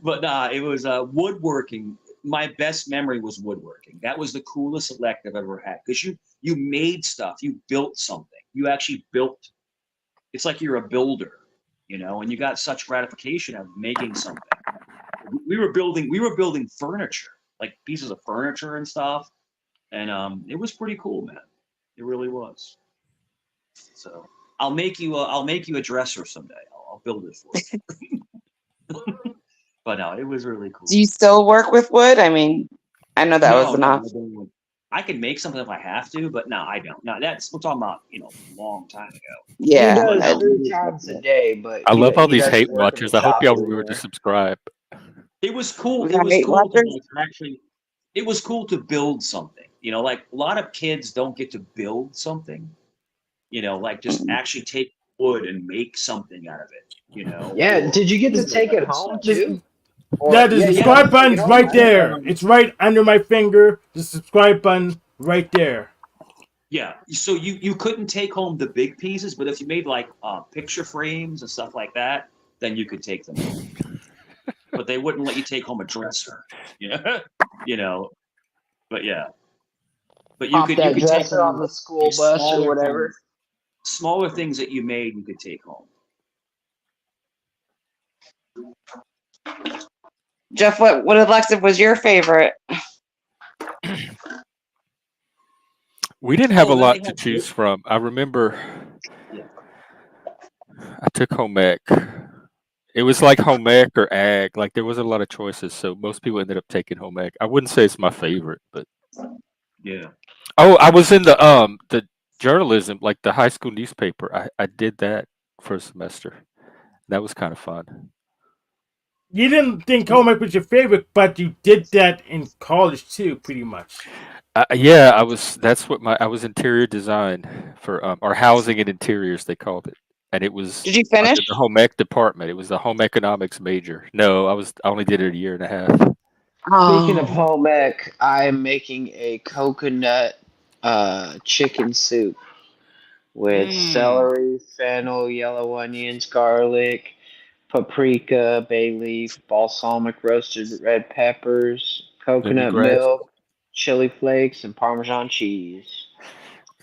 but nah, it was woodworking. My best memory was woodworking. That was the coolest elective I've ever had because you made stuff. You built something. You actually built. It's like you're a builder, you know, and you got such gratification out of making something. We were building furniture, like pieces of furniture and stuff, and it was pretty cool, man. It really was. So I'll make you a dresser someday. I'll build it for you. But no, it was really cool. Do you still work with wood? I mean, I know that was No, enough. I don't. I can make something if I have to, but no, I don't. No, we're talking about, you know, a long time ago. He Yeah. But does no, 3 times a day, but I love all he these hate doesn't work in the watchers. I hope shop y'all remember to anymore. subscribe. it was cool. We It got was Weight cool to Watchers. like actually. It was cool to build something. You know, like a lot of kids don't get to build something. You know, like just actually take wood and make something out of it. You know, Yeah, or did you get to just take it build home stuff. too? yeah, Or the yeah, you Yeah, got to subscribe take it button's home, right right? there. It's right under my finger. The subscribe button right there. yeah. So you couldn't take home the big pieces, but if you made like picture frames and stuff like that, then you could take them home. But they wouldn't let you take home a dresser. Yeah, you know. But yeah, but Pop you that could take dresser on home the school bus or whatever. smaller things that you made. You could take home. Jeff, what Alexa was your favorite? We didn't have a then they lot to have choose from. I remember yeah. I took home ec. It was like home ec or ag. Like there wasn't a lot of choices, so most people ended up taking home ec. I wouldn't say it's my favorite, but Yeah. oh, I was in the journalism, like the high school newspaper. I did that for a semester. That was kind of fun. You didn't think home ec was your favorite, but you did that in college too, pretty much. Yeah, I was. That's what I was interior design for or housing and interiors they called it, and it was Did you under finish? the home ec department. It was the home economics major. No, I only did it a year and a half. Speaking of Oh, home ec, I'm making a coconut chicken soup with Mm, celery, fennel, yellow onions, garlic, paprika, bay leaf, balsamic roasted red peppers, coconut lemongrass. milk, chili flakes, and Parmesan cheese.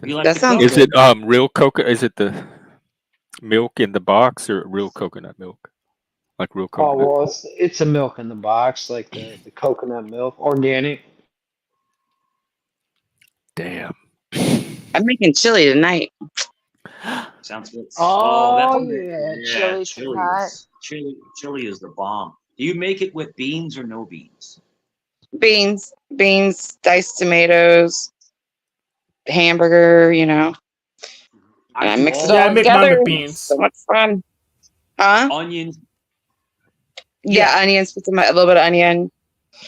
You like that to sounds cook? Is it good. real coconut? Is it the milk in the box or real coconut milk? Like real Oh coconut? well, it's a milk in the box, like the coconut milk, organic. Damn. I'm making chili tonight. Sounds good. Oh, Oh that's yeah, yeah. chili tonight. Chili is the bomb. Do you make it with beans or no beans? Beans, diced tomatoes, hamburger, I and I do mix it all Yeah, I all make beans. mine together. with It's so beans. much fun. Huh? Onions, Yeah, onions, put a little bit of onion.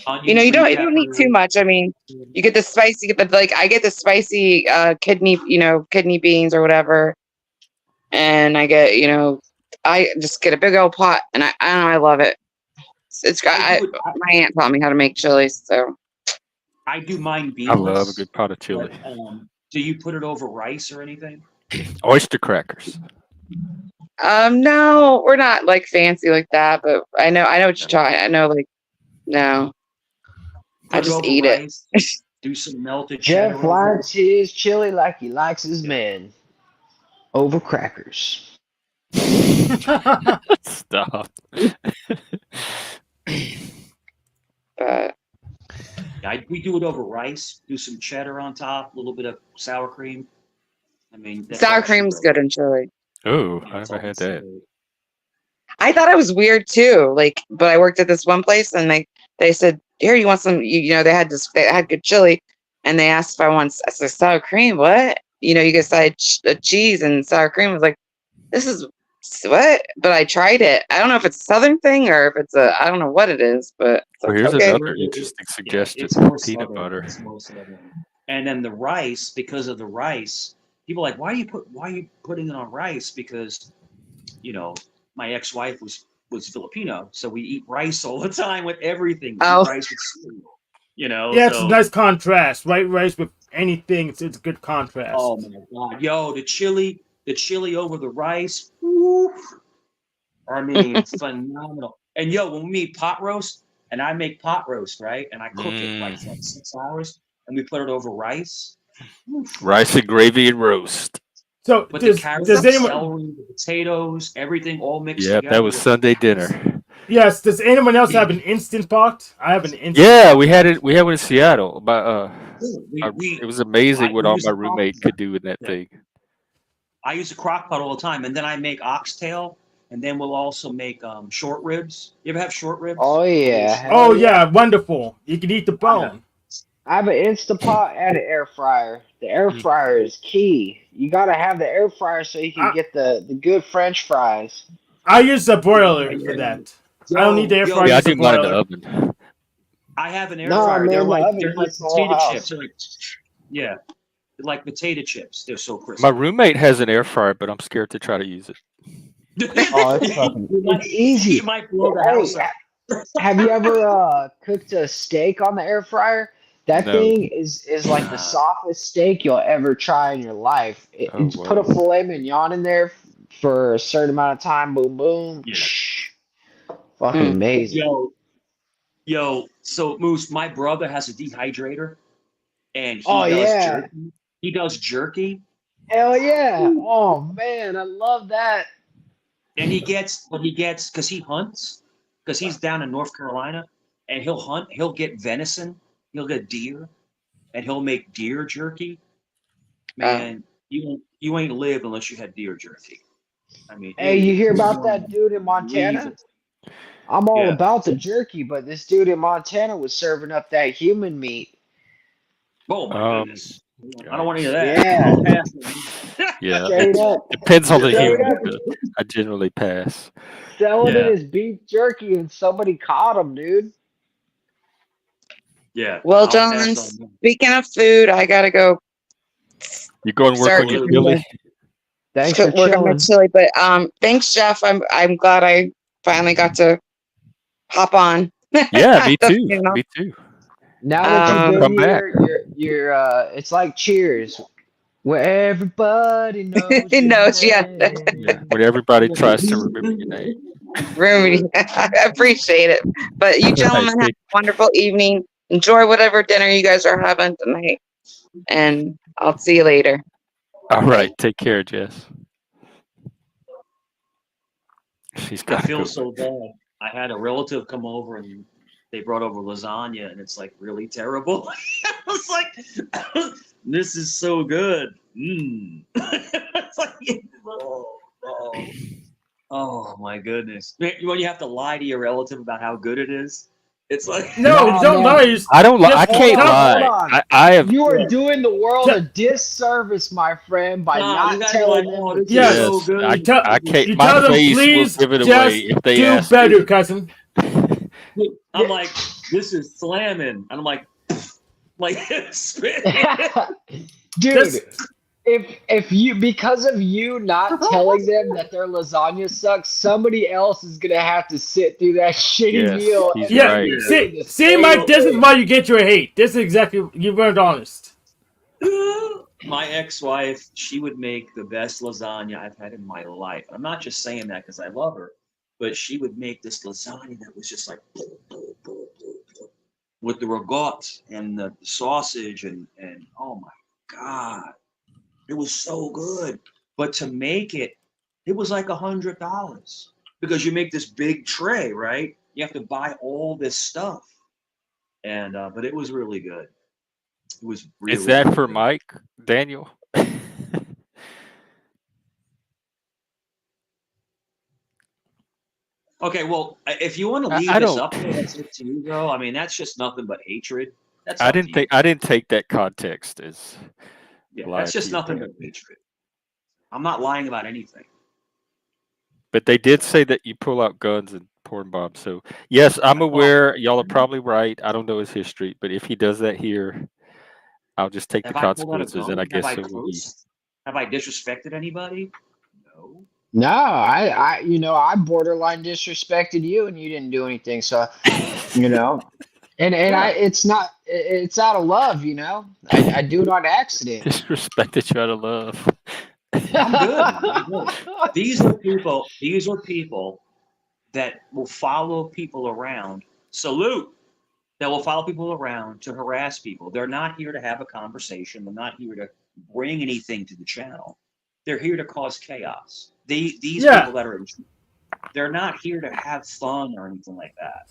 onions, You green don't need too pepper. much. I mean, you get the spicy, I get the spicy kidney beans or whatever, and I get I just get a big old pot, and I don't know, I love it. I do it. My aunt taught me how to make chili, so I do mine I love a beanless. good pot of chili. But do you put it over rice or anything? Oyster crackers. no, we're not like fancy like that, but I know what you're No. talking. I know, like, no, I Put it just over eat it. rice. Do some melted Jeff cheddar over it. likes his chili like he likes his Yeah. men, over crackers. Stop. But We do it over rice. Do some cheddar on top. A little bit of sour cream. I mean, that's sour all she cream's wrote. good in chili. Oh, Yeah, I it's never all had that. considered. I thought it was weird too. Like, but I worked at this one place, and they said, "Here, you want some?" They had good chili, and they asked if I said sour cream. What? You get side cheese and sour cream. I was like, this is what? But I tried it. I don't know if it's a Southern thing or if I don't know what it is, but it's Well, like, here's okay. another interesting Yeah, suggestion: it's more peanut southern. butter. It's more southern. And then the rice, because of the rice, people are like, why are you putting it on rice? Because, my ex-wife was Filipino, so we eat rice all the time with everything. We eat Oh, rice with cereal. Yeah, it's a So nice contrast. White rice with anything, it's a good oh contrast. my God. Yo, the chili over the rice. Woo, I mean, phenomenal. And yo, when we make pot roast, and I make pot roast, right? And I cook it like for like Mm. 6 hours, and we put it over rice. Oof. Rice and gravy and roast. So Put the carrots, does the anyone celery, the potatoes, everything all mixed Yep, that together was with Sunday dinner. yes, does anyone else have an instant pot? I have an instant Yeah, pot. we had it. We had one in Seattle. It we was amazing what we all use my a crock roommate could do in that yeah. thing. I use a crock pot all the time, and then I make oxtail, and then we'll also make short ribs. You ever have short ribs? Oh yeah, Little hell Oh yeah. yeah, wonderful. You can eat the yeah. bone. I have an Instapot and an air fryer. The air Mm. fryer is key. You gotta have the air fryer so you can I get the good French fries. I use a broiler for And, that. I don't need the air fryer. I Yeah, I use a do mine in the broiler. oven. I have an air Nah, fryer. man, the oven They're like heats the whole potato chips. house. Yeah, they're like potato chips. They're so My crispy. roommate has an air fryer, but I'm scared to try to use it. Oh, it's fucking, it's You easy. might blow the Hey, house up. have you ever cooked a steak on the air fryer? That No. thing is like the softest steak you'll ever try in your life. Oh Just put a wow. filet mignon in there for a certain amount of time. Boom, boom. Yeah. Fucking mm. amazing. Yo. So Moose, my brother has a dehydrator, and Oh yeah. He does jerky, Hell yeah. Oh man, I love that. and he gets because he hunts. because he's down in North Carolina, and he'll hunt. He'll get venison. He'll get deer, and he'll make deer jerky. Man, you ain't lived unless you had deer jerky. I mean, Hey, you hear about that dude in Montana? unbelievable. I'm all Yeah. about the jerky, but this dude in Montana was serving up that human meat. Oh my goodness! I don't want any of that. Yeah. I'll pass it. Yeah, Straight up. depends on the Straight human. up. But I generally pass. Selling it Yeah. as beef jerky, and somebody caught him, dude. Yeah. Well, I'll John, pass on that. speaking of food, I gotta go You go and work start on your cooking chili. Thanks for work on my chilling. chili. But thanks, Jeff. I'm glad I finally got to hop on. Yeah, me The too. panel. Me too. Now that you've been Come back. here, you're it's like Cheers, where everybody knows He your knows, yeah. name. Yeah, when everybody tries to remember your name. Rooney. I appreciate it. But you All right, gentlemen have a wonderful evening. Enjoy whatever dinner you guys are having tonight. And I'll see you later. all right, take care, Jess. She's I got to feel go. so bad. I had a relative come over and they brought over lasagna, and it's like really terrible. I was like, "This is so good." It's like, oh my goodness! When you have to lie to your relative about how good it is, it's like No, Nah, don't man. lie. I don't. I Just can't tell- lie. Hold on. I have. You are doing the world Te- a disservice, my friend, by No, you not gotta be telling like, them "Oh, the this is Yes. so Yes, good." I can't. You My tell them, face will please, give it just away if they do ask better, me. cousin. I'm like, "This is slamming," and I'm like, spit. Dude, Just if you, because of you not telling them that their lasagna sucks, somebody else is gonna have to sit through that shitty Yes, meal. he's And yeah. right. you're See, doing the see, Mike. same This is thing. why you get your hate. This is exactly you weren't honest. My ex-wife, she would make the best lasagna I've had in my life. I'm not just saying that because I love her, but she would make this lasagna that was just like with the ragout and the sausage and oh my God, it was so good. But to make it, it was like $100 because you make this big tray, right? You have to buy all this stuff, and but it was really good. It was really. Is that really for good. Mike, Daniel? Okay, well, if you want to leave I this don't. up there, that's up to you, bro. I mean, that's just nothing but hatred. That's I up didn't to think. you. I didn't take that context as Yeah, lying that's to just your nothing dad. but hatred. I'm not lying about anything. But they did say that you pull out guns and porn bombs. So yes, I'm Well, aware. Y'all are probably right. I don't know his history, but if he does that here, I'll just take the have I pulled out a consequences, and I gun? Have guess I so will he. cursed? Have I disrespected anybody? No. No, I borderline disrespected you, and you didn't do anything. So, you know, and Yeah. it's out of love, you know. I do it on accident. Disrespected you out of love. I'm good. I'm good. These are people. These are people that will follow people around. Salute. That will follow people around to harass people. They're not here to have a conversation. They're not here to bring anything to the channel. They're here to cause chaos. These Yeah. people that are in, they're not here to have fun or anything like that.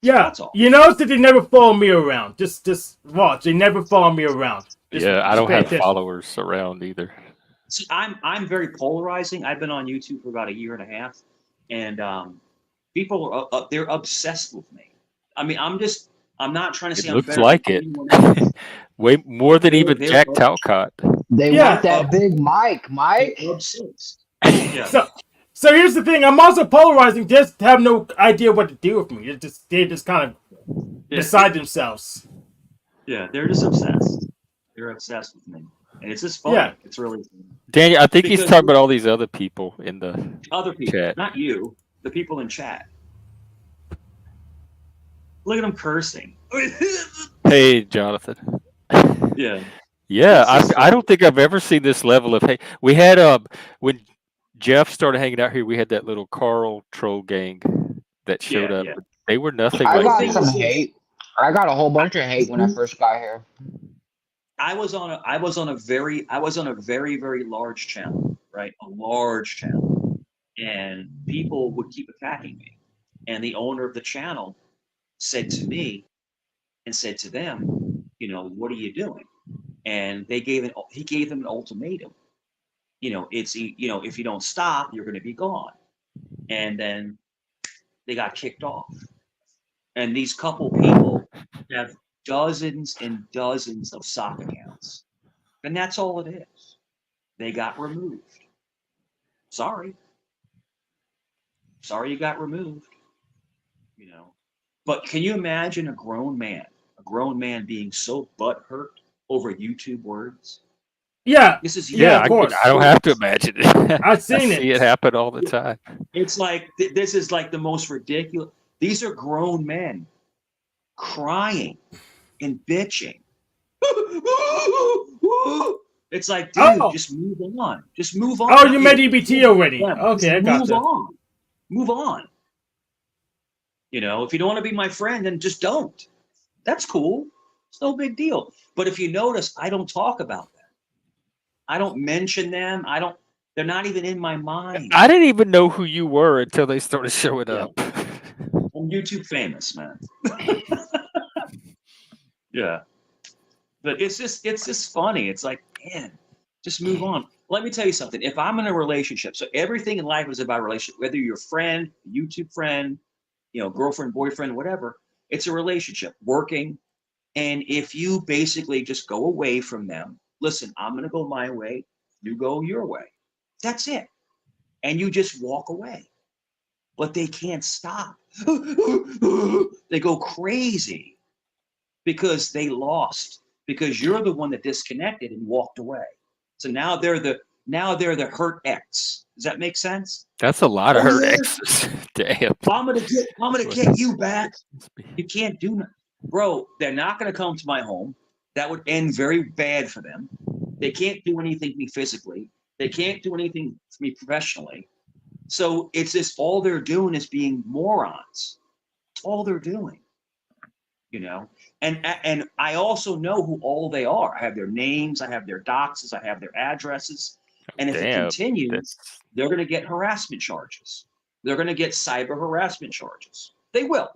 Yeah. That's all. You notice that they never follow me around. Just watch. They never follow me around. Just, Yeah, I just don't pay have attention. followers around either. See, I'm very polarizing. I've been on YouTube for about a year and a half, and people are they're obsessed with me. I mean, I'm not trying to It say I'm looks better like than it. anyone else. Way more than even They're Jack Talcott. They Yeah. want that big mic, Mike. obsessed. Yeah. So here's the thing. I'm also polarizing. Just have no idea what to do with me. They just kind of beside themselves. Yeah, they're just obsessed. They're obsessed with me, and it's just funny. Yeah. It's really funny. Daniel, I think he's Because talking about all these other people in the other people, chat. not you, the people in chat. Look at them cursing. Hey, Jonathan. Yeah. Yeah, It's just I don't think I've ever seen this level of hate. We had when Jeff started hanging out here, we had that little Carl troll gang that showed Yeah, up. yeah. But they were nothing I like got thing some is- hate. I got a whole bunch of hate when I first got here. I was on a very very large channel, right? A large channel, and people would keep attacking me. And the owner of the channel said to me and said to them, you know, what are you doing? And he gave them an ultimatum. You know, if you don't stop, you're going to be gone. And then they got kicked off. And these couple people have dozens and dozens of sock accounts. And that's all it is. They got removed. Sorry you got removed. You know. But can you imagine a grown man being so butthurt over YouTube words? Yeah. This is Yeah, of course. I don't have to imagine it. I've seen I see it happen all the time. It's like this is like the most ridiculous. These are grown men crying and bitching. It's like, dude, just move on. Just move on. Oh, you made EBT already. Okay, I got that. Move on. You know, if you don't want to be my friend, then just don't. That's cool. It's no big deal. But if you notice, I don't talk about them. I don't mention them. They're not even in my mind. I didn't even know who you were until they started showing up. I'm YouTube famous, man. Yeah. But it's just funny. It's like, man, just move on. Let me tell you something. If I'm in a relationship, so everything in life is about a relationship, whether you're a friend, a YouTube friend, you know, girlfriend, boyfriend, whatever, it's a relationship, working. And if you basically just go away from them, listen, I'm going to go my way, you go your way. That's it. And you just walk away. But they can't stop. They go crazy because they lost, because you're the one that disconnected and walked away. So now they're the hurt ex. Does that make sense? That's a lot of hurt exes. Damn. I'm gonna get you back. You can't do nothing. Bro, they're not gonna come to my home. That would end very bad for them. They can't do anything to me physically. They can't do anything to me professionally. So it's just all they're doing is being morons. It's all they're doing. You know? And I also know who all they are. I have their names, I have their doxes, I have their addresses. And if it continues, they're going to get harassment charges. They're going to get cyber harassment charges. They will.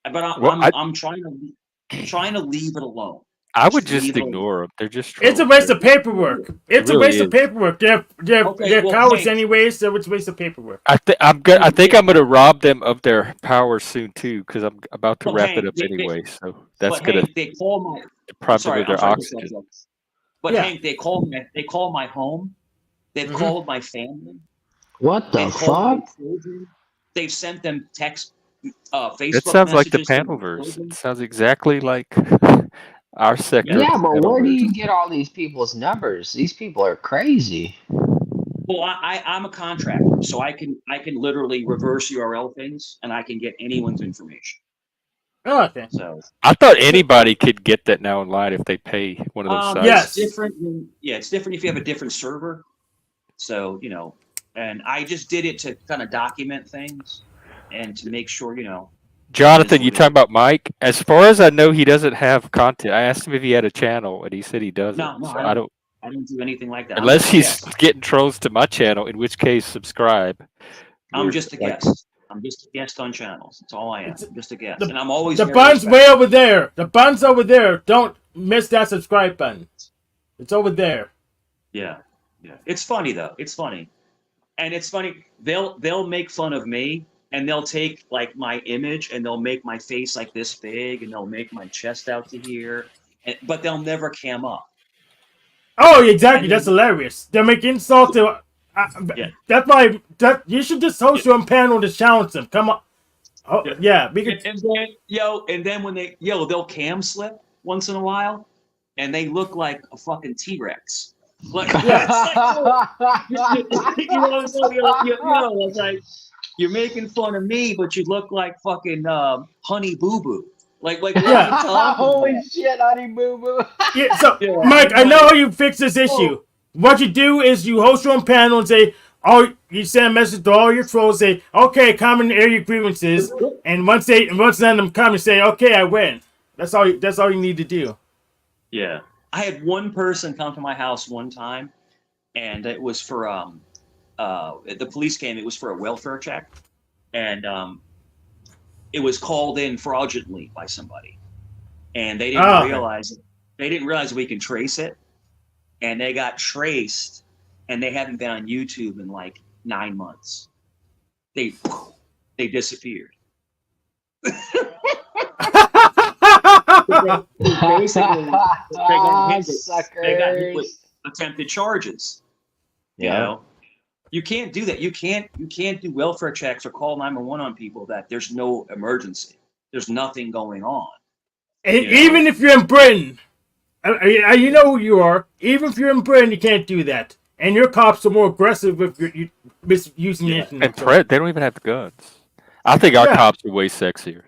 But I'm trying to leave it alone. I would just ignore them. They're just trolls. It's a waste of paperwork. It's a waste of paperwork. They're cowards anyways, so it's a waste of paperwork. I think I'm gonna rob them of their power soon too, because I'm about to wrap it up anyway. So that's gonna deprive their oxygen. But Hank, they call my home. They've called my family. What the fuck? They've sent them text, Facebook. That sounds like the Panelverse. It sounds exactly like our sector. Yeah, but where do you get all these people's numbers? These people are crazy. Well, I'm a contractor, so I can literally reverse URL things, and I can get anyone's information. Oh, okay. So I thought anybody could get that now online if they pay one of those sites. Yes. It's different if you have a different server. So, you know, and I just did it to kind of document things and to make sure, you know. Jonathan, you talking about Mike? As far as I know, he doesn't have content. I asked him if he had a channel, and he said he doesn't. No, so I don't do anything like that. Unless he's getting trolls to my channel, in which case, subscribe. I'm just a guest. I'm just a guest on channels. That's all I am. I'm just a guest. And I'm always the bun's way over there. The bun's over there. Don't miss that subscribe button. It's over there. Yeah. Yeah. It's funny though. It's funny. And it's funny. They'll make fun of me, and they'll take like my image and they'll make my face like this big, and they'll make my chest out to here, but they'll never cam up. Oh, exactly. That's hilarious. They make insults to. That's why you should just host your own panel to challenge them. Come on. Oh, yeah. And then when they'll cam slip once in a while, and they look like a fucking T-Rex. Like, it's like you're making fun of me, but you look like fucking Honey Boo Boo. Like holy shit, Honey Boo Boo. Mike, I know how you fix this issue. What you do is you host your own panel and say, you send a message to all your trolls, say, okay, comment and air your grievances, and once none of them come, say, okay, I win. That's all you need to do. Yeah. I had one person come to my house one time, and it was for the police came. It was for a welfare check, and it was called in fraudulently by somebody, and they didn't realize it. They didn't realize we can trace it, and they got traced, and they haven't been on YouTube in like 9 months. They disappeared. Basically, they got hit with attempted charges. You know, you can't do that. You can't do welfare checks or call 911 on people that there's no emergency. There's nothing going on. Even if you're in Britain, you know who you are. Even if you're in Britain, you can't do that. And your cops are more aggressive if you're misusing the internet. And they don't even have the guns. I think our cops are way sexier.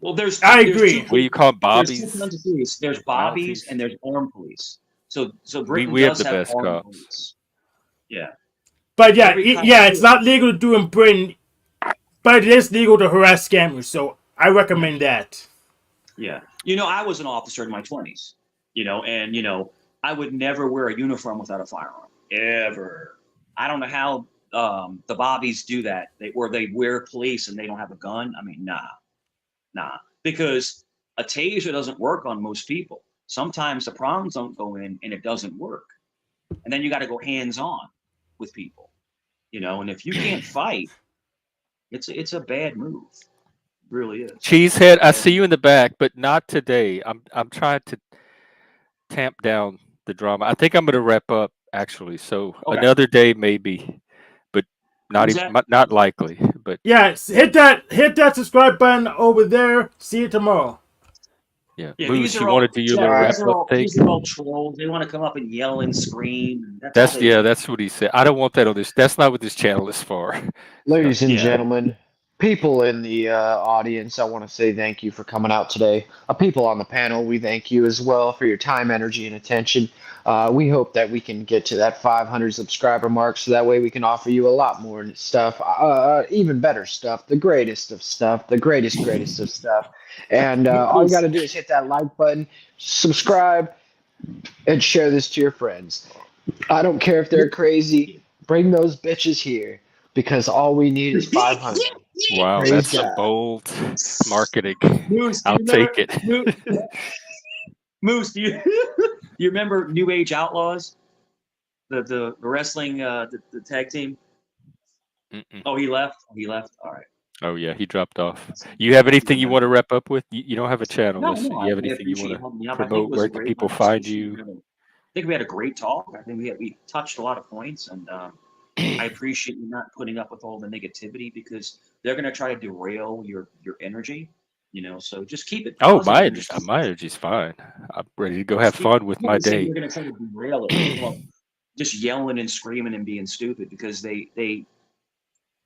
Well, I agree. What do you call them, There's bobbies? two kinds of police. There's bobbies and there's armed police. So Britain we have does the best armed cops. police. Yeah. But it's not legal to do in Britain, but it is legal to harass scammers. So I recommend that. Yeah. I was an officer in my 20s, and I would never wear a uniform without a firearm. Ever. I don't know how the bobbies do that. They wear police and they don't have a gun. I mean, nah. Because a taser doesn't work on most people. Sometimes the prongs don't go in and it doesn't work. And then you got to go hands-on with people, and if you can't fight, it's a bad move. It really is. Cheesehead, I see you in the back, but not today. I'm trying to tamp down the drama. I think I'm going to wrap up actually. So another day maybe, but not likely. But yeah, hit that subscribe button over there. See you tomorrow. Yeah, Moose, you want to do your little wrap-up thing? These are all trolls. They want to come up and yell and scream. That's what he said. I don't want that on this. That's not what this channel is for. Ladies and gentlemen, people in the audience, I want to say thank you for coming out today. People on the panel, we thank you as well for your time, energy, and attention. We hope that we can get to that 500 subscriber mark, so that way we can offer you a lot more stuff, even better stuff, the greatest of stuff, the greatest of stuff. And all you got to do is hit that like button, subscribe, and share this to your friends. I don't care if they're crazy. Bring those bitches here, because all we need is 500. Wow, Praise that's God. some bold marketing. Moose, I'll take it. Moose, do you remember New Age Outlaws? The wrestling the tag team? Mm-mm. Oh, he left? All right. Oh yeah, he dropped off. You have anything you want to wrap up with? You don't have a channel. No, You have anything you want to promote? Where can people find you? I think we had a great talk. I think we touched a lot of points, and I appreciate you not putting up with all the negativity, because they're going to try to derail your energy. So just keep it. Oh, my energy's fine. I'm ready to go have fun with my day. They're going to try to derail it, just yelling and screaming and being stupid, because they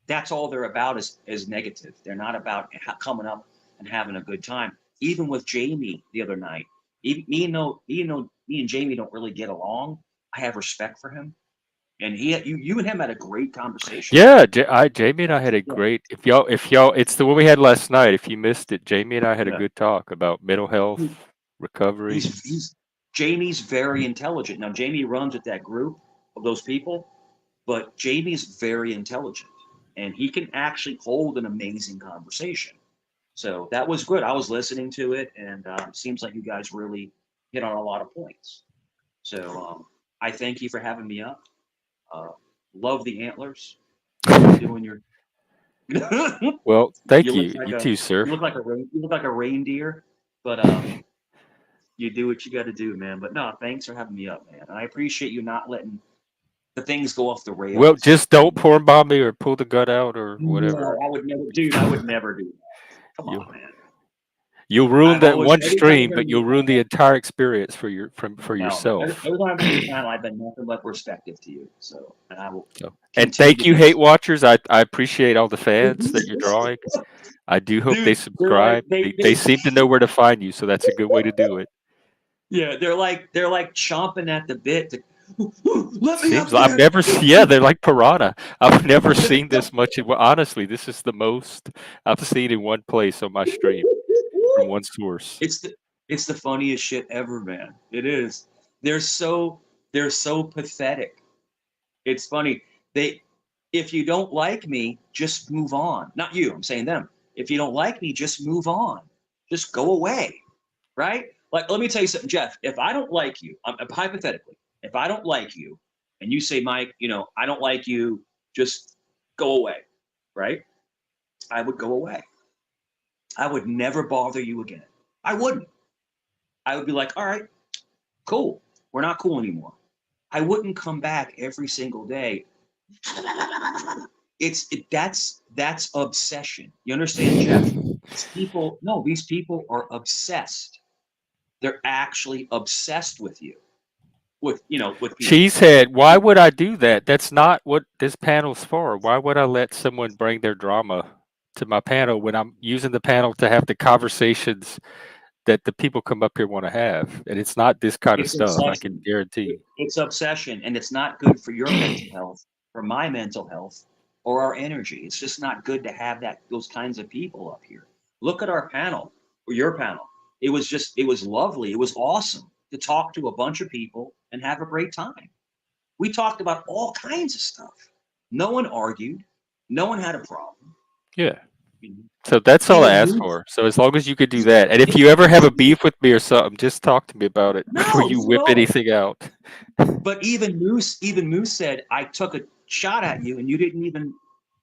that's all they're about is negative. They're not about coming up and having a good time. Even with Jamie the other night, me and Jamie don't really get along, I have respect for him, and you and him had a great conversation. Yeah, Jamie and I had a great. If y'all, it's the one we had last night. If you missed it, Jamie and I had a good talk about mental health, recovery. Jamie's very intelligent. Now Jamie runs with that group of those people, but Jamie's very intelligent, and he can actually hold an amazing conversation. So that was good. I was listening to it, and seems like you guys really hit on a lot of points. So I thank you for having me up. Love the antlers. Doing your. Well, thank you. You too, sir. You look like a reindeer, but you do what you got to do, man. But no, thanks for having me up, man. And I appreciate you not letting the things go off the rails. Well, just don't porn bomb me or pull the gun out or whatever. No, I would never do that. Come on, man. You'll ruin that one stream, but you'll ruin the entire experience for yourself. Every time I've been on the channel, I've been nothing but respectful to you. So, and I will. And thank you, hate watchers. I appreciate all the fans that you're drawing. I do hope they subscribe. They seem to know where to find you, so that's a good way to do it. Yeah, they're like chomping at the bit to. Let me Seems like I've never seen. Yeah, they're like piranha. I've never seen this much. Well, honestly, this is the most I've seen in one place on my stream from one source. It's the funniest shit ever, man. It is. They're so pathetic. It's funny. If you don't like me, just move on. Not you. I'm saying them. If you don't like me, just move on. Just go away, right? Like, let me tell you something, Jeff. If I don't like you, hypothetically, if I don't like you, and you say, Mike, I don't like you, just go away, right? I would go away. I would never bother you again. I wouldn't. I would be like, all right, cool. We're not cool anymore. I wouldn't come back every single day. That's obsession. You understand, Jeff? These people are obsessed. They're actually obsessed with you. With people. Cheesehead, why would I do that? That's not what this panel's for. Why would I let someone bring their drama to my panel when I'm using the panel to have the conversations that the people come up here want to have? And it's not this kind of It's stuff, I can obsession. guarantee. It's obsession, and it's not good for your mental health, for my mental health, or our energy. It's just not good to have those kinds of people up here. Look at our panel, or your panel. It was lovely. It was awesome to talk to a bunch of people and have a great time. We talked about all kinds of stuff. No one argued. No one had a problem. Yeah. So that's all I asked for. So as long as you could do that. And if you ever have a beef with me or something, just talk to me about it before you whip anything out. But even Moose said, I took a shot at you and you didn't even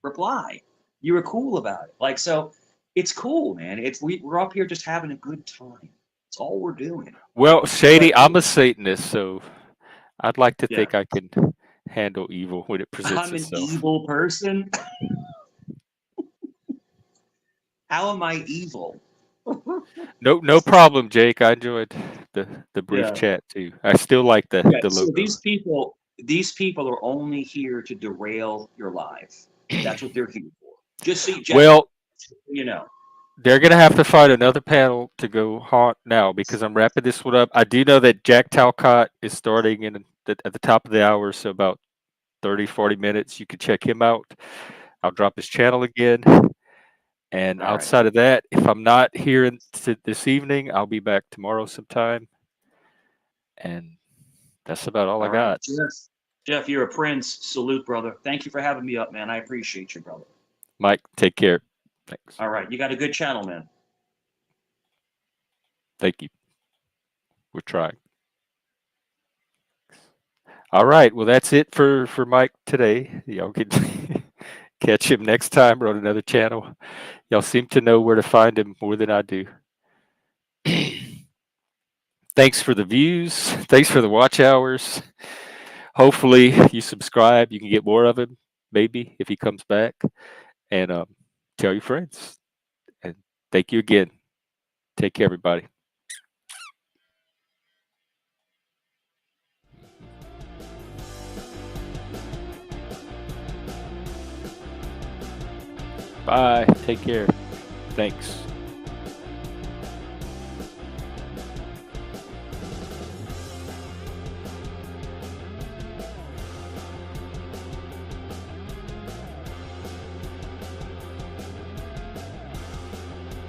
reply. You were cool about it. Like, so it's cool, man. We're up here just having a good time. That's all we're doing. Well, Shady, I'm a Satanist, so I'd like to think I can handle evil when it presents itself. I'm an evil person. How am I evil? No problem, Jake. I enjoyed the brief chat too. I still like the logo. So these people are only here to derail your life. That's what they're here for. Just see, Jeff, well, they're gonna have to find another panel to go haunt now because I'm wrapping this one up. I do know that Jack Talcott is starting at the top of the hour, so about 30-40 minutes. You can check him out. I'll drop his channel again. And outside of that, if I'm not here this evening, I'll be back tomorrow sometime. And that's about all I got. Jeff, you're a prince. Salute, brother. Thank you for having me up, man. I appreciate you, brother. Mike, take care. Thanks. All right. You got a good channel, man. Thank you. We're trying. All right. Well, that's it for Mike today. Y'all can catch him next time on another channel. Y'all seem to know where to find him more than I do. Thanks for the views. Thanks for the watch hours. Hopefully you subscribe. You can get more of him, maybe, if he comes back. And tell your friends. And thank you again. Take care, everybody. Bye. Take care. Thanks.